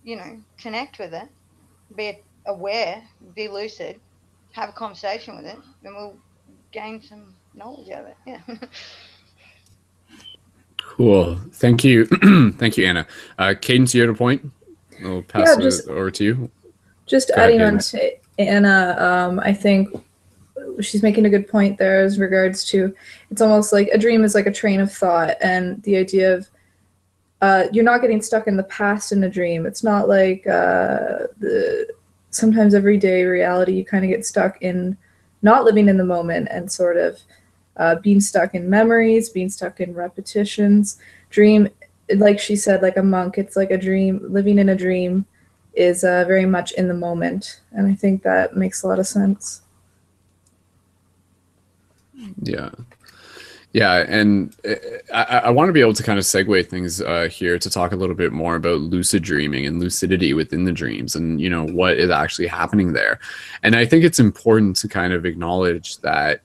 you know, connect with it, be aware, be lucid, have a conversation with it, then we'll gain some knowledge out of it. Yeah. Cool. Thank you. Thank you, Anna. Cadence, you had a point? I'll pass it over to you. Just adding on to Anna, I think she's making a good point there as regards to, it's almost like a dream is like a train of thought, and the idea of you're not getting stuck in the past in a dream. It's not like the sometimes everyday reality, you kind of get stuck in not living in the moment and sort of being stuck in memories, being stuck in repetitions. Dream, like she said, like a monk, it's like a dream. Living in a dream is very much in the moment, and I think that makes a lot of sense. Yeah. Yeah, and I want to be able to kind of segue things here to talk a little bit more about lucid dreaming and lucidity within the dreams, and, you know, what is actually happening there. And I think it's important to kind of acknowledge that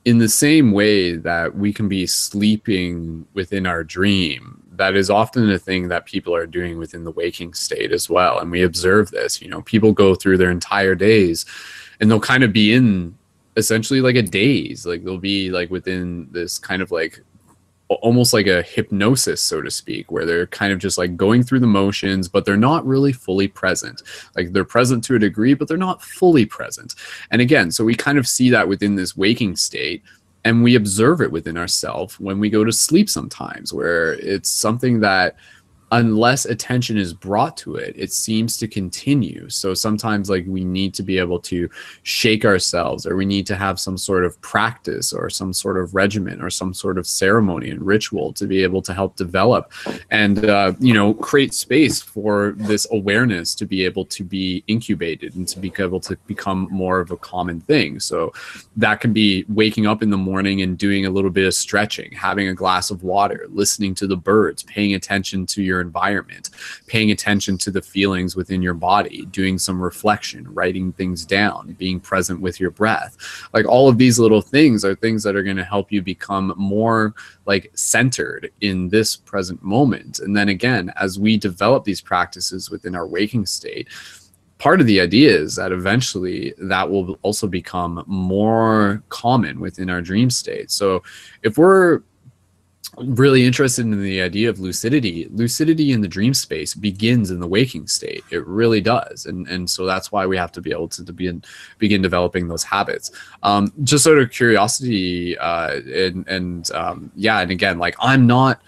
in the same way that we can be sleeping within our dream, that is often a thing that people are doing within the waking state as well. And we observe this, you know, people go through their entire days and they'll kind of be in essentially like a daze, like they'll be like within this kind of like almost like a hypnosis, so to speak, where they're kind of just like going through the motions, but they're not really fully present. Like, they're present to a degree, but they're not fully present. And again, so we kind of see that within this waking state, and we observe it within ourselves when we go to sleep sometimes, where it's something that, unless attention is brought to it, it seems to continue. So sometimes, like, we need to be able to shake ourselves, or we need to have some sort of practice or some sort of regimen or some sort of ceremony and ritual to be able to help develop and, you know, create space for this awareness to be able to be incubated and to be able to become more of a common thing. So that can be waking up in the morning and doing a little bit of stretching, having a glass of water, listening to the birds, paying attention to your environment, paying attention to the feelings within your body, doing some reflection, writing things down, being present with your breath. Like, all of these little things are things that are going to help you become more like centered in this present moment. And then again, as we develop these practices within our waking state, part of the idea is that eventually that will also become more common within our dream state. So if we're really interested in the idea of lucidity in the dream space begins in the waking state. It really does. And so that's why we have to be able to begin developing those habits. Just out of curiosity, yeah, and again, like, I'm not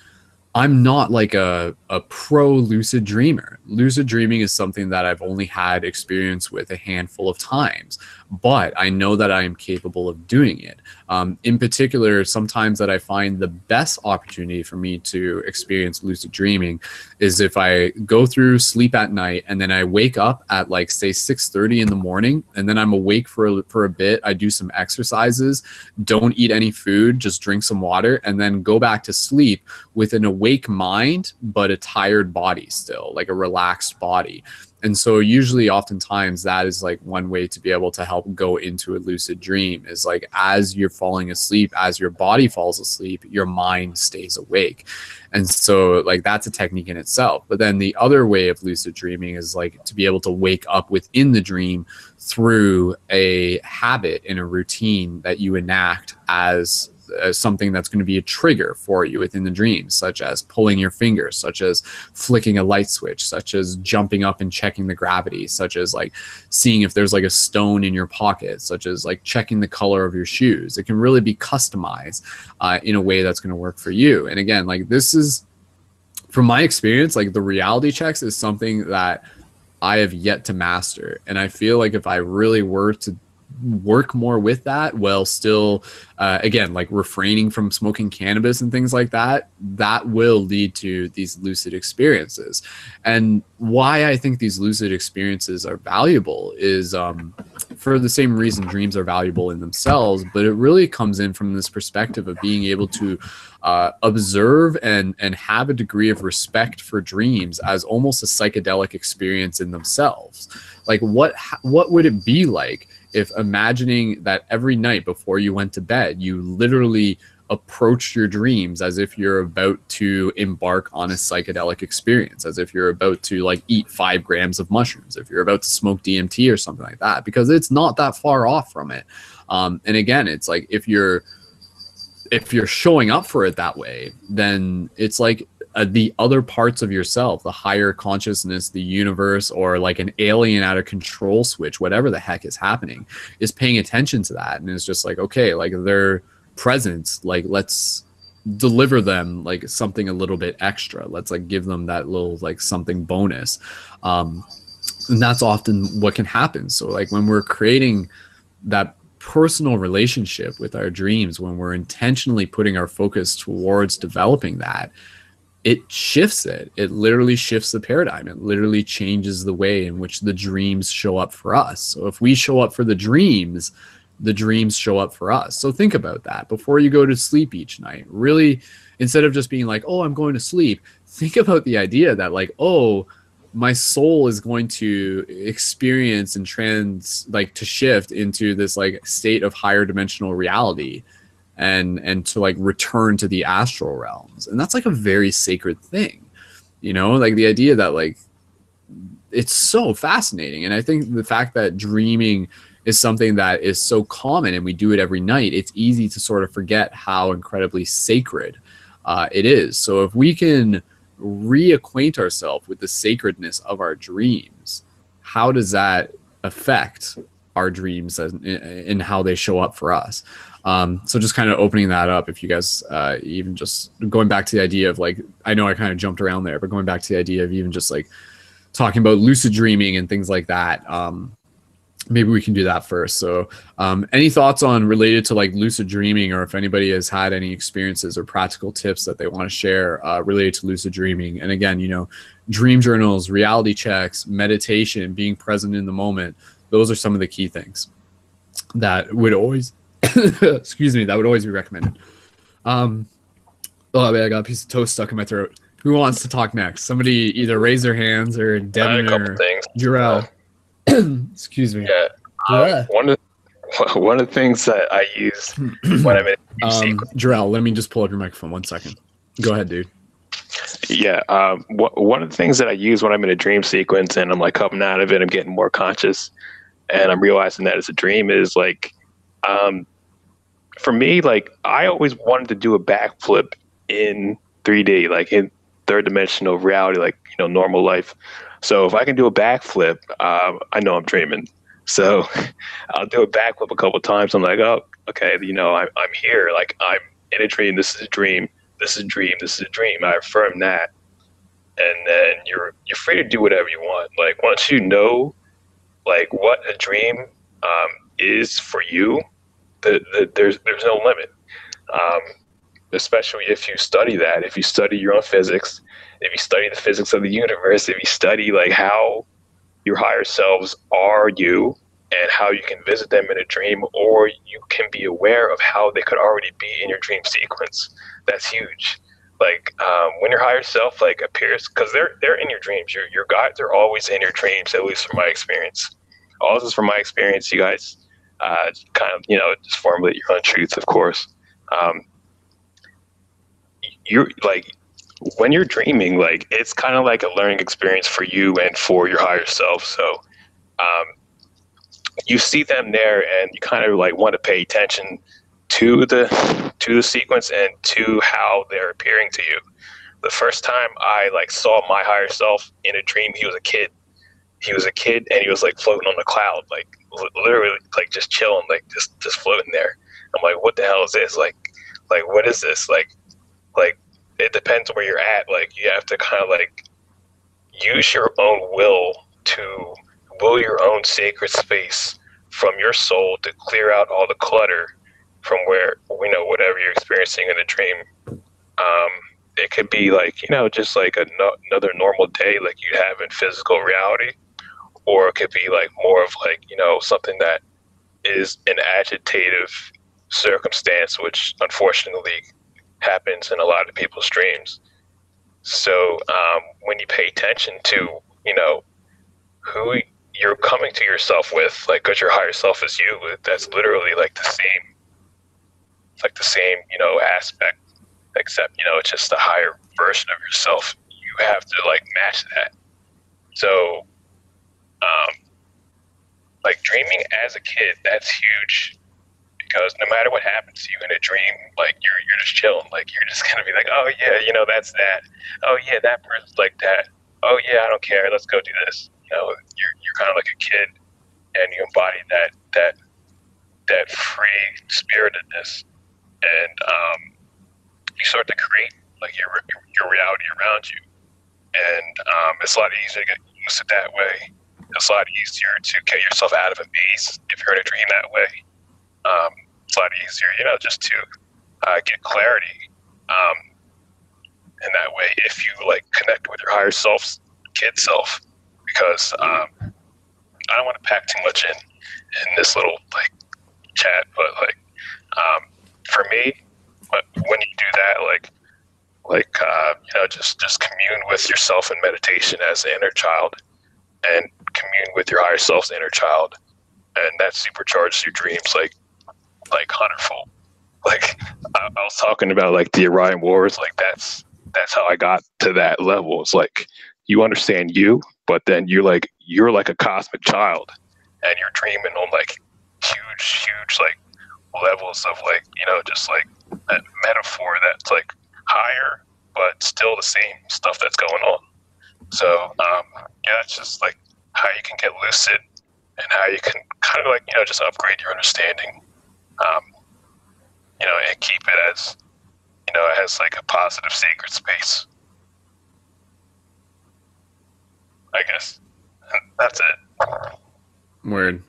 like a pro lucid dreamer. lucid dreaming is something that I've only had experience with a handful of times, but I know that I am capable of doing it. In particular, sometimes that I find the best opportunity for me to experience lucid dreaming is if I go through sleep at night and then I wake up at like say 6:30 in the morning, and then I'm awake for a bit. I do some exercises, don't eat any food, just drink some water, and then go back to sleep with an awake mind but a tired body still, like a relaxed body. And so usually oftentimes that is like one way to be able to help go into a lucid dream, is like as you're falling asleep, as your body falls asleep, your mind stays awake. And so like that's a technique in itself. But then the other way of lucid dreaming is like to be able to wake up within the dream through a habit and a routine that you enact as something that's going to be a trigger for you within the dream, such as pulling your finger, such as flicking a light switch, such as jumping up and checking the gravity, such as like seeing if there's like a stone in your pocket, such as like checking the color of your shoes. It can really be customized in a way that's going to work for you. And again, like this is, from my experience, like the reality checks is something that I have yet to master. And I feel like if I really were to work more with that while still again, like refraining from smoking cannabis and things like that, that will lead to these lucid experiences. And why I think these lucid experiences are valuable is for the same reason dreams are valuable in themselves, but it really comes in from this perspective of being able to observe and have a degree of respect for dreams as almost a psychedelic experience in themselves. Like what would it be like if, imagining that every night before you went to bed, you literally approach your dreams as if you're about to embark on a psychedelic experience, as if you're about to like eat 5 grams of mushrooms, if you're about to smoke DMT or something like that, because it's not that far off from it. And again, it's like if you're showing up for it that way, then it's like the other parts of yourself, the higher consciousness, the universe, or like an alien at a control switch, whatever the heck is happening, is paying attention to that. And it's just like, okay, like their presence, like let's deliver them like something a little bit extra. Let's like give them that little like something bonus. And that's often what can happen. So like when we're creating that personal relationship with our dreams, when we're intentionally putting our focus towards developing that, it shifts it. It literally shifts the paradigm. It literally changes the way in which the dreams show up for us. So if we show up for the dreams show up for us. So think about that before you go to sleep each night. Really, instead of just being like, oh, I'm going to sleep, think about the idea that like, oh, my soul is going to experience and to shift into this like state of higher dimensional reality and to like return to the astral realms. And that's like a very sacred thing, you know, like the idea that like it's so fascinating. And I think the fact that dreaming is something that is so common and we do it every night, it's easy to sort of forget how incredibly sacred it is. So if we can reacquaint ourselves with the sacredness of our dreams, how does that affect our dreams and how they show up for us? So just kind of opening that up, if you guys even just going back to the idea of like, I know I kind of jumped around there, but going back to the idea of even just like talking about lucid dreaming and things like that, maybe we can do that first. So any thoughts on related to like lucid dreaming, or if anybody has had any experiences or practical tips that they want to share related to lucid dreaming? And again, you know, dream journals, reality checks, meditation, being present in the moment, those are some of the key things that would always excuse me, that would always be recommended. Oh man, I got a piece of toast stuck in my throat. Who wants to talk next? Somebody either raise their hands, or Devin or Jarrell. Excuse me. Yeah. One of the things that I use when I'm in a sequence. Jarrell, let me just pull up your microphone 1 second. Go ahead, dude. Yeah. One of the things that I use when I'm in a dream sequence and I'm like coming out of it, I'm getting more conscious, and I'm realizing that it's a dream, is like, for me, like I always wanted to do a backflip in 3D, like in third dimensional reality, like, you know, normal life. So if I can do a backflip, I know I'm dreaming. So I'll do a backflip a couple of times. I'm like, oh, okay, you know, I'm here. Like I'm in a dream. This is a dream. This is a dream. This is a dream. I affirm that. and then you're free to do whatever you want. Like once you know like what a dream is for you, there's no limit. Especially if you study that, if you study your own physics, if you study the physics of the universe, if you study like how your higher selves are you and how you can visit them in a dream, or you can be aware of how they could already be in your dream sequence. That's huge. Like when your higher self like appears, because they're in your dreams. Your guides are always in your dreams, at least from my experience. All this is from my experience, you guys. Kind of, just formulate your own truths, of course. You're like, when you're dreaming, like it's kind of like a learning experience for you and for your higher self. So you see them there and you kind of like want to pay attention to the sequence and to how they're appearing to you. The first time I like saw my higher self in a dream, he was a kid and he was like floating on a cloud, like literally like just chilling, like just floating there. I'm like, what the hell is this? Like what is this? Like it depends where you're at. Like you have to kind of like use your own will to will your own sacred space from your soul to clear out all the clutter from where whatever you're experiencing in a dream. It could be like just like another normal day like you have in physical reality, or it could be like more of like something that is an agitative circumstance, which unfortunately happens in a lot of people's dreams. So when you pay attention to who you're coming to yourself with, like because your higher self is you, that's literally like the same, aspect, except it's just a higher version of yourself. You have to like match that. So like dreaming as a kid, that's huge, because no matter what happens to you in a dream, like you're just chilling. Like you're just gonna be like, oh yeah, that's that. Oh yeah, that person's like that. Oh yeah, I don't care. Let's go do this. You're kind of like a kid, and you embody that free spiritedness, and you start to create like your reality around you, and it's a lot easier to get lucid that way. It's a lot easier to get yourself out of a maze if you're in a dream that way. It's a lot easier, just to get clarity in that way if you like connect with your higher self's kid self, because I don't want to pack too much in this little like chat, but like for me, when you do that, just commune with yourself in meditation as an inner child, and commune with your higher self's inner child, and that supercharges your dreams like 100-fold. Like I was talking about like the Orion Wars, like that's how I got to that level. It's like you understand you, but then you're like a cosmic child, and you're dreaming on like huge like levels of like just like that metaphor that's like higher but still the same stuff that's going on. So it's just like how you can get lucid and how you can kind of like just upgrade your understanding, and keep it as as like a positive sacred space, I guess. That's it. Word.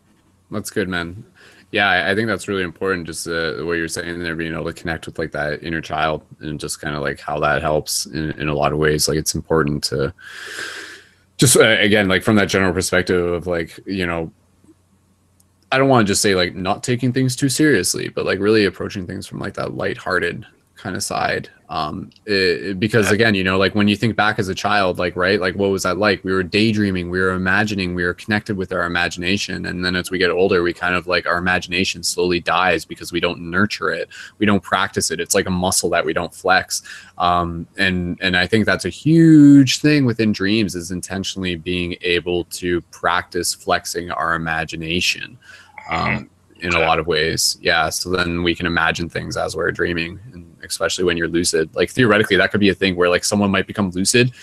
That's good, man. Yeah, I think that's really important, just the way you're saying there, being able to connect with like that inner child, and just kind of like how that helps in a lot of ways. Like it's important to just, again, like from that general perspective of like, I don't want to just say like not taking things too seriously, but like really approaching things from like that lighthearted kind of side. Because again, like when you think back as a child, like, right, like what was that like? We were daydreaming, we were imagining, we were connected with our imagination. And then as we get older, we kind of like our imagination slowly dies because we don't nurture it. We don't practice it. It's like a muscle that we don't flex. And I think that's a huge thing within dreams, is intentionally being able to practice flexing our imagination. In a lot of ways. Yeah. So then we can imagine things as we're dreaming, and especially when you're lucid. Like theoretically, that could be a thing where like someone might become lucid,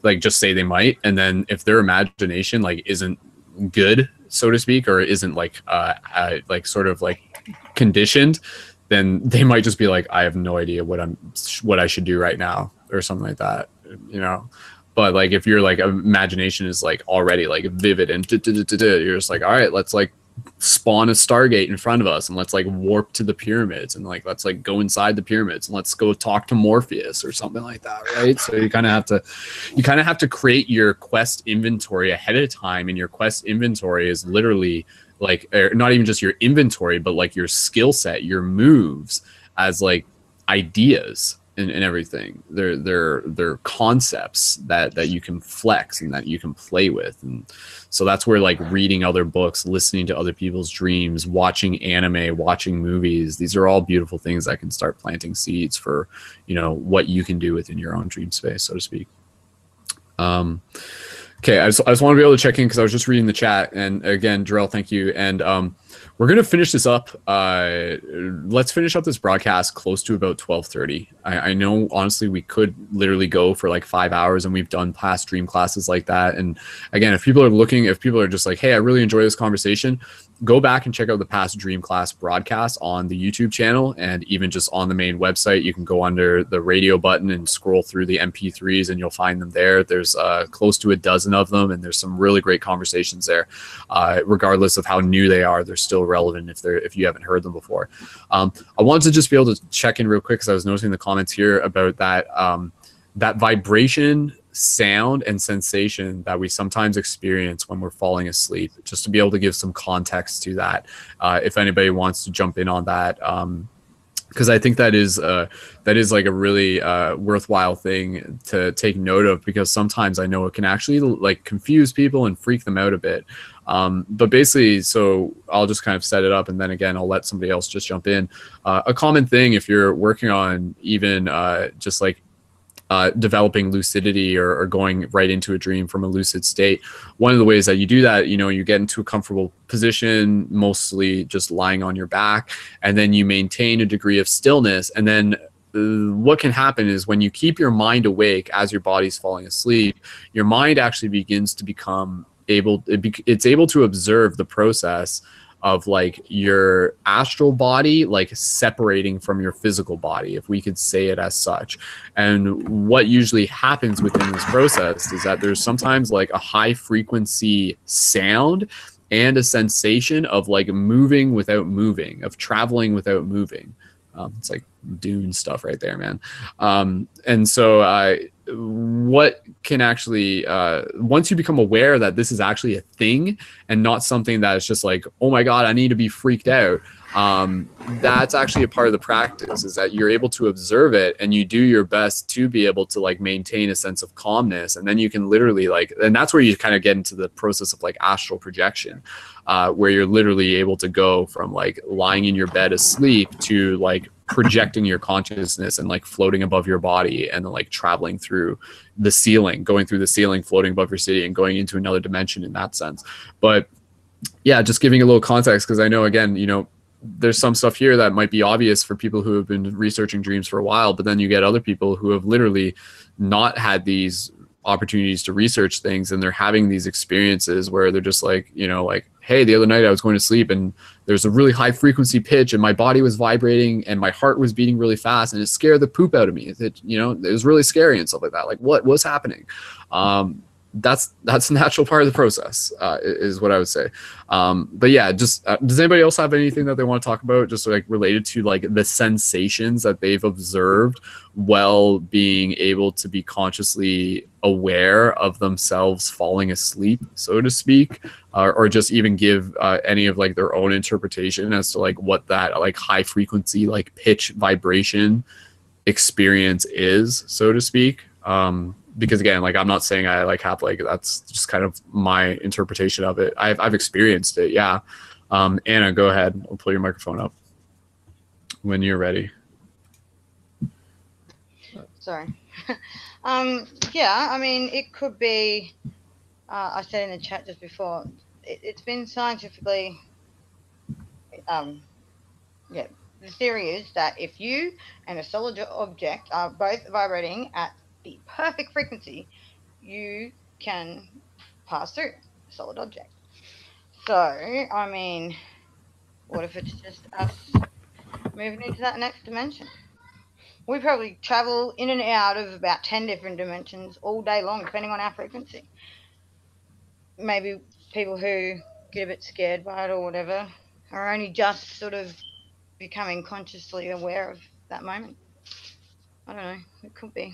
like just say they might, and then if their imagination like isn't good, so to speak, or isn't like sort of like conditioned, then they might just be like, I have no idea what I should do right now, or something like that, But like if your like imagination is like already like vivid and you're just like, all right, let's like spawn a Stargate in front of us and let's like warp to the pyramids and like let's like go inside the pyramids and let's go talk to Morpheus or something like that, right? So you kind of have to create your quest inventory ahead of time, and your quest inventory is literally like not even just your inventory, but like your skill set, your moves as like ideas and everything. They're concepts that you can flex and that you can play with. And so that's where like reading other books, listening to other people's dreams, watching anime, watching movies, these are all beautiful things that can start planting seeds for, you know, what you can do within your own dream space, so to speak. Okay, I just want to be able to check in because I was just reading the chat. And again, Jarrell, thank you. And we're going to finish this up. Let's finish up this broadcast close to about 12:30. I know, honestly, we could literally go for like 5 hours, and we've done past dream classes like that. And again, if people are just like, hey, I really enjoy this conversation, go back and check out the past dream class broadcasts on the YouTube channel, and even just on the main website. You can go under the radio button and scroll through the MP3s and you'll find them there. There's close to a dozen of them, and there's some really great conversations there. Regardless of how new they are, they're still relevant if you haven't heard them before. I wanted to just be able to check in real quick because I was noticing the comments here about that that vibration, sound, and sensation that we sometimes experience when we're falling asleep, just to be able to give some context to that, if anybody wants to jump in on that, because I think that is like a really worthwhile thing to take note of, because sometimes I know it can actually like confuse people and freak them out a bit. But basically, so I'll just kind of set it up, and then again, I'll let somebody else just jump in. A common thing if you're working on even just like developing lucidity or going right into a dream from a lucid state, one of the ways that you do that, you know, you get into a comfortable position, mostly just lying on your back, and then you maintain a degree of stillness. And then what can happen is when you keep your mind awake as your body's falling asleep, your mind actually begins to become it's able to observe the process of like your astral body like separating from your physical body, if we could say it as such. And what usually happens within this process is that there's sometimes like a high frequency sound and a sensation of like moving without moving, of traveling without moving. It's like Dune stuff right there, man. And so what can actually, once you become aware that this is actually a thing and not something that is just like, oh my God, I need to be freaked out. That's actually a part of the practice, is that you're able to observe it and you do your best to be able to like maintain a sense of calmness. And then you can literally like, and that's where you kind of get into the process of like astral projection, where you're literally able to go from like lying in your bed asleep to like projecting your consciousness and like floating above your body, and then like traveling through the ceiling, going through the ceiling, floating above your city, and going into another dimension in that sense. But yeah, just giving a little context, because I know, again, you know, there's some stuff here that might be obvious for people who have been researching dreams for a while, but then you get other people who have literally not had these opportunities to research things, and they're having these experiences where they're just like, you know, like, hey, the other night I was going to sleep and there's a really high frequency pitch and my body was vibrating and my heart was beating really fast and it scared the poop out of me. It, you know, it was really scary and stuff like that. Like, what was happening? That's a natural part of the process, is what I would say. But yeah, just does anybody else have anything that they want to talk about, just like related to like the sensations that they've observed while being able to be consciously aware of themselves falling asleep, so to speak, or just even give any of like their own interpretation as to like what that like high frequency like pitch vibration experience is, so to speak. Because again, like, I'm not saying I like have like, that's just kind of my interpretation of it. I've experienced it. Yeah. Anna, go ahead. I'll pull your microphone up when you're ready. Sorry. Yeah, I mean, it could be, I said in the chat just before, it's been scientifically, yeah, the theory is that if you and a solid object are both vibrating at the perfect frequency, you can pass through a solid object. So, I mean, what if it's just us moving into that next dimension? we probably travel in and out of about 10 different dimensions all day long, depending on our frequency. Maybe people who get a bit scared by it or whatever are only just sort of becoming consciously aware of that moment. I don't know. It could be.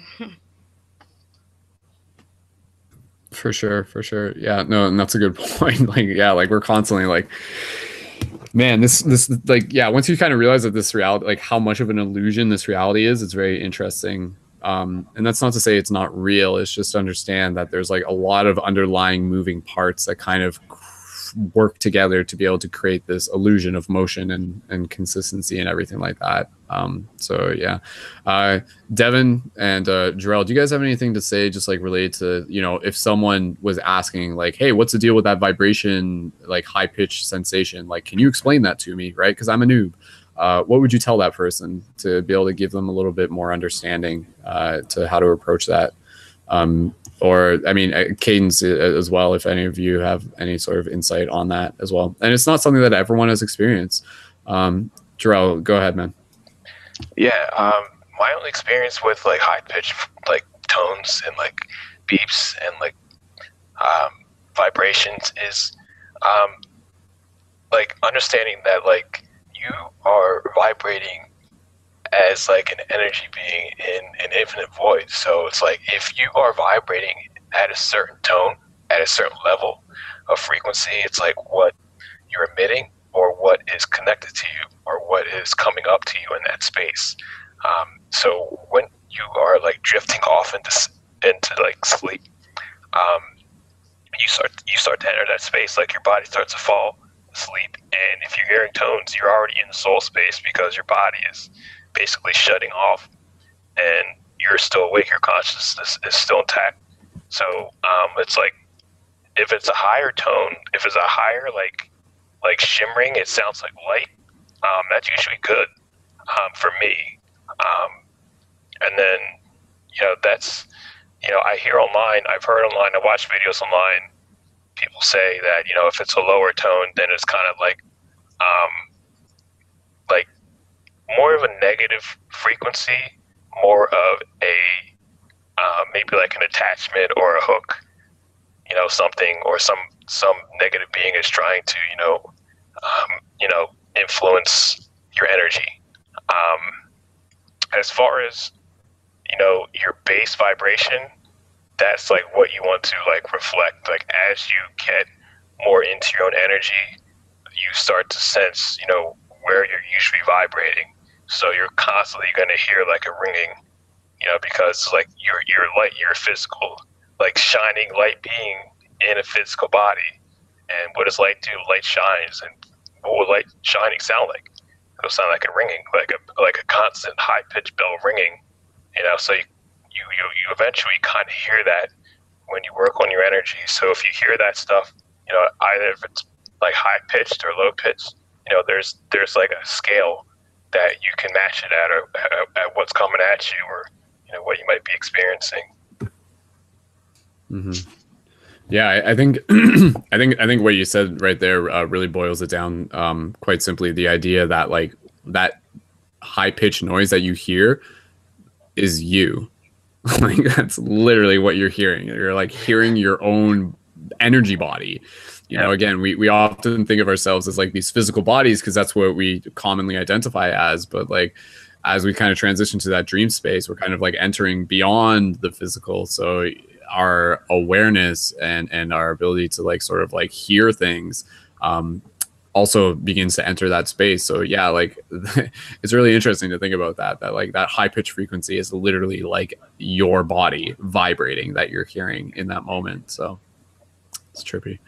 For sure, for sure. Yeah, no, and that's a good point. Like, yeah, like we're constantly like, man, this like, yeah, once you kind of realize that this reality, like how much of an illusion this reality is, it's very interesting. And that's not to say it's not real. It's just to understand that there's like a lot of underlying moving parts that kind of work together to be able to create this illusion of motion and consistency and everything like that. So yeah, Devin and Jarrell, do you guys have anything to say just like related to, you know, if someone was asking like, hey, what's the deal with that vibration, like high pitched sensation? Like, can you explain that to me? Right? Because I'm a noob. What would you tell that person to be able to give them a little bit more understanding to how to approach that? Or, I mean, Cadence as well, if any of you have any sort of insight on that as well. And it's not something that everyone has experienced. Jarrell, go ahead, man. Yeah, my only experience with like high pitched like tones and like beeps and like vibrations is like understanding that like you are vibrating as like an energy being in an infinite void. So it's like if you are vibrating at a certain tone, at a certain level of frequency, it's like what you're emitting or what is connected to you or what is coming up to you in that space. So when you are like drifting off into like sleep, you start to enter that space, like your body starts to fall asleep. And if you're hearing tones, you're already in the soul space because your body is basically shutting off and you're still awake, your consciousness is still intact. So it's like if it's a higher tone, if it's a higher like shimmering, it sounds like light, that's usually good for me. And then, you know, that's, you know, I hear online, I've heard online, I watch videos online, people say that, you know, if it's a lower tone, then it's kind of like more of a negative frequency, more of a maybe like an attachment or a hook, you know, something or some negative being is trying to, you know, influence your energy. As far as, you know, your base vibration, that's like what you want to like reflect. Like as you get more into your own energy, you start to sense, you know, where you're usually vibrating. So you're constantly going to hear like a ringing, you know, because like you're a physical, like shining light being in a physical body. And what does light do? Light shines. And what would light shining sound like? It'll sound like a ringing, like a constant high pitched bell ringing, you know. So you eventually kind of hear that when you work on your energy. So if you hear that stuff, you know, either if it's like high pitched or low pitched, you know, there's like a scale that you can match it at, or at what's coming at you, or, you know, what you might be experiencing. Mm-hmm. Yeah, I think I think what you said right there really boils it down quite simply. The idea that like that high pitched noise that you hear is you. Like that's literally what you're hearing. You're like hearing your own energy body. You know, again, we often think of ourselves as like these physical bodies because that's what we commonly identify as. But like as we kind of transition to that dream space, we're kind of like entering beyond the physical. So our awareness and our ability to like sort of like hear things also begins to enter that space. So yeah, like it's really interesting to think about that like that high pitch frequency is literally like your body vibrating that you're hearing in that moment. So it's trippy.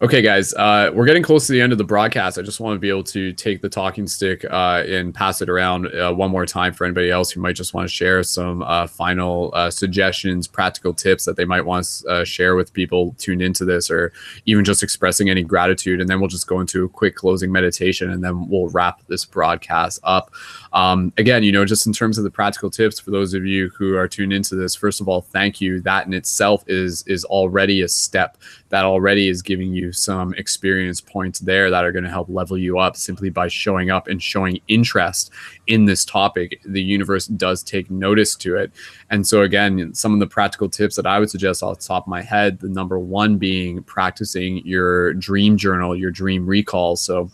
Okay, guys, we're getting close to the end of the broadcast. I just want to be able to take the talking stick and pass it around one more time for anybody else who might just want to share some final suggestions, practical tips that they might want to share with people tuned into this, or even just expressing any gratitude. And then we'll just go into a quick closing meditation, and then we'll wrap this broadcast up. Again, you know, just in terms of the practical tips for those of you who are tuned into this, first of all, thank you. That in itself is already a step. That already is giving you some experience points there that are going to help level you up simply by showing up and showing interest in this topic. The universe does take notice to it. And so again, some of the practical tips that I would suggest off the top of my head, the number one being practicing your dream journal, your dream recall. So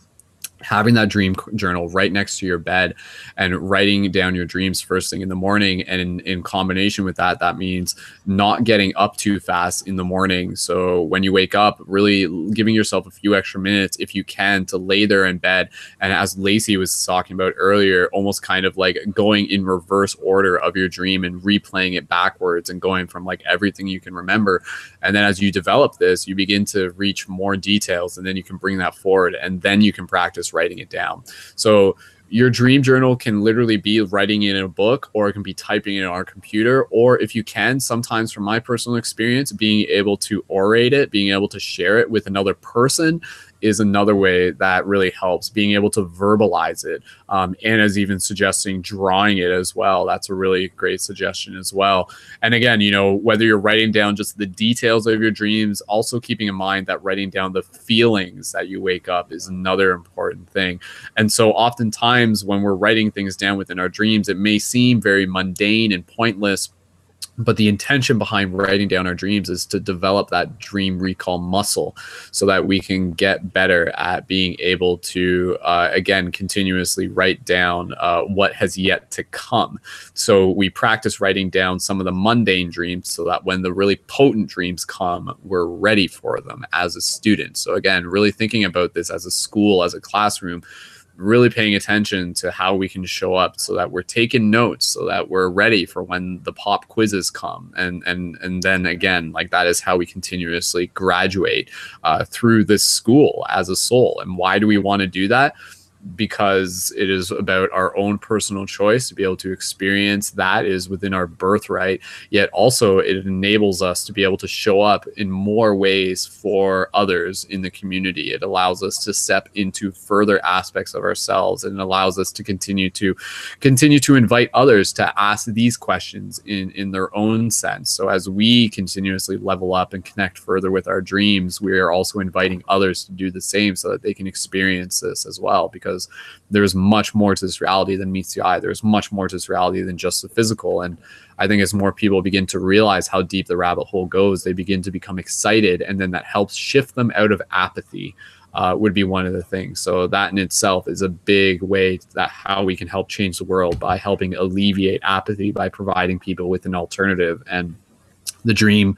having that dream journal right next to your bed and writing down your dreams first thing in the morning. And in combination with that, that means not getting up too fast in the morning. So when you wake up, really giving yourself a few extra minutes, if you can, to lay there in bed. And as Lacey was talking about earlier, almost kind of like going in reverse order of your dream and replaying it backwards and going from like everything you can remember. And then as you develop this, you begin to reach more details, and then you can bring that forward, and then you can practice writing it down. So your dream journal can literally be writing it in a book, or it can be typing it on our computer, or if you can, sometimes from my personal experience, being able to orate it, being able to share it with another person is another way that really helps, being able to verbalize it. Anna's even suggesting drawing it as well. That's a really great suggestion as well. And again, you know, whether you're writing down just the details of your dreams, also keeping in mind that writing down the feelings that you wake up is another important thing. And so oftentimes when we're writing things down within our dreams, it may seem very mundane and pointless, but the intention behind writing down our dreams is to develop that dream recall muscle so that we can get better at being able to, again, continuously write down what has yet to come. So we practice writing down some of the mundane dreams so that when the really potent dreams come, we're ready for them as a student. So again, really thinking about this as a school, as a classroom, really paying attention to how we can show up so that we're taking notes, so that we're ready for when the pop quizzes come. And then again, like that is how we continuously graduate through this school as a soul. And why do we want to do that? Because it is about our own personal choice to be able to experience that is within our birthright, yet also it enables us to be able to show up in more ways for others in the community. It allows us to step into further aspects of ourselves, and it allows us to continue to invite others to ask these questions in their own sense. So as we continuously level up and connect further with our dreams, we are also inviting others to do the same so that they can experience this as well, because there's much more to this reality than meets the eye. There's much more to this reality than just the physical. And I think as more people begin to realize how deep the rabbit hole goes, they begin to become excited, and then that helps shift them out of apathy. Would be one of the things. So that in itself is a big way that how we can help change the world, by helping alleviate apathy, by providing people with an alternative. And the dream,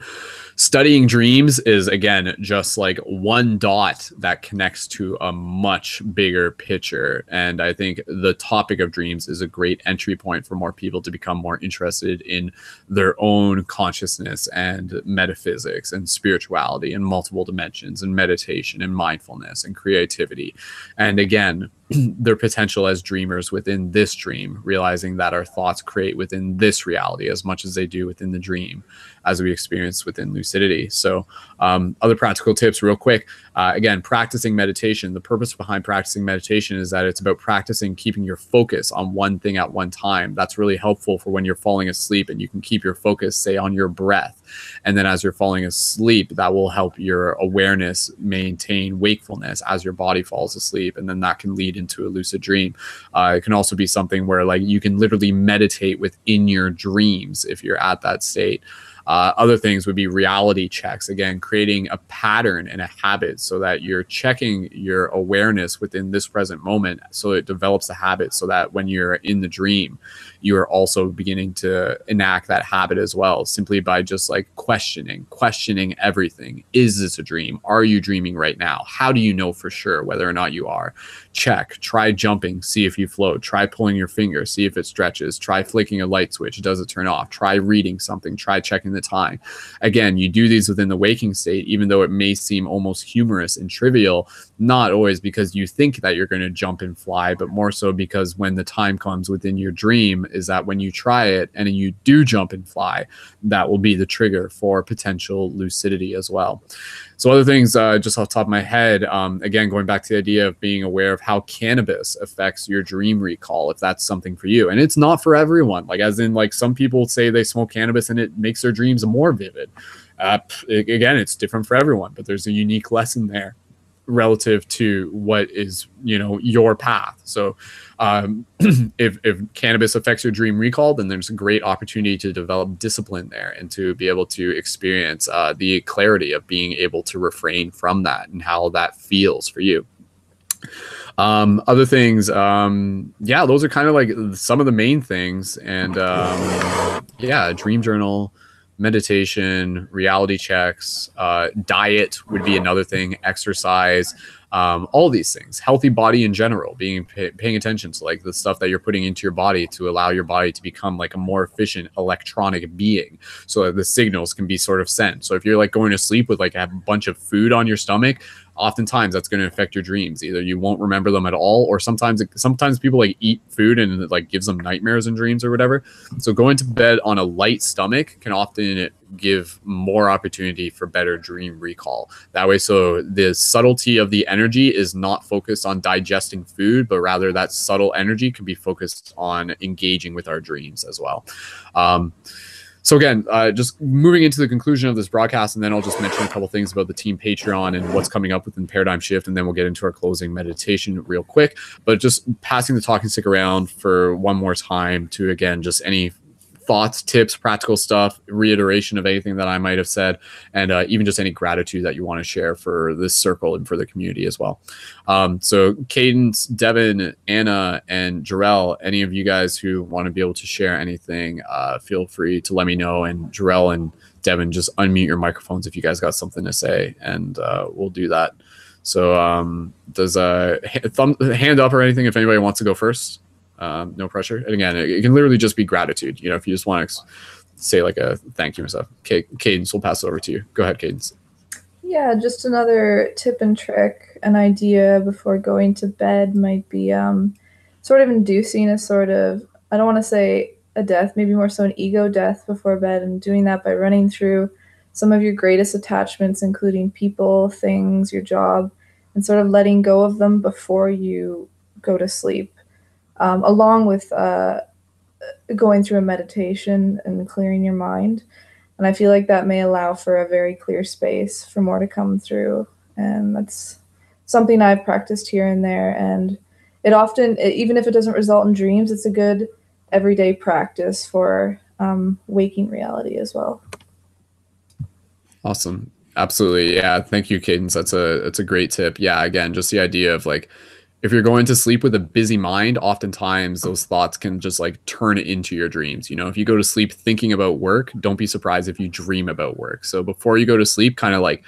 studying dreams is, again, just like one dot that connects to a much bigger picture. And I think the topic of dreams is a great entry point for more people to become more interested in their own consciousness and metaphysics and spirituality and multiple dimensions and meditation and mindfulness and creativity. And again, their potential as dreamers within this dream, realizing that our thoughts create within this reality as much as they do within the dream, as we experience within lucidity. So other practical tips real quick. Again, practicing meditation. The purpose behind practicing meditation is that it's about practicing keeping your focus on one thing at one time. That's really helpful for when you're falling asleep, and you can keep your focus, say, on your breath. And then as you're falling asleep, that will help your awareness maintain wakefulness as your body falls asleep. And then that can lead into a lucid dream. It can also be something where like you can literally meditate within your dreams if you're at that state. Other things would be reality checks. Again, creating a pattern and a habit so that you're checking your awareness within this present moment, so it develops a habit so that when you're in the dream, you are also beginning to enact that habit as well, simply by just like questioning everything. Is this a dream? Are you dreaming right now? How do you know for sure whether or not you are? Check. Try jumping, see if you float. Try pulling your finger, see if it stretches. Try flicking a light switch, does it turn off? Try reading something. Try checking the time. Again, you do these within the waking state, even though it may seem almost humorous and trivial, not always because you think that you're going to jump and fly, but more so because when the time comes within your dream, is that when you try it and you do jump and fly, that will be the trigger for potential lucidity as well. So other things, just off the top of my head, again, going back to the idea of being aware of how cannabis affects your dream recall, if that's something for you. And it's not for everyone. Like, as in, like, some people say they smoke cannabis and it makes their dreams more vivid. Again, it's different for everyone, but there's a unique lesson there relative to what is, you know, your path. So if cannabis affects your dream recall, then there's a great opportunity to develop discipline there and to be able to experience the clarity of being able to refrain from that and how that feels for you. Other things, yeah, those are kind of like some of the main things. And yeah, dream journal, meditation, reality checks, diet would be another thing, exercise, all these things, healthy body in general, paying attention to like the stuff that you're putting into your body to allow your body to become like a more efficient electronic being, so that the signals can be sort of sent. So if you're like going to sleep with like a bunch of food on your stomach, oftentimes that's going to affect your dreams. Either you won't remember them at all, or sometimes people like eat food and it like gives them nightmares and dreams or whatever. So going to bed on a light stomach can often give more opportunity for better dream recall. That way, so the subtlety of the energy is not focused on digesting food, but rather that subtle energy can be focused on engaging with our dreams as well. So again, just moving into the conclusion of this broadcast, and then I'll just mention a couple things about the team Patreon and what's coming up within Paradigm Shift, and then we'll get into our closing meditation real quick. But just passing the talking stick around for one more time to, again, just any thoughts, tips, practical stuff, reiteration of anything that I might have said, and even just any gratitude that you want to share for this circle and for the community as well. So Cadence, Devin, Anna, and Jarrell, any of you guys who want to be able to share anything, feel free to let me know. And Jarrell and Devin, just unmute your microphones if you guys got something to say, and we'll do that. So does a hand up or anything if anybody wants to go first? No pressure. And again, it can literally just be gratitude. You know, if you just want to say like a thank you and stuff. Okay, Cadence, we'll pass it over to you. Go ahead, Cadence. Yeah, just another tip and trick, an idea before going to bed might be sort of inducing a sort of, I don't want to say a death, maybe more so an ego death before bed, and doing that by running through some of your greatest attachments, including people, things, your job, and sort of letting go of them before you go to sleep. Along with going through a meditation and clearing your mind. And I feel like that may allow for a very clear space for more to come through. And that's something I've practiced here and there. And it often, even if it doesn't result in dreams, it's a good everyday practice for waking reality as well. Awesome. Absolutely. Yeah. Thank you, Cadence. That's a great tip. Yeah. Again, just the idea of like, if you're going to sleep with a busy mind, oftentimes those thoughts can just like turn into your dreams. You know, if you go to sleep thinking about work, don't be surprised if you dream about work. So before you go to sleep, kind of like,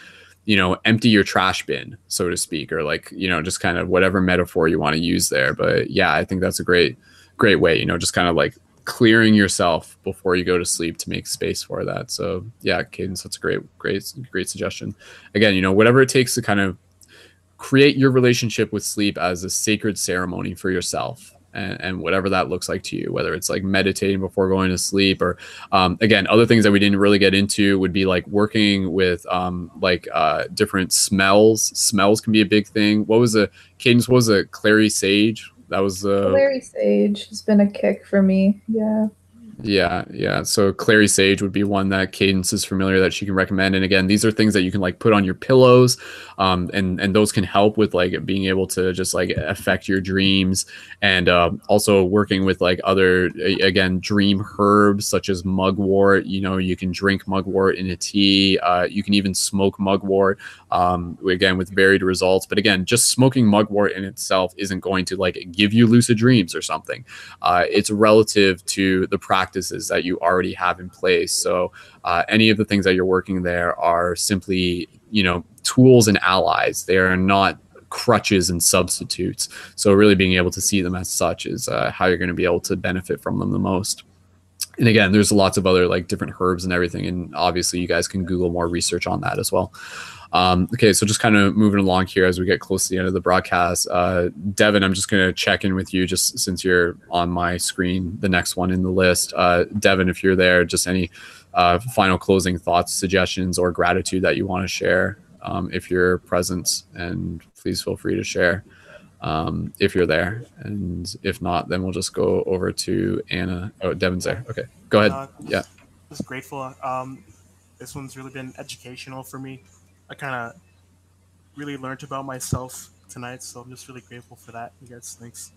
you know, empty your trash bin, so to speak, or like, you know, just kind of whatever metaphor you want to use there. But yeah, I think that's a great way, you know, just kind of like clearing yourself before you go to sleep to make space for that. So yeah, Cadence, that's a great suggestion. Again, you know, whatever it takes to kind of create your relationship with sleep as a sacred ceremony for yourself, and whatever that looks like to you, whether it's like meditating before going to sleep, or again, other things that we didn't really get into would be like working with different smells can be a big thing. What was Cadence? What was a clary sage? That was clary sage has been a kick for me. Yeah. So clary sage would be one that Cadence is familiar that she can recommend. And again, these are things that you can like put on your pillows, and those can help with like being able to just like affect your dreams. And also working with like other, again, dream herbs such as mugwort. You know, you can drink mugwort in a tea. You can even smoke mugwort, again, with varied results. But again, just smoking mugwort in itself isn't going to like give you lucid dreams or something. It's relative to the practices that you already have in place. So any of the things that you're working there are simply, you know, tools and allies. They are not crutches and substitutes. So really being able to see them as such is how you're going to be able to benefit from them the most. And again, there's lots of other like different herbs and everything. And obviously you guys can Google more research on that as well. Okay, so just kind of moving along here as we get close to the end of the broadcast. Devin, I'm just going to check in with you just since you're on my screen, the next one in the list. Devin, if you're there, just any final closing thoughts, suggestions, or gratitude that you want to share if you're present, and please feel free to share if you're there. And if not, then we'll just go over to Anna. Oh, Devin's there. Okay, go ahead. Yeah. Just grateful. This one's really been educational for me. I kind of really learned about myself tonight, so I'm just really grateful for that. You guys, thanks.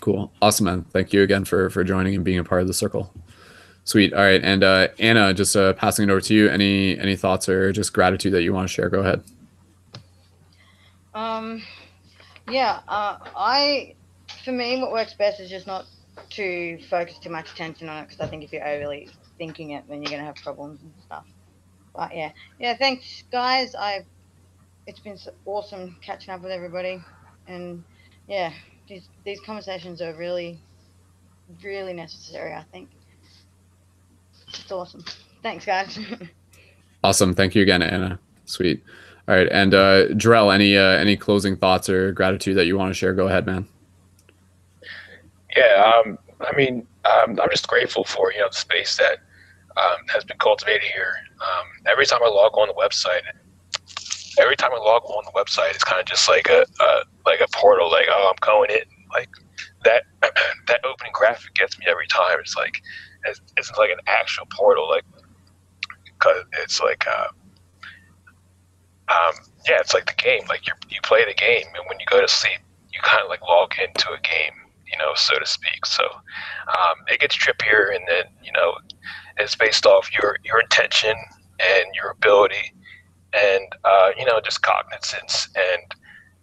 Cool. Awesome, man. Thank you again for joining and being a part of the circle. Sweet. All right. And Anna, just passing it over to you. Any thoughts or just gratitude that you want to share? Go ahead. Yeah, for me, what works best is just not to focus too much attention on it, because I think if you're overly thinking it, then you're going to have problems and stuff. But yeah, thanks, guys. It's been awesome catching up with everybody, and yeah, these conversations are really, really necessary, I think. It's awesome. Thanks, guys. Awesome. Thank you again, Anna. Sweet. All right. And Jarrell, any closing thoughts or gratitude that you want to share? Go ahead, man. Yeah. I mean, I'm just grateful for, the space that has been cultivated here. Every time I log on the website, it's kind of just like a portal. Like, oh, I'm going in. Like that opening graphic gets me every time. It's like it's like an actual portal. Like, cause it's like yeah, it's like the game. Like you play the game, and when you go to sleep, you kind of like log into a game, so to speak. So it gets trippier, and then it's based off your intention and your ability, and just cognizance and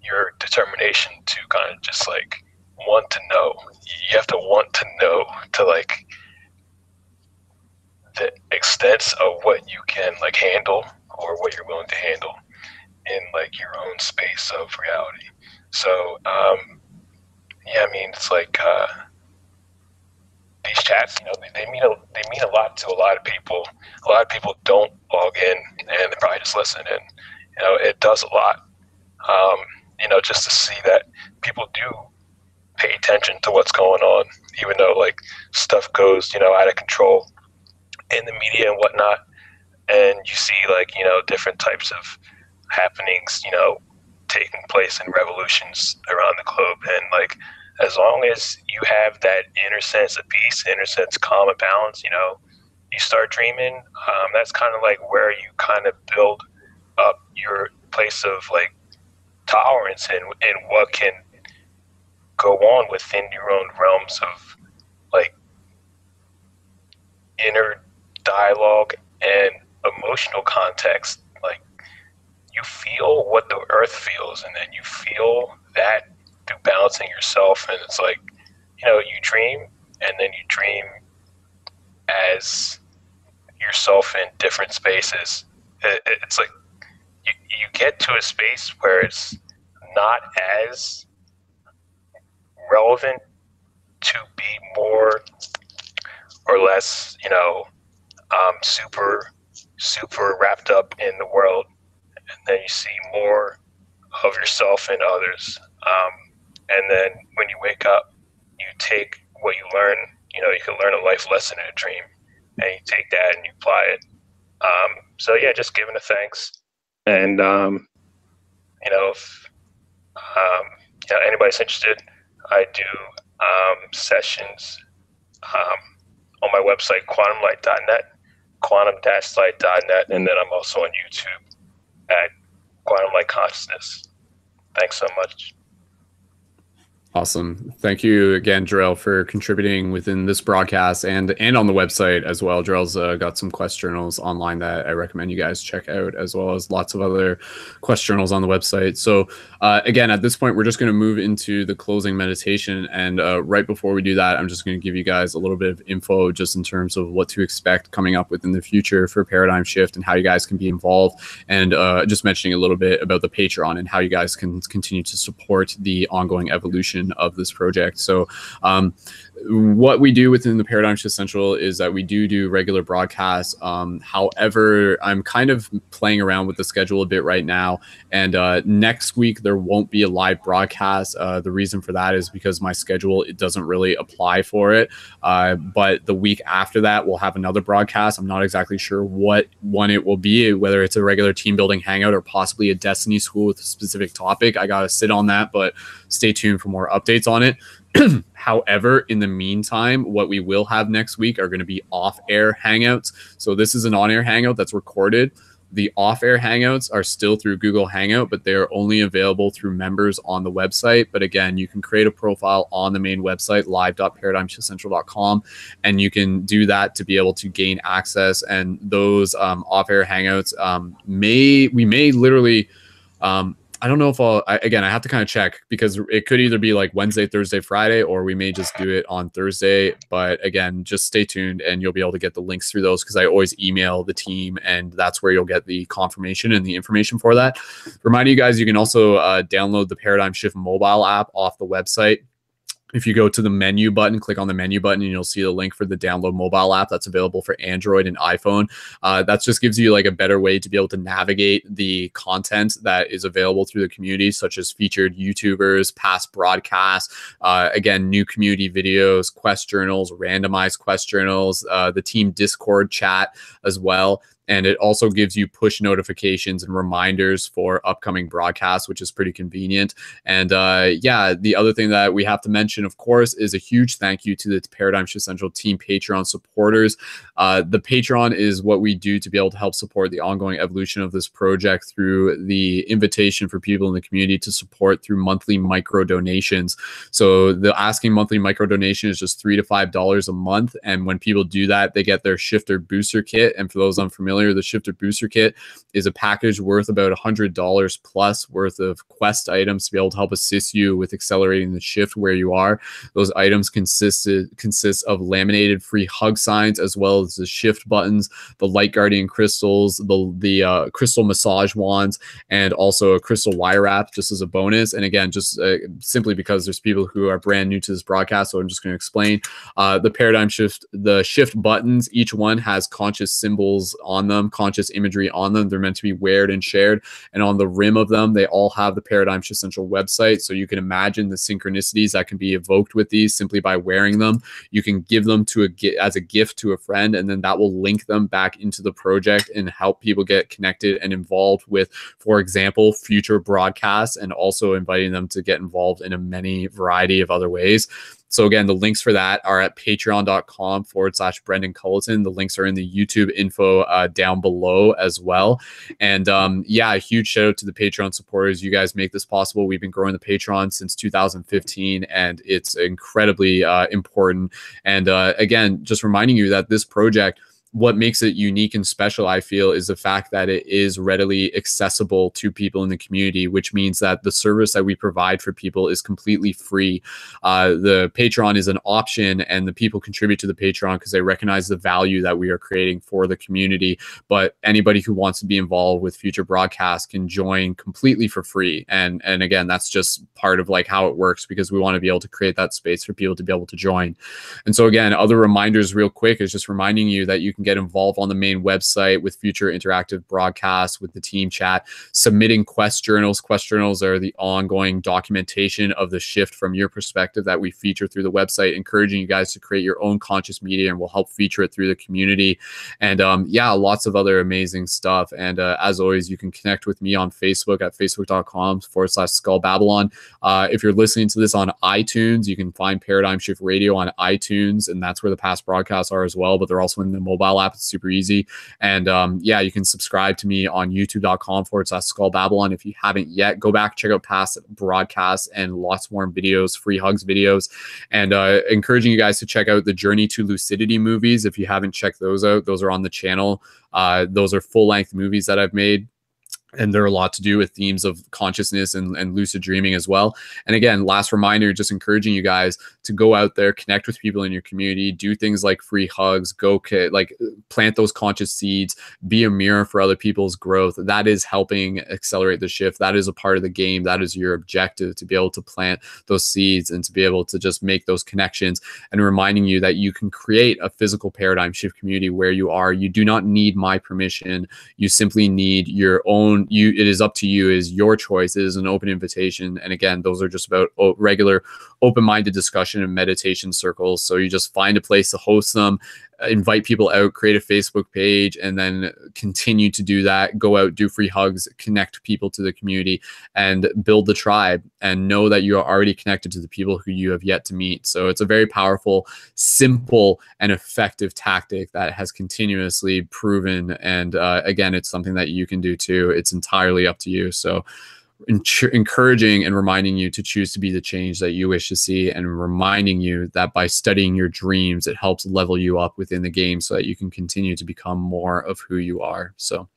your determination to kind of just like want to know. You have to want to know to like the extent of what you can like handle, or what you're willing to handle in like your own space of reality. So yeah, I mean, it's like these chats, they mean a lot to a lot of people. A lot of people don't log in, and they probably just listen, and it does a lot. Just to see that people do pay attention to what's going on, even though like stuff goes out of control in the media and whatnot, and you see like different types of happenings taking place in revolutions around the globe, and like as long as you have that inner sense of peace, inner sense of calm and balance, you start dreaming. That's kind of like where you kind of build up your place of like tolerance and what can go on within your own realms of like inner dialogue and emotional context. Like you feel what the earth feels, and then you feel that through balancing yourself. And it's like, you dream, and then you dream as yourself in different spaces. It's like you get to a space where it's not as relevant to be more or less, super wrapped up in the world, and then you see more of yourself and others. And then when you wake up, you take what you learn. You can learn a life lesson in a dream, and you take that and you apply it. So yeah, just giving a thanks. And if anybody's interested, I do sessions on my website, quantumlight.net, quantum-light.net, and then I'm also on YouTube at Quantum Light Consciousness. Thanks so much. Awesome. Thank you again, Jarrell, for contributing within this broadcast and on the website as well. Jarrell's got some quest journals online that I recommend you guys check out, as well as lots of other quest journals on the website. So again, at this point, we're just going to move into the closing meditation. And right before we do that, I'm just going to give you guys a little bit of info just in terms of what to expect coming up within the future for Paradigm Shift and how you guys can be involved. And just mentioning a little bit about the Patreon and how you guys can continue to support the ongoing evolution of this project. So what we do within the Paradigm Shift Central is that we do regular broadcasts. However, I'm kind of playing around with the schedule a bit right now, and next week there won't be a live broadcast. The reason for that is because my schedule, it doesn't really apply for it. But the week after that, we'll have another broadcast. I'm not exactly sure what one it will be, whether it's a regular team building hangout or possibly a Destiny school with a specific topic. I got to sit on that, but stay tuned for more updates on it. However, in the meantime, what we will have next week are going to be off-air hangouts. So this is an on-air hangout that's recorded. The off-air hangouts are still through Google Hangout, but they're only available through members on the website. But again, you can create a profile on the main website, live.paradigmshiftcentral.com, and you can do that to be able to gain access. And those off-air hangouts we may literally I don't know if I have to kind of check, because it could either be like Wednesday, Thursday, Friday, or we may just do it on Thursday. But again, just stay tuned and you'll be able to get the links through those, because I always email the team and that's where you'll get the confirmation and the information for that. Reminding you guys, you can also download the Paradigm Shift mobile app off the website. If you go to the menu button, click on the menu button, and you'll see the link for the download mobile app that's available for Android and iPhone. That just gives you like a better way to be able to navigate the content that is available through the community, such as featured YouTubers, past broadcasts, again, new community videos, quest journals, randomized quest journals, the team Discord chat as well. And it also gives you push notifications and reminders for upcoming broadcasts, which is pretty convenient. And yeah, the other thing that we have to mention, of course, is a huge thank you to the Paradigm Shift Central team Patreon supporters. The Patreon is what we do to be able to help support the ongoing evolution of this project through the invitation for people in the community to support through monthly micro donations. So the asking monthly micro donation is just $3 to $5 a month. And when people do that, they get their Shifter Booster Kit. And for those unfamiliar, the Shifter Booster Kit is a package worth about $100 plus worth of quest items to be able to help assist you with accelerating the shift where you are. Those items consist of laminated free hug signs, as well as the shift buttons, the light guardian crystals, the crystal massage wands, and also a crystal wire wrap just as a bonus. And again, just simply because there's people who are brand new to this broadcast, so I'm just going to explain the Paradigm Shift, the shift buttons. Each one has conscious symbols on them, conscious imagery on them. They're meant to be weared and shared. And on the rim of them, they all have the Paradigm Shift Central website. So you can imagine the synchronicities that can be evoked with these simply by wearing them. You can give them as a gift to a friend, and then that will link them back into the project and help people get connected and involved with, for example, future broadcasts, and also inviting them to get involved in a many variety of other ways. So again, the links for that are at patreon.com/Brendan Culleton. The links are in the YouTube info down below as well. And yeah, a huge shout out to the Patreon supporters. You guys make this possible. We've been growing the Patreon since 2015, and it's incredibly important. And again, just reminding you that this project, what makes it unique and special, I feel, is the fact that it is readily accessible to people in the community, which means that the service that we provide for people is completely free. The Patreon is an option, and the people contribute to the Patreon because they recognize the value that we are creating for the community. But anybody who wants to be involved with future broadcasts can join completely for free. And again, that's just part of like how it works, because we want to be able to create that space for people to be able to join. And so again, other reminders real quick is just reminding you that you can get involved on the main website with future interactive broadcasts, with the team chat, submitting quest journals. Quest journals are the ongoing documentation of the shift from your perspective that we feature through the website, encouraging you guys to create your own conscious media, and we'll help feature it through the community. And yeah, lots of other amazing stuff. And as always, you can connect with me on Facebook at facebook.com/SkullBabylon. If you're listening to this on iTunes, you can find Paradigm Shift Radio on iTunes, and that's where the past broadcasts are as well, but they're also in the mobile app. It's super easy. And yeah, you can subscribe to me on youtube.com/SkullBabylon. If you haven't yet, go back, check out past broadcasts and lots more videos, free hugs videos, and encouraging you guys to check out the Journey to Lucidity movies. If you haven't checked those out, those are on the channel. Those are full-length movies that I've made. And they're a lot to do with themes of consciousness and lucid dreaming as well. And again, last reminder, just encouraging you guys to go out there, connect with people in your community, do things like free hugs, plant those conscious seeds, be a mirror for other people's growth. That is helping accelerate the shift. That is a part of the game. That is your objective, to be able to plant those seeds and to be able to just make those connections, and reminding you that you can create a physical paradigm shift community where you are. You do not need my permission. You simply need your own. It is up to you. It is your choice. It is an open invitation. And again, those are just about regular open-minded discussion and meditation circles. So you just find a place to host them, invite people out, create a Facebook page, and then continue to do that. Go out, do free hugs, connect people to the community, and build the tribe, and know that you are already connected to the people who you have yet to meet. So it's a very powerful, simple, and effective tactic that has continuously proven. And again, it's something that you can do too. It's entirely up to you. So encouraging and reminding you to choose to be the change that you wish to see, and reminding you that by studying your dreams, it helps level you up within the game so that you can continue to become more of who you are. So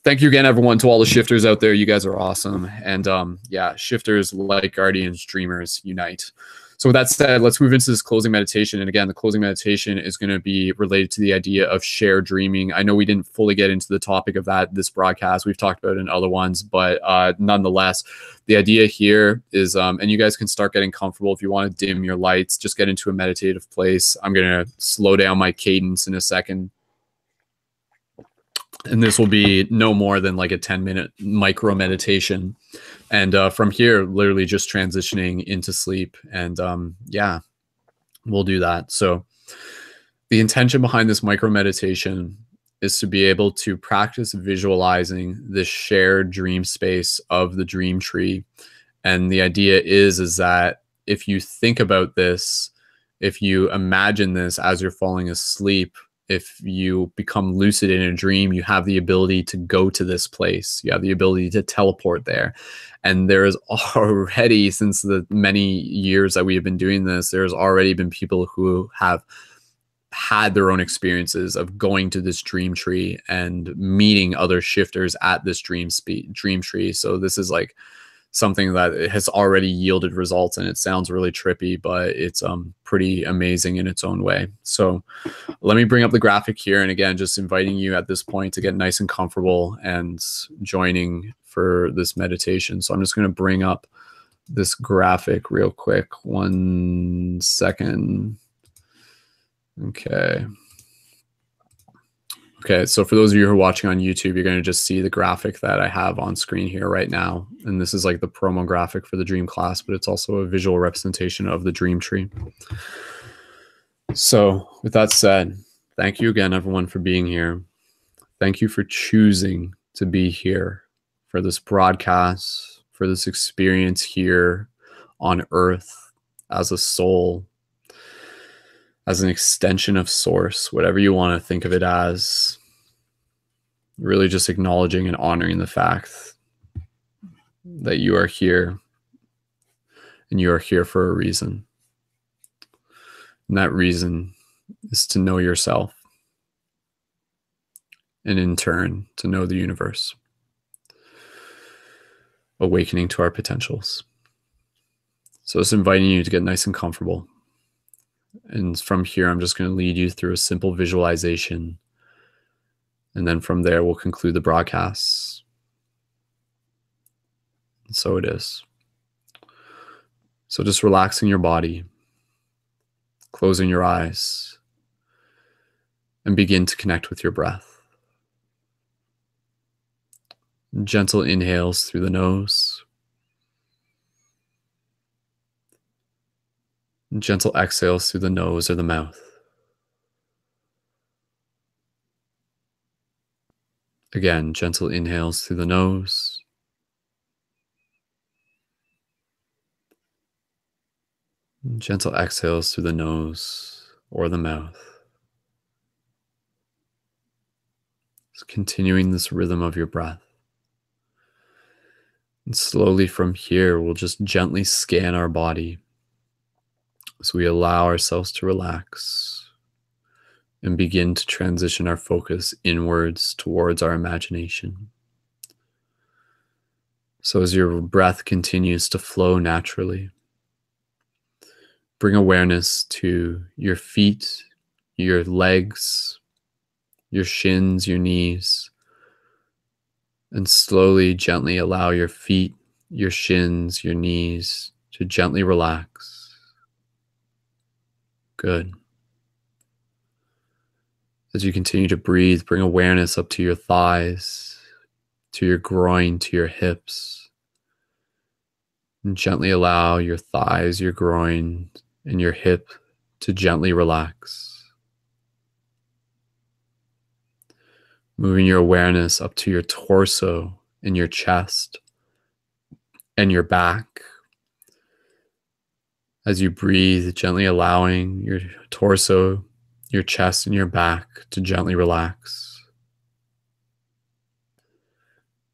thank you again, everyone, to all the shifters out there. You guys are awesome. And yeah, shifters, light guardians, dreamers, unite. So with that said, let's move into this closing meditation. And again, the closing meditation is going to be related to the idea of shared dreaming. I know we didn't fully get into the topic of that this broadcast. We've talked about it in other ones, but nonetheless, the idea here is, and you guys can start getting comfortable if you want to dim your lights, just get into a meditative place. I'm going to slow down my cadence in a second. And this will be no more than like a 10-minute micro meditation. And from here, literally just transitioning into sleep. And yeah, we'll do that. So the intention behind this micro meditation is to be able to practice visualizing the shared dream space of the dream tree. And the idea is that if you think about this, if you imagine this as you're falling asleep, if you become lucid in a dream, you have the ability to go to this place. You have the ability to teleport there. And there is already, since the many years that we have been doing this, there's already been people who have had their own experiences of going to this dream tree and meeting other shifters at this dream tree. So this is like something that has already yielded results, and it sounds really trippy, but it's pretty amazing in its own way. So let me bring up the graphic here, and again, just inviting you at this point to get nice and comfortable and joining for this meditation. So I'm just going to bring up this graphic real quick. 1 second. Okay, so for those of you who are watching on YouTube, you're going to just see the graphic that I have on screen here right now. And this is like the promo graphic for the dream class, but it's also a visual representation of the dream tree. So with that said, thank you again, everyone, for being here. Thank you for choosing to be here for this broadcast, for this experience here on Earth as a soul, as an extension of source, whatever you want to think of it as. Really just acknowledging and honoring the fact that you are here, and you are here for a reason. And that reason is to know yourself, and in turn, to know the universe. Awakening to our potentials. So it's inviting you to get nice and comfortable. And from here, I'm just going to lead you through a simple visualization. And then from there, we'll conclude the broadcast. And so it is. So just relaxing your body, closing your eyes, and begin to connect with your breath. Gentle inhales through the nose. Gentle exhales through the nose or the mouth. Again, gentle inhales through the nose. Gentle exhales through the nose or the mouth. Just continuing this rhythm of your breath. And slowly from here, we'll just gently scan our body as we allow ourselves to relax and begin to transition our focus inwards towards our imagination. So as your breath continues to flow naturally, bring awareness to your feet, your legs, your shins, your knees, and slowly, gently allow your feet, your shins, your knees to gently relax. Good. As you continue to breathe, bring awareness up to your thighs, to your groin, to your hips. And gently allow your thighs, your groin, and your hip to gently relax. Moving your awareness up to your torso and your chest and your back. As you breathe, gently allowing your torso, your chest, and your back to gently relax.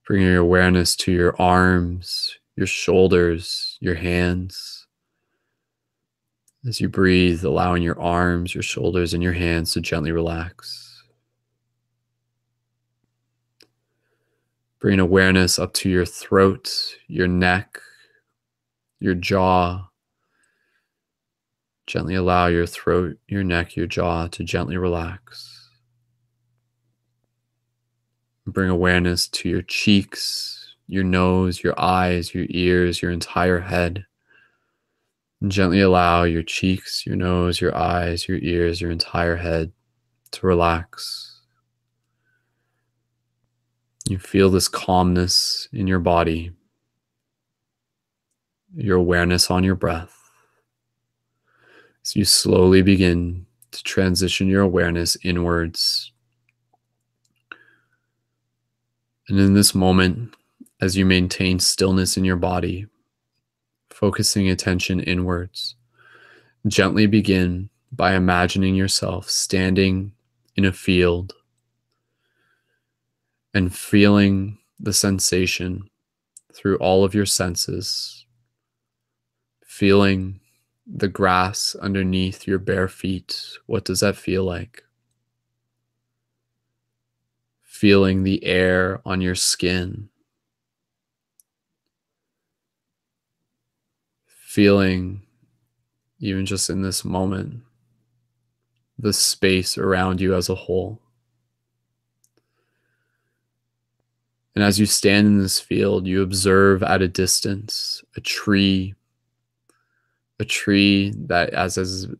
Bringing your awareness to your arms, your shoulders, your hands. As you breathe, allowing your arms, your shoulders, and your hands to gently relax. Bring awareness up to your throat, your neck, your jaw. Gently allow your throat, your neck, your jaw to gently relax. Bring awareness to your cheeks, your nose, your eyes, your ears, your entire head. And gently allow your cheeks, your nose, your eyes, your ears, your entire head to relax. You feel this calmness in your body, your awareness on your breath. So you slowly begin to transition your awareness inwards. And in this moment, as you maintain stillness in your body, focusing attention inwards, gently begin by imagining yourself standing in a field and feeling the sensation through all of your senses, feeling the grass underneath your bare feet. What does that feel like? Feeling the air on your skin. Feeling, even just in this moment, the space around you as a whole. And as you stand in this field, you observe at a distance a tree that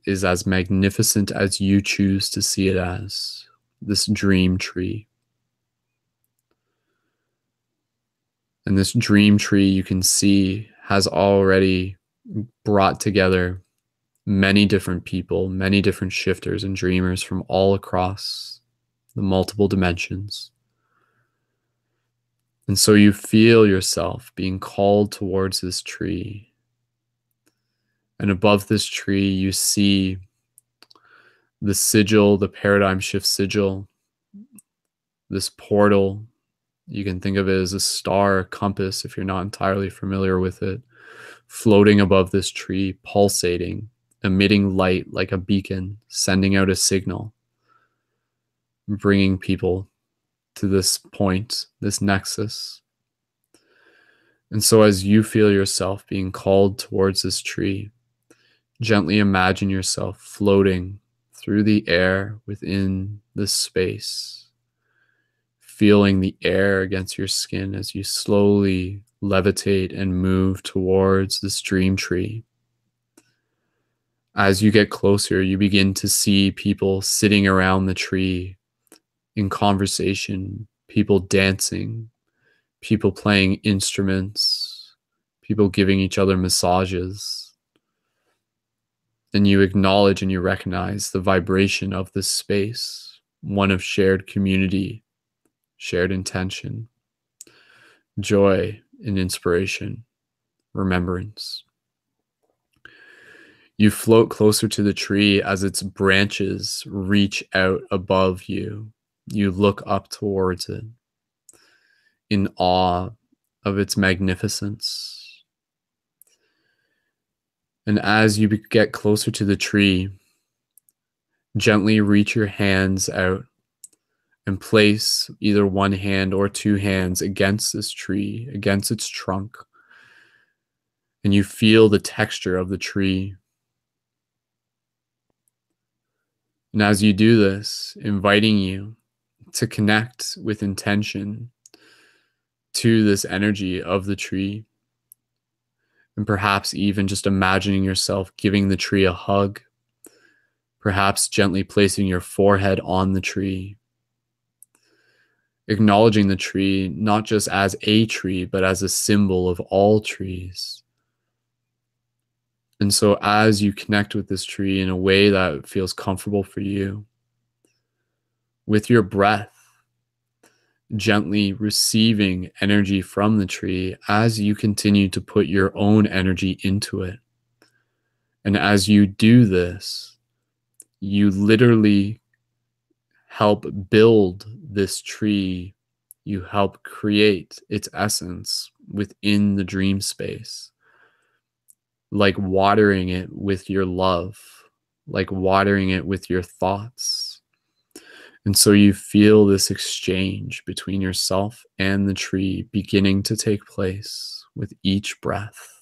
is as magnificent as you choose to see it as, this dream tree. And this dream tree, you can see, has already brought together many different people, many different shifters and dreamers from all across the multiple dimensions. And so you feel yourself being called towards this tree. And above this tree, you see the sigil, the paradigm shift sigil, this portal. You can think of it as a star, a compass, if you're not entirely familiar with it, floating above this tree, pulsating, emitting light like a beacon, sending out a signal, bringing people to this point, this nexus. And so as you feel yourself being called towards this tree, gently imagine yourself floating through the air within this space, feeling the air against your skin as you slowly levitate and move towards this dream tree. As you get closer, you begin to see people sitting around the tree in conversation, people dancing, people playing instruments, people giving each other massages. And you acknowledge and you recognize the vibration of this space, one of shared community, shared intention, joy and inspiration, remembrance. You float closer to the tree as its branches reach out above you. You look up towards it in awe of its magnificence. And as you get closer to the tree, gently reach your hands out and place either one hand or two hands against this tree, against its trunk. And you feel the texture of the tree. And as you do this, inviting you to connect with intention to this energy of the tree. And perhaps even just imagining yourself giving the tree a hug. Perhaps gently placing your forehead on the tree. Acknowledging the tree not just as a tree, but as a symbol of all trees. And so as you connect with this tree in a way that feels comfortable for you, with your breath, gently receiving energy from the tree as you continue to put your own energy into it. And as you do this, you literally help build this tree. You help create its essence within the dream space. Like watering it with your love, like watering it with your thoughts. And so you feel this exchange between yourself and the tree beginning to take place with each breath.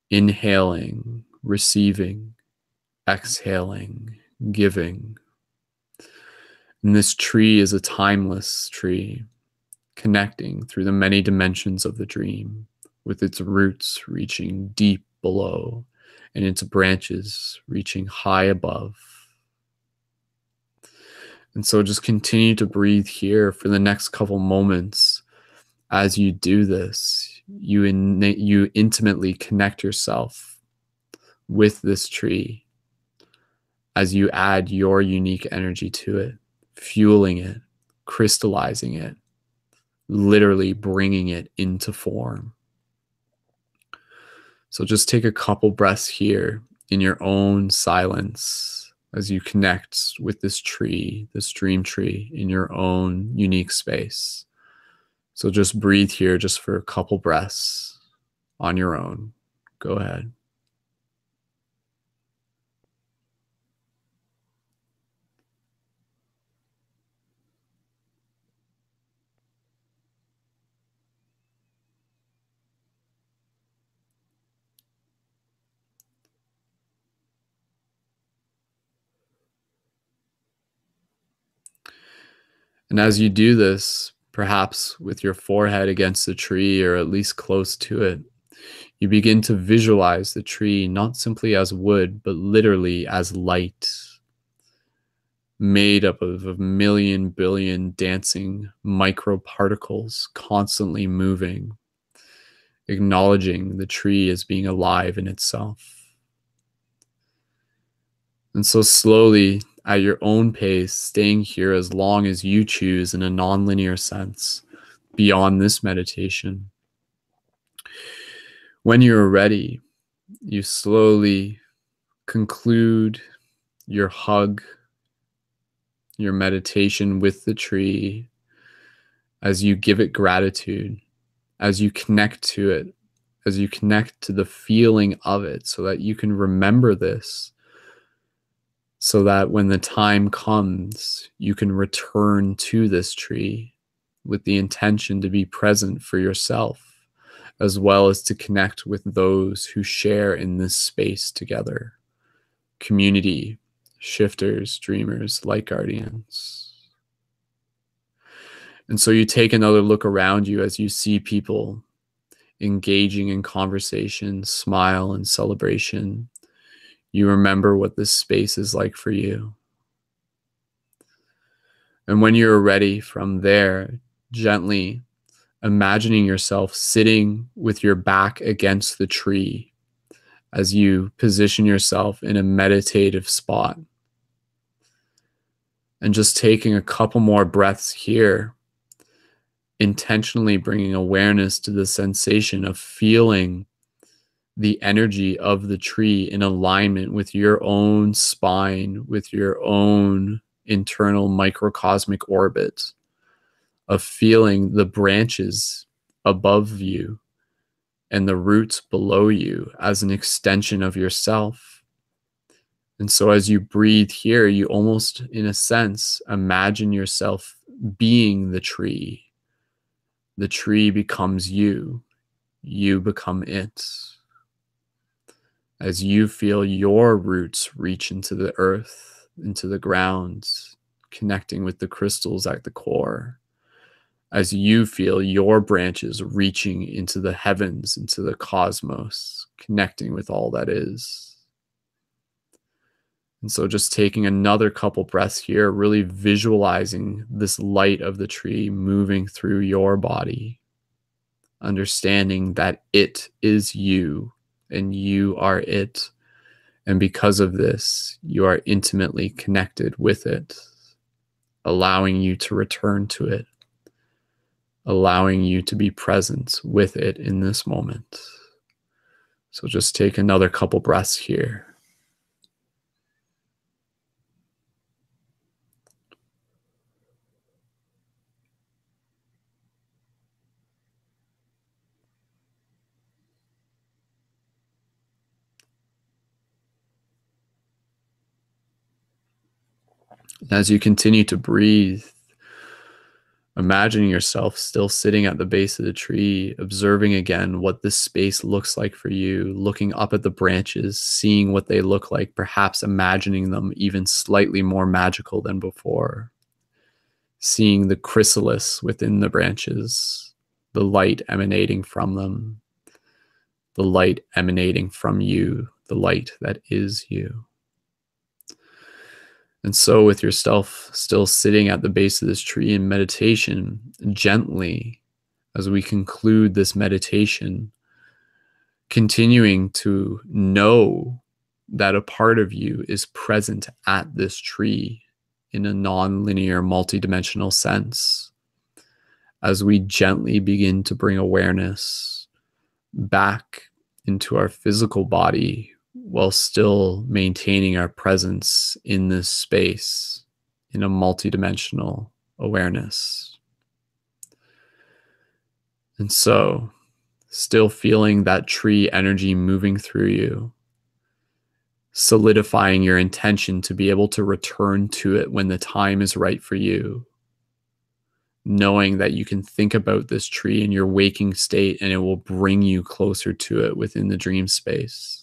Inhaling, receiving, exhaling, giving. And this tree is a timeless tree, connecting through the many dimensions of the dream, with its roots reaching deep below and its branches reaching high above. And so just continue to breathe here for the next couple moments. As you do this, you intimately connect yourself with this tree as you add your unique energy to it, fueling it, crystallizing it, literally bringing it into form. So just take a couple breaths here in your own silence as you connect with this tree, this dream tree, in your own unique space. So just breathe here just for a couple breaths on your own. Go ahead. And as you do this, perhaps with your forehead against the tree or at least close to it, you begin to visualize the tree not simply as wood, but literally as light, made up of a million billion dancing microparticles constantly moving, acknowledging the tree as being alive in itself. And so slowly, at your own pace, staying here as long as you choose in a non-linear sense, beyond this meditation. When you're ready, you slowly conclude your hug, your meditation with the tree, as you give it gratitude, as you connect to it, as you connect to the feeling of it, so that you can remember this, so that when the time comes, you can return to this tree with the intention to be present for yourself, as well as to connect with those who share in this space together. Community, shifters, dreamers, light guardians. And so you take another look around you as you see people engaging in conversation, smile, and celebration. You remember what this space is like for you. And when you're ready from there, gently imagining yourself sitting with your back against the tree as you position yourself in a meditative spot. And just taking a couple more breaths here, intentionally bringing awareness to the sensation of feeling the energy of the tree in alignment with your own spine, with your own internal microcosmic orbit, of feeling the branches above you and the roots below you as an extension of yourself. And so as you breathe here, you almost, in a sense, imagine yourself being the tree. The tree becomes you. You become it. As you feel your roots reach into the earth, into the ground, connecting with the crystals at the core. As you feel your branches reaching into the heavens, into the cosmos, connecting with all that is. And so just taking another couple breaths here, really visualizing this light of the tree moving through your body, understanding that it is you and you are it. And because of this, you are intimately connected with it, allowing you to return to it, allowing you to be present with it in this moment. So just take another couple breaths here. As you continue to breathe, imagining yourself still sitting at the base of the tree, observing again what this space looks like for you, looking up at the branches, seeing what they look like, perhaps imagining them even slightly more magical than before, seeing the chrysalis within the branches, the light emanating from them, the light emanating from you, the light that is you. And so with yourself still sitting at the base of this tree in meditation, gently, as we conclude this meditation, continuing to know that a part of you is present at this tree in a non-linear, multidimensional sense, as we gently begin to bring awareness back into our physical body, while still maintaining our presence in this space in a multidimensional awareness. And so, still feeling that tree energy moving through you, solidifying your intention to be able to return to it when the time is right for you, knowing that you can think about this tree in your waking state and it will bring you closer to it within the dream space.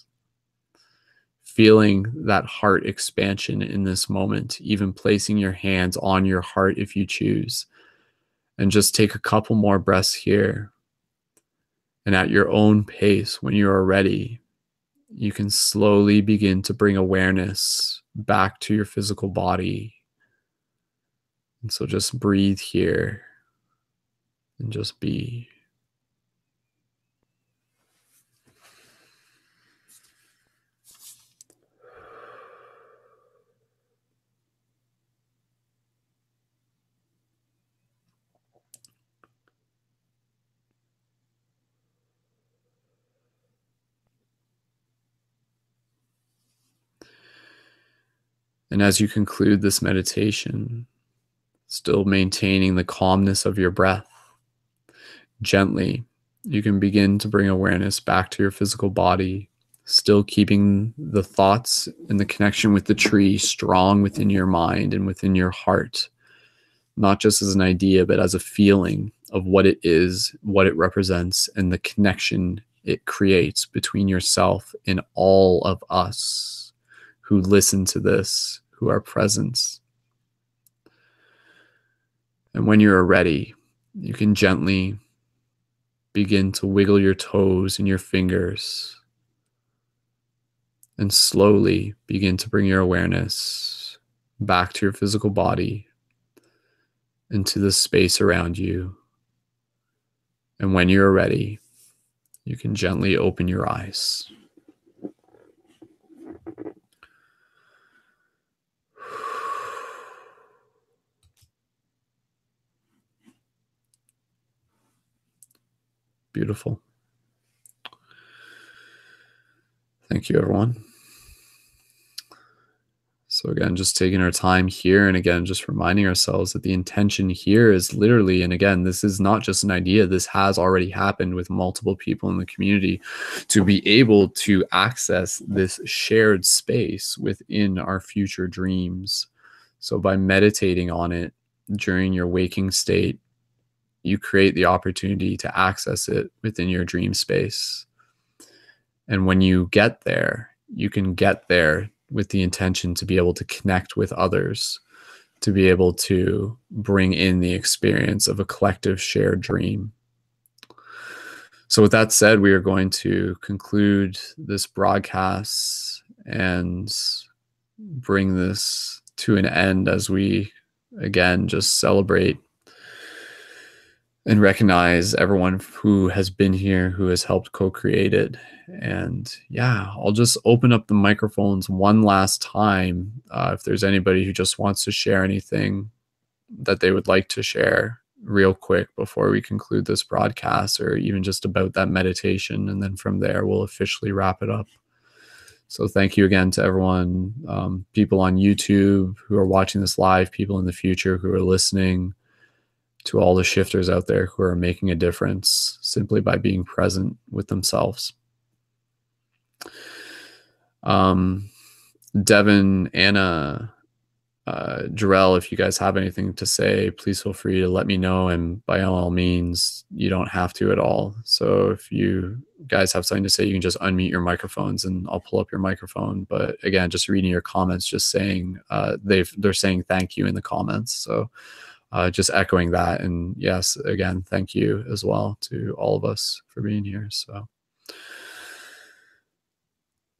Feeling that heart expansion in this moment, even placing your hands on your heart if you choose. And just take a couple more breaths here. And at your own pace, when you are ready, you can slowly begin to bring awareness back to your physical body. And so just breathe here and just be. And as you conclude this meditation, still maintaining the calmness of your breath, gently, you can begin to bring awareness back to your physical body, still keeping the thoughts and the connection with the tree strong within your mind and within your heart, not just as an idea, but as a feeling of what it is, what it represents, and the connection it creates between yourself and all of us who listen to this, who are present. And when you're ready, you can gently begin to wiggle your toes and your fingers and slowly begin to bring your awareness back to your physical body, into the space around you. And when you're ready, you can gently open your eyes. Beautiful. Thank you, everyone. So So again, just taking our time here, and again, just reminding ourselves that the intention here is literally, and again, this is not just an idea, this has already happened with multiple people in the community, to be able to access this shared space within our future dreams. So by meditating on it during your waking state, you create the opportunity to access it within your dream space. And when you get there, you can get there with the intention to be able to connect with others, to be able to bring in the experience of a collective shared dream. So with that said, we are going to conclude this broadcast and bring this to an end as we, again, just celebrate and recognize everyone who has been here, who has helped co-create it. And yeah, I'll just open up the microphones one last time. If there's anybody who just wants to share anything that they would like to share real quick before we conclude this broadcast, or even just about that meditation. And then from there, we'll officially wrap it up. So thank you again to everyone, people on YouTube who are watching this live, people in the future who are listening, to all the shifters out there who are making a difference simply by being present with themselves. Devin, Anna, Jarrell, if you guys have anything to say, please feel free to let me know. And by all means, you don't have to at all. So if you guys have something to say, you can just unmute your microphones and I'll pull up your microphone. But again, just reading your comments, just saying, they're saying thank you in the comments. So just echoing that. And yes, again, thank you as well to all of us for being here. So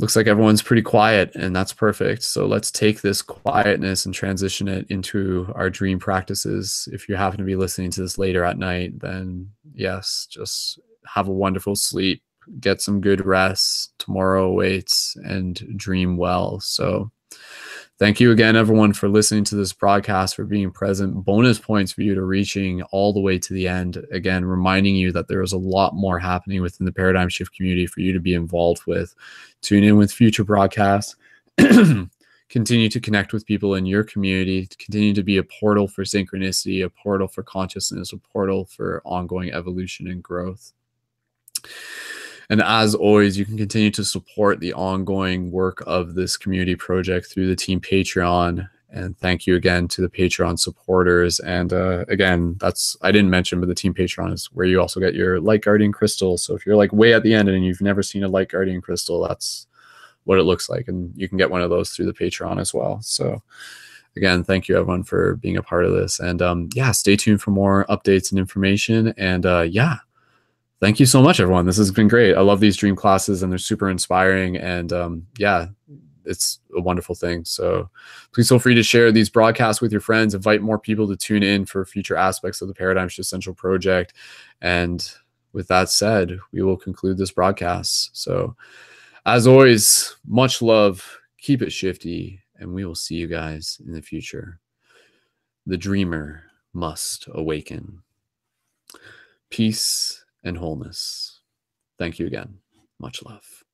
looks like everyone's pretty quiet, and that's perfect. So let's take this quietness and transition it into our dream practices. If you happen to be listening to this later at night, then yes, just have a wonderful sleep, get some good rest. Tomorrow awaits, and dream well. So thank you again, everyone, for listening to this broadcast, for being present. Bonus points for you to reaching all the way to the end. Again, reminding you that there is a lot more happening within the Paradigm Shift community for you to be involved with. Tune in with future broadcasts. Continue to connect with people in your community. Continue to be a portal for synchronicity, a portal for consciousness, a portal for ongoing evolution and growth. And as always, you can continue to support the ongoing work of this community project through the team Patreon. And thank you again to the Patreon supporters. And again, I didn't mention, but the team Patreon is where you also get your Light Guardian crystal. So if you're like way at the end and you've never seen a Light Guardian crystal, that's what it looks like. And you can get one of those through the Patreon as well. So again, thank you everyone for being a part of this. And yeah, stay tuned for more updates and information. And yeah. Thank you so much, everyone. This has been great. I love these dream classes, and they're super inspiring. And yeah, it's a wonderful thing. So please feel free to share these broadcasts with your friends. Invite more people to tune in for future aspects of the Paradigm Shift Central Project. And with that said, we will conclude this broadcast. So as always, much love. Keep it shifty, and we will see you guys in the future. The dreamer must awaken. Peace and wholeness. Thank you again. Much love.